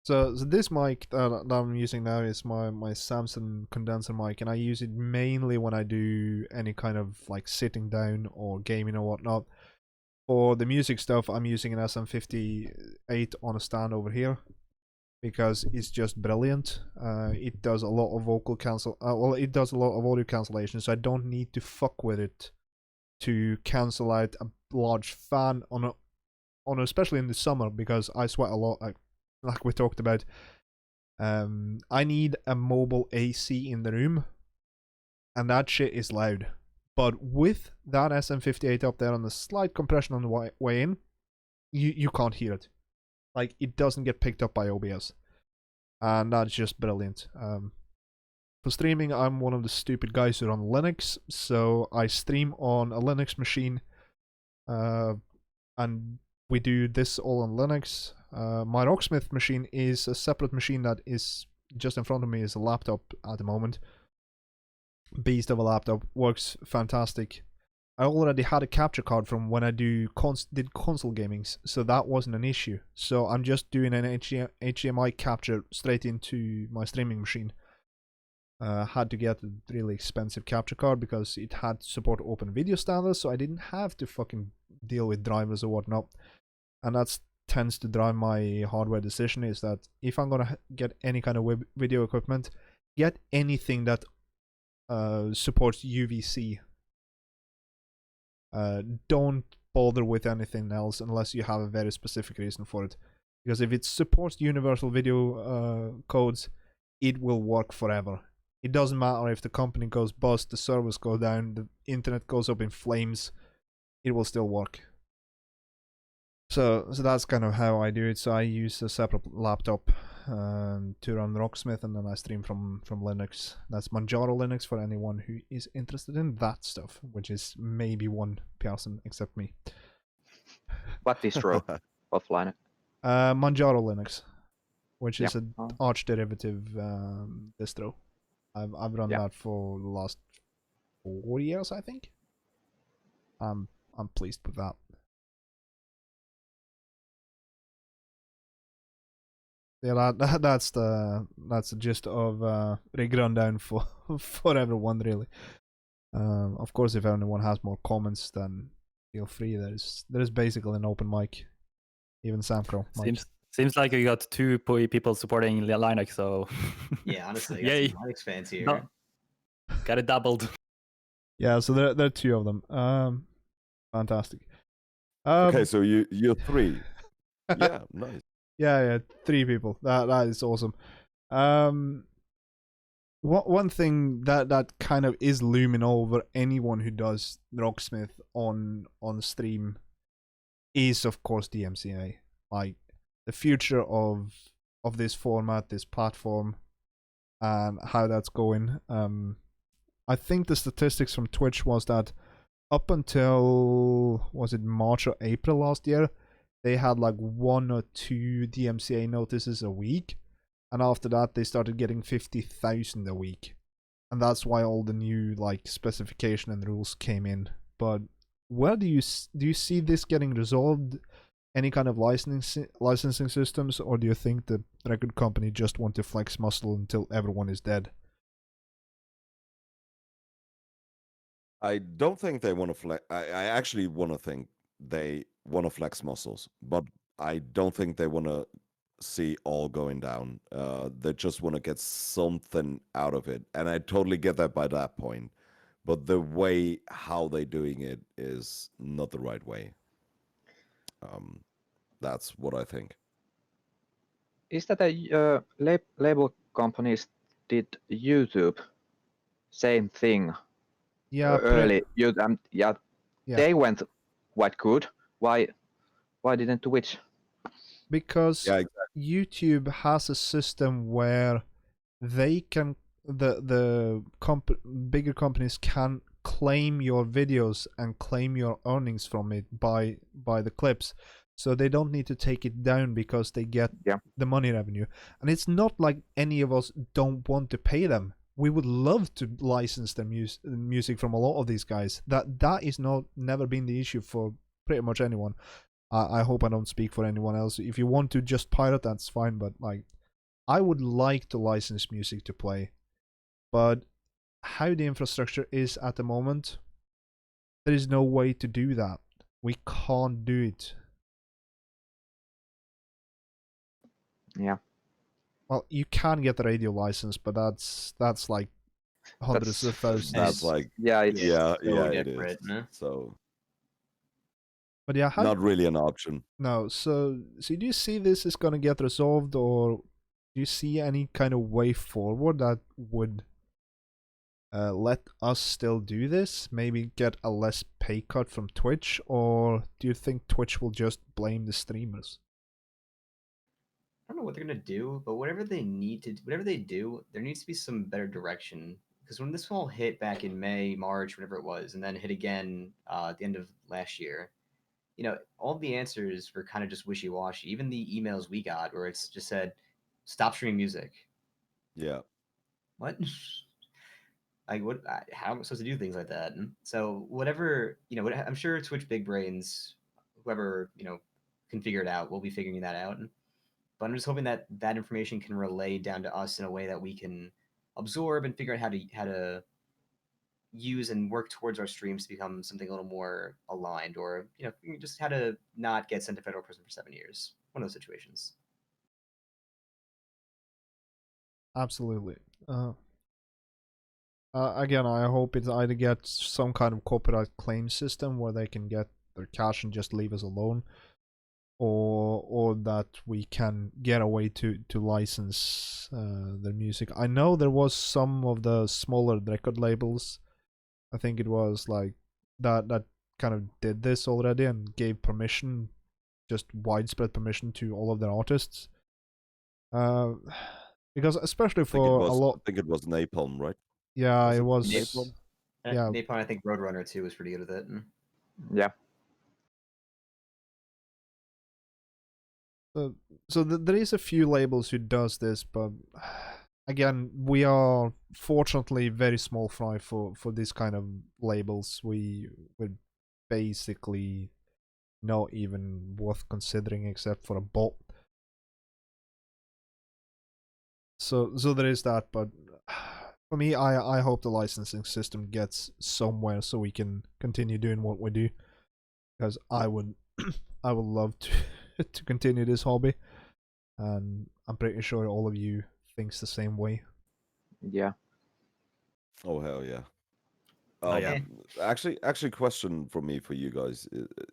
So this mic that I'm using now is my Samsung condenser mic, and I use it mainly when I do any kind of like sitting down or gaming or whatnot. For the music stuff, I'm using an SM58 on a stand over here, because it's just brilliant. It does a lot of it does a lot of audio cancellation, so I don't need to fuck with it to cancel out a large fan especially in the summer, because I sweat a lot, like we talked about. I need a mobile AC in the room, and that shit is loud. But with that SM58 up there on the slight compression on the way in, you can't hear it. Like, it doesn't get picked up by OBS. and that's just brilliant. For streaming, I'm one of the stupid guys who run Linux, so I stream on a Linux machine, and we do this all on Linux. My Rocksmith machine is a separate machine that is just in front of me, is a laptop at the moment. Beast of a laptop, works fantastic. I already had a capture card from when I did console gamings, so that wasn't an issue. So I'm just doing an HDMI capture straight into my streaming machine. Had to get a really expensive capture card because it had to support open video standards, so I didn't have to fucking deal with drivers or whatnot. And that tends to drive my hardware decision, is that if I'm gonna get any kind of video equipment, get anything that supports UVC. Don't bother with anything else unless you have a very specific reason for it. Because if it supports universal video codes, it will work forever. It doesn't matter if the company goes bust, the servers go down, the internet goes up in flames, it will still work. So that's kind of how I do it. So I use a separate laptop to run Rocksmith, and then I stream from Linux. That's Manjaro Linux for anyone who is interested in that stuff, which is maybe one person except me. What distro of Linux? Manjaro Linux, which is Yep. an arch derivative distro. I've run Yep. that for the last 4 years, I think. I'm pleased with that. Yeah, that's the gist of Rig Rundown for for everyone, really. Of course, if anyone has more comments, then feel free. There's basically an open mic, even Sam Crow. Seems like you got two people supporting Linux, so Yeah, honestly, I Yay. got some Linux fans here. No. Got it doubled. Yeah, so there are two of them. Fantastic. Okay, so you're three. Yeah, nice. Yeah, 3 people. That is awesome. One thing that kind of is looming over anyone who does Rocksmith on stream is, of course, DMCA. Like, the future of this format, this platform, and how that's going. I think the statistics from Twitch was that up until, was it March or April last year, they had like 1 or 2 DMCA notices a week, and after that they started getting 50,000 a week, and that's why all the new like specification and rules came in. But where do you see this getting resolved? Any kind of licensing systems, or do you think the record company just want to flex muscle until everyone is dead? I don't think they want to flex. I actually want to think they want to flex muscles, but I don't think they want to see all going down. They just want to get something out of it, and I totally get that by that point. But the way how they're doing it is not the right way. That's what I think. Is that a label companies did YouTube same thing Yeah, early? Yeah, Yeah. they went quite good. Why didn't Twitch? because Yeah, exactly. YouTube has a system where they can the bigger companies can claim your videos and claim your earnings from it by the clips, so they don't need to take it down because they get the money revenue. And it's not like any of us don't want to pay them. We would love to license their music from a lot of these guys. That is never been the issue for pretty much anyone. I hope I don't speak for anyone else. If you want to just pirate, that's fine, but like, I would like to license music to play, but how the infrastructure is at the moment, there is no way to do that. We can't do it. Yeah. Well, you can get a radio license, but that's like hundreds of thousands. That's like yeah, it's yeah, so it different, is. huh? So But yeah, not really an option. No, so do you see this is gonna get resolved, or do you see any kind of way forward that would let us still do this? Maybe get a less pay cut from Twitch, or do you think Twitch will just blame the streamers? don't know what they're gonna do, but whatever they do, there needs to be some better direction. Because when this all hit back in May, March, whatever it was, and then hit again at the end of last year, all the answers were kind of just wishy washy. Even the emails we got, where it's just said, "Stop streaming music." Yeah. What? Like what? How am I supposed to do things like that? And so whatever I'm sure Twitch big brains, whoever can figure it out, will be figuring that out. But I'm just hoping that that information can relay down to us in a way that we can absorb and figure out how to use and work towards our streams to become something a little more aligned, or just how to not get sent to federal prison for 7 years. One of those situations. Absolutely. Again, I hope it either gets some kind of copyright claim system where they can get their cash and just leave us alone, or that we can get a way to license their music. I know there was some of the smaller record labels, I think it was like that kind of did this already and gave permission, just widespread permission to all of their artists. Because especially for a lot, I think it was Napalm, right? yeah, it was. Napalm? Yeah. Napalm, I think Roadrunner 2 was pretty good with it. Yeah. So there is a few labels who does this, but again, we are fortunately very small fry for this kind of labels. We're basically not even worth considering except for a bot. So there is that, but for me, I hope the licensing system gets somewhere so we can continue doing what we do, because I would I would love to to continue this hobby, and I'm pretty sure all of you thinks the same way. Yeah. Oh hell yeah. Oh, yeah. Actually, question from me for you guys: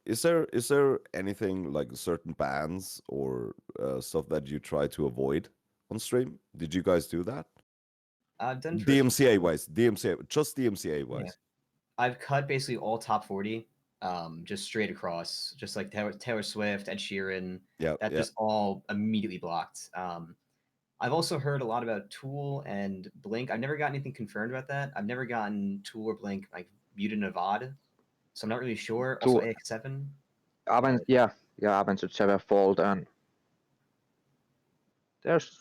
is there anything like certain bands or stuff that you try to avoid on stream? Did you guys do that? I've done DMCA wise, just DMCA Yeah. wise. I've cut basically all top 40, just straight across, just like Taylor Swift, Ed Sheeran. Yeah, That's yeah. just all immediately blocked. I've also heard a lot about Tool and Blink. I've never got anything confirmed about that. I've never gotten Tool or Blink like muted in a VOD, so I'm not really sure. Also, Tool- AX7. Avenged Sevenfold, and there's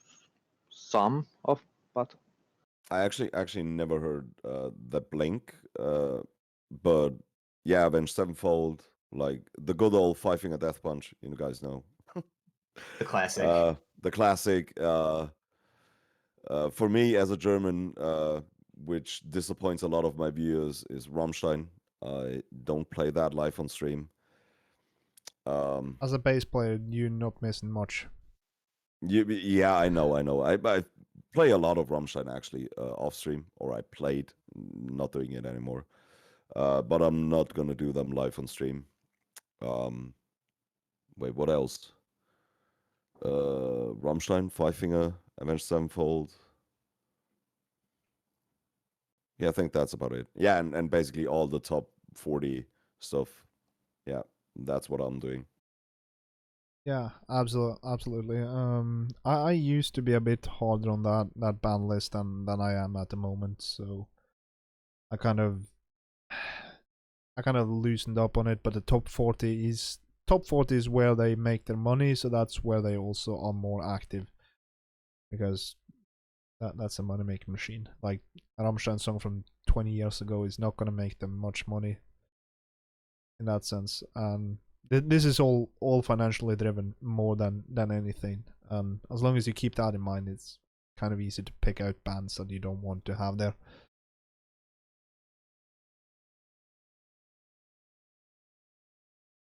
some of, but I actually never heard the Blink, but yeah, Avenged Sevenfold, like the good old Five Finger Death Punch. You guys know The classic. the classic. For me, as a German, which disappoints a lot of my viewers, is Rammstein. I don't play that live on stream. As a bass player, you're not missing much. Yeah, I know. I play a lot of Rammstein actually off stream, or I played, not doing it anymore. But I'm not gonna do them live on stream. Wait, what else? Rammstein, Five Finger, Avenged Sevenfold. Yeah, I think that's about it. Yeah, and basically all the top 40 stuff. Yeah, that's what I'm doing. Yeah, absolutely. I used to be a bit harder on that band list than I am at the moment, so I kind of loosened up on it. But the top 40 is where they make their money, so that's where they also are more active, because that's a money making machine. Like a Rammstein song from 20 years ago is not gonna make them much money in that sense, and this is all financially driven more than anything. And as long as you keep that in mind, it's kind of easy to pick out bands that you don't want to have there.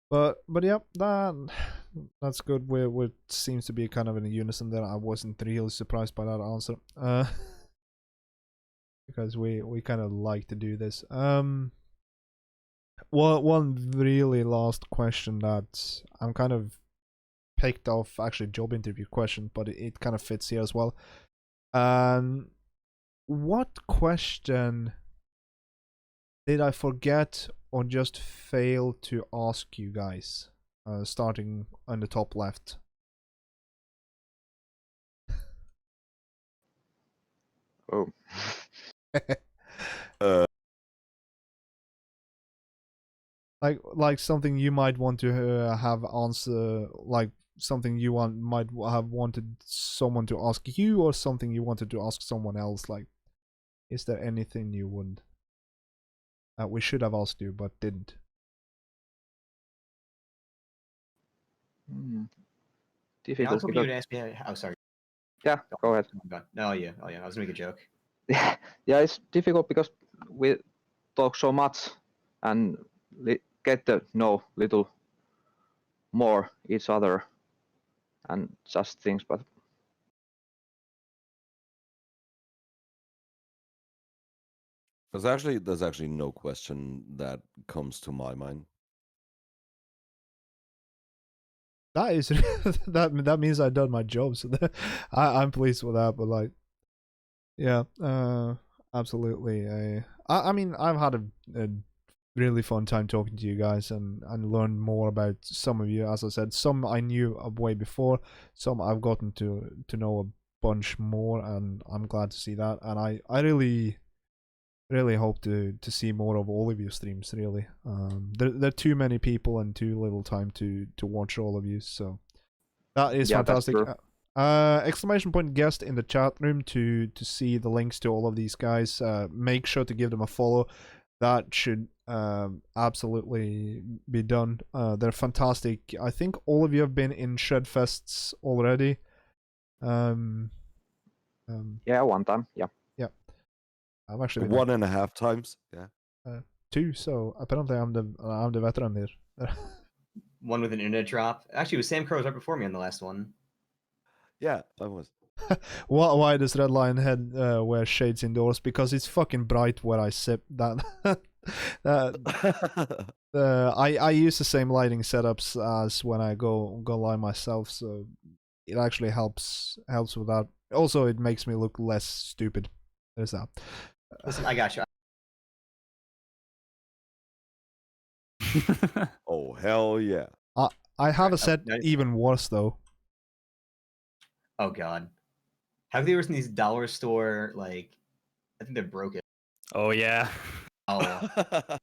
But yeah, that's good. We seems to be kind of in a unison there. I wasn't really surprised by that answer, because we kind of like to do this. One really last question that I'm kind of picked off, actually job interview question, but it kind of fits here as well. What question did I forget or just fail to ask you guys? Starting on the top left. Oh. Uh, like something you might want to have answer, like something you might have wanted someone to ask you, or something you wanted to ask someone else. Like, is there anything you would we should have asked you but didn't? Hmm. I was Difficult hoping you because would ask me. Oh, sorry. yeah, go ahead. Oh, God. No, yeah, oh yeah. I was gonna make a joke. Yeah, it's difficult because we talk so much and get to know little more each other and just things, but there's actually no question that comes to my mind. That is that means I've done my job, so I'm pleased with that. But like, yeah, absolutely. I mean, I've had a really fun time talking to you guys and learned more about some of you. As I said, some I knew way before, some I've gotten to know a bunch more, and I'm glad to see that. And I really hope to see more of all of your streams. Really, there are too many people and too little time to watch all of you. So that is yeah, that's fantastic. true. Exclamation point guest in the chat room to see the links to all of these guys. Make sure to give them a follow. That should absolutely be done. They're fantastic. I think all of you have been in Shredfests already. Yeah, one time. Yeah. I've actually been 1.5 times. Yeah. two, so apparently I'm the veteran there. One with an internet drop. Actually, it was Sam Crow right before me on the last one. Yeah, I was. Why does Red Lion Head wear shades indoors? Because it's fucking bright where I sit. That I use the same lighting setups as when I go live myself, so it actually helps with that. Also, it makes me look less stupid. There's that. Listen, I got you. Oh hell yeah! I have a set nice. even worse though. Oh God. Have you ever seen these dollar store, like, I think they're broken. Oh yeah. Oh,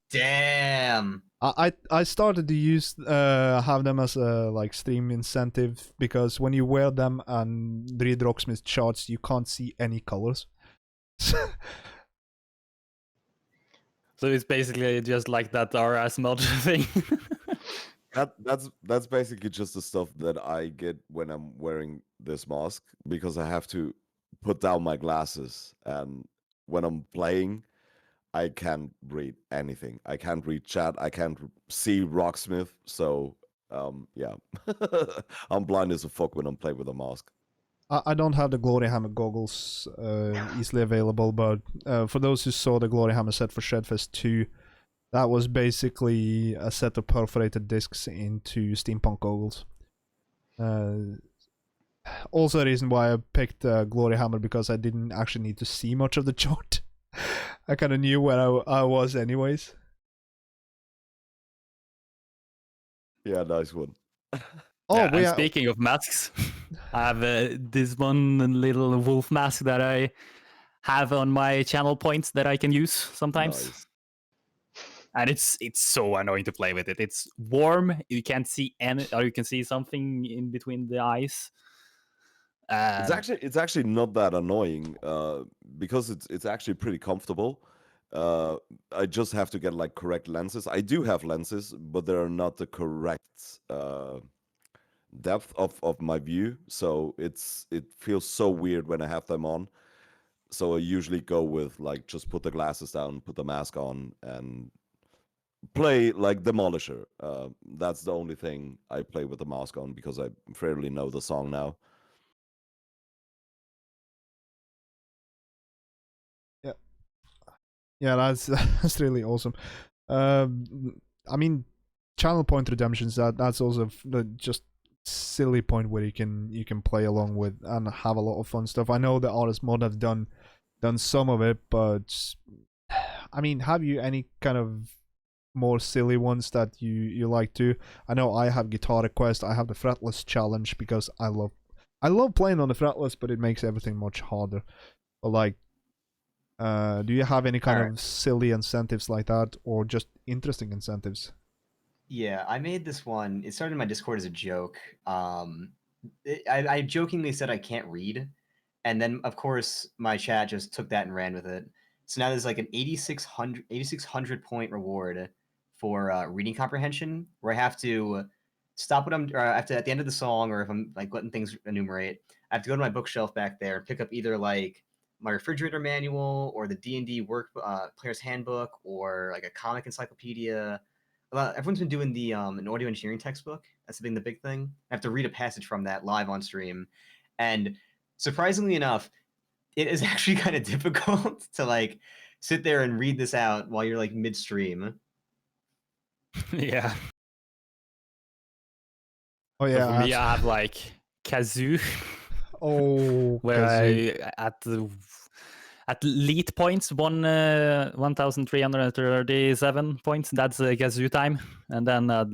damn. I started to use have them as a like stream incentive, because when you wear them and read Rocksmith charts, you can't see any colors. So it's basically just like that RS mod thing. That's basically just the stuff that I get when I'm wearing this mask, because I have to put down my glasses, and when I'm playing, I can't read anything. I can't read chat. I can't see Rocksmith. So yeah, I'm blind as a fuck when I'm playing with a mask. I don't have the Glory Hammer goggles easily available, but for those who saw the Glory Hammer set for Shredfest 2, that was basically a set of perforated discs into steampunk goggles. Also a reason why I picked Glory Hammer, because I didn't actually need to see much of the chart. I kind of knew where I was anyways. Yeah, nice one. Oh, yeah, we and speaking of masks, I have this one little wolf mask that I have on my channel points that I can use sometimes. Nice. And it's so annoying to play with it. It's warm. You can't see any, or you can see something in between the eyes. It's actually not that annoying because it's actually pretty comfortable. I just have to get like correct lenses. I do have lenses, but they're not the correct depth of my view, so it feels so weird when I have them on. So I usually go with like just put the glasses down, put the mask on, and play like Demolisher. That's the only thing I play with the mask on, because I fairly know the song now. Yeah, that's really awesome. I mean, channel point redemptions. That's also the just silly point where you can play along with and have a lot of fun stuff. I know the artist mod have done some of it, but I mean, have you any kind of more silly ones that you like to? I know I have Guitar Request. I have the fretless challenge because I love playing on the fretless, but it makes everything much harder. But like, Do you have any kind Alright. of silly incentives like that, or just interesting incentives? Yeah, I made this one. It started in my Discord as a joke. I jokingly said I can't read, and then of course my chat just took that and ran with it. So now there's like an 8,600 point reward for reading comprehension, where I have to stop what I'm, or I have to, at the end of the song, or if I'm like letting things enumerate, I have to go to my bookshelf back there and pick up either like my refrigerator manual or the D&D work player's handbook or like a comic encyclopedia. Everyone's been doing the an audio engineering textbook. That's been the big thing. I have to read a passage from that live on stream, and surprisingly enough, it is actually kind of difficult to like sit there and read this out while you're like midstream. Yeah. Oh So yeah, for me, I have like kazoo, oh, where kazoo. at lead points 1,337 points. That's kazoo time, and then at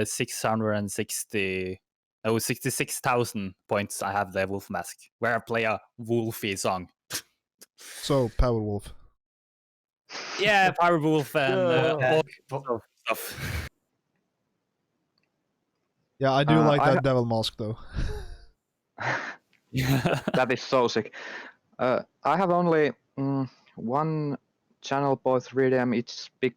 66,000 points, I have the wolf mask, where I play a wolfy song. So Powerwolf. Yeah, Power Wolf and all Well, stuff. Yeah, I do like I that devil mask though. That is so sick. I have only one channel point rhythm. It's big,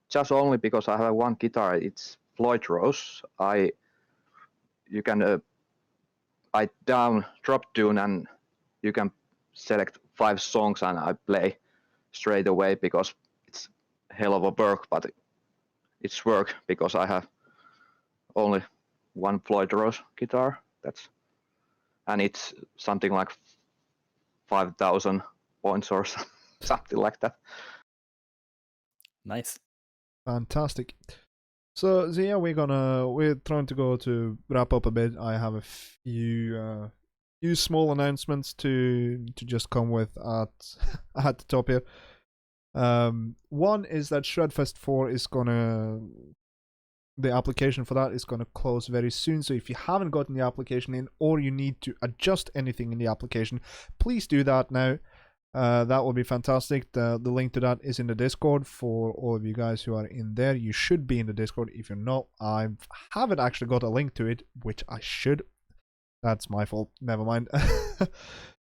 just only because I have one guitar. It's Floyd Rose. You can I drop tune and you can select 5 songs and I play straight away because it's hell of a work, but it's work because I have only one Floyd Rose guitar. And it's something like 5,000 points or something like that. Nice. Fantastic. So yeah, we're trying to go to wrap up a bit. I have a few small announcements to just come with at at the top here. One is that Shredfest 4 is gonna, the application for that is gonna close very soon. So if you haven't gotten the application in, or you need to adjust anything in the application, please do that now. That will be fantastic. The link to that is in the Discord for all of you guys who are in there. You should be in the Discord. If you're not, I haven't actually got a link to it, which I should. That's my fault. Never mind.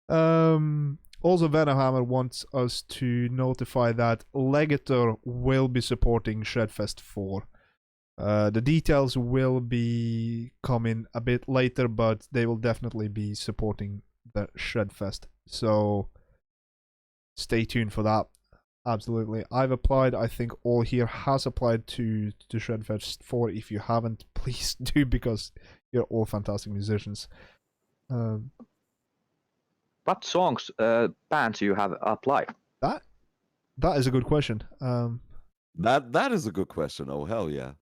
Also, Venomhammer wants us to notify that Legator will be supporting Shredfest 4. The details will be coming a bit later, but they will definitely be supporting the Shredfest. So stay tuned for that. Absolutely. I've applied. I think all here has applied to Shredfest 4. If you haven't, please do, because you're all fantastic musicians. What songs, bands you have applied? That is a good question. That is a good question. Oh hell yeah.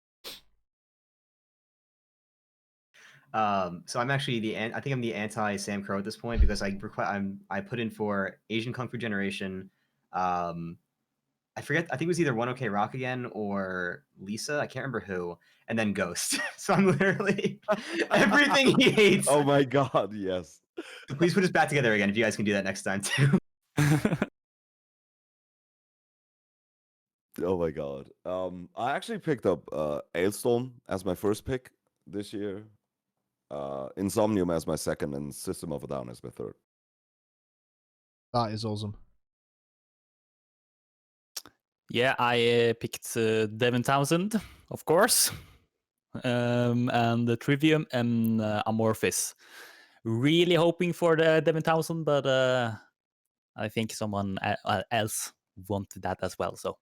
So I'm actually I think I'm the anti Sam Crow at this point because I put in for Asian Kung Fu Generation. I forget. I think it was either One OK Rock again or Lisa. I can't remember who. And then Ghost. So I'm literally everything he hates. Oh my god, yes. So please put us back together again if you guys can do that next time too. Oh my god. I actually picked up Ailstorm as my first pick this year. Insomnium as my second, and System of a Down as my third. That is awesome. Yeah, I picked Devin Townsend, of course, and the Trivium and Amorphis. Really hoping for the Devin Townsend, but I think someone else wanted that as well. So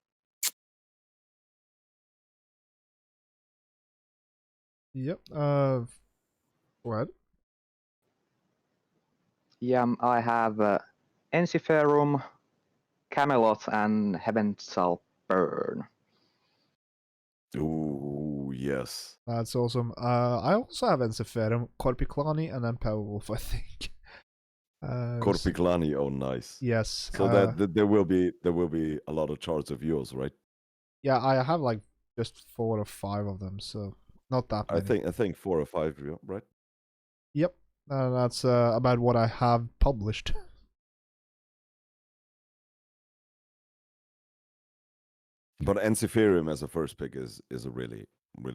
Yep. What? Yeah, I have Ensiferum, Camelot, and Heaven Shall Burn. Ooh, yes. That's awesome. I also have Ensiferum, Corpiclani, and then Powerwolf, I think. Corpiclani, oh nice. Yes. So that there will be a lot of charts of yours, right? Yeah, I have like just 4 or 5 of them, so not that many. I think 4 or 5, right? Yep. That's about what I have published. But Ensiferum as a first pick is a really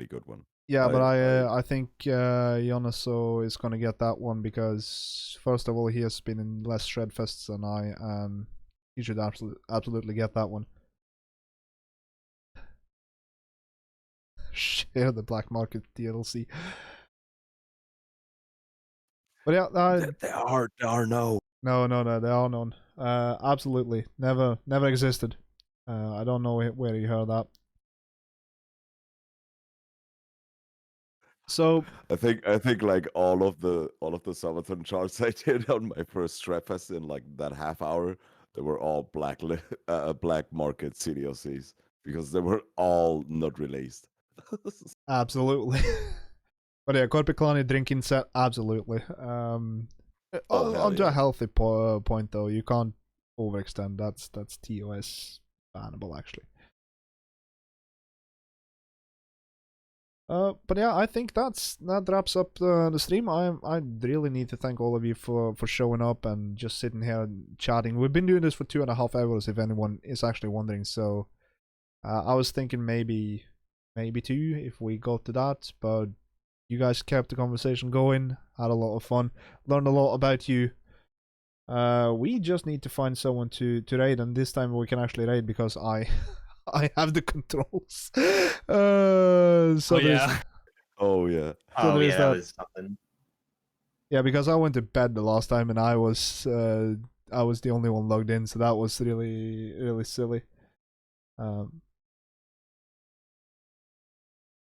good one. Yeah, but I- I think Yonaso is gonna get that one because first of all he has been in less Shredfests than I, and he should absolutely get that one. Share the black market DLC. But yeah, There are no. no, there are none. Absolutely, never existed. I don't know where you heard that. So I think like all of the subathon charts I did on my first Strapfest in like that half hour, they were all black market CDLCs because they were all not released. absolutely. But yeah, Korpiklani drinking set, absolutely. Oh, hell Onto a yeah. healthy point though, you can't overextend. That's TOS bannable actually. But yeah, I think that wraps up the stream. I really need to thank all of you for showing up and just sitting here and chatting. We've been doing this for 2.5 hours, if anyone is actually wondering. So I was thinking maybe 2 if we got to that, but you guys kept the conversation going, had a lot of fun, learned a lot about you. We just need to find someone to raid, and this time we can actually raid because I I have the controls. So Oh yeah. Oh yeah. So Oh there's yeah, that that. was something. Yeah, because I went to bed the last time and I was the only one logged in, so that was really silly.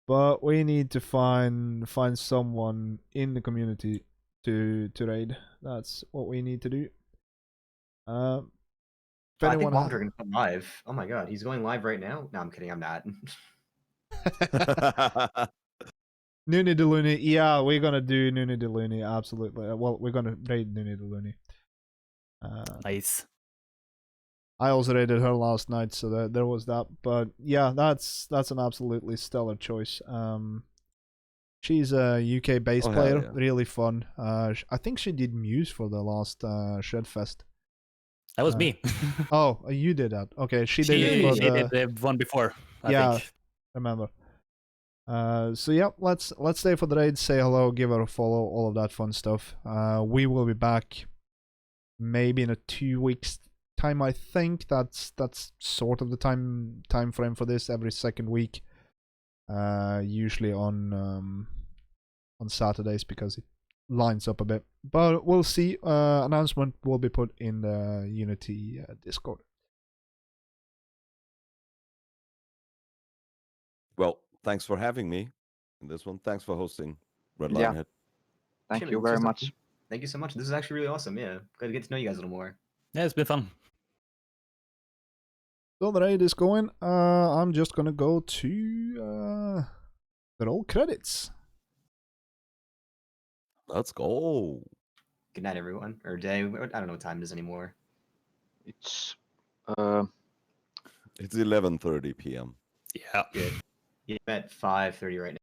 But we need to find someone in the community to raid. That's what we need to do. If I think anyone Walter can come live. Oh my god, he's going live right now. No, I'm kidding. I'm not. Noonie de Looney, yeah, we're gonna do Noonie de Looney, absolutely. Well, we're gonna raid Noonie de Looney. Nice. I also raided her last night, so there was that. But yeah, that's an absolutely stellar choice. She's a UK bass Oh, hell player, yeah. really fun. I think she did Muse for the last Shredfest. That was me. Oh, you did that. Okay, she did it she for did the. the one before. I Yeah, think. remember. So yeah, let's stay for the raid, say hello, give her a follow, all of that fun stuff. We will be back maybe in a 2 weeks time. I think that's sort of the time frame for this, every second week. Usually on Saturdays because it lines up a bit. But we'll see. Announcement will be put in the Unity Discord. Well, thanks for having me in this one. Thanks for hosting, Red Yeah. Lionhead. Thank Shimon, you this very was much. Thank you so much. This is actually really awesome. Yeah, glad to get to know you guys a little more. Yeah, it's been fun. So the raid is going. I'm just gonna go to the roll credits. Let's go. Good night, everyone, or day. I don't know what time it is anymore. It's It's 11:30 p.m. Yeah. Good. Yeah, I'm at 5:30 right now.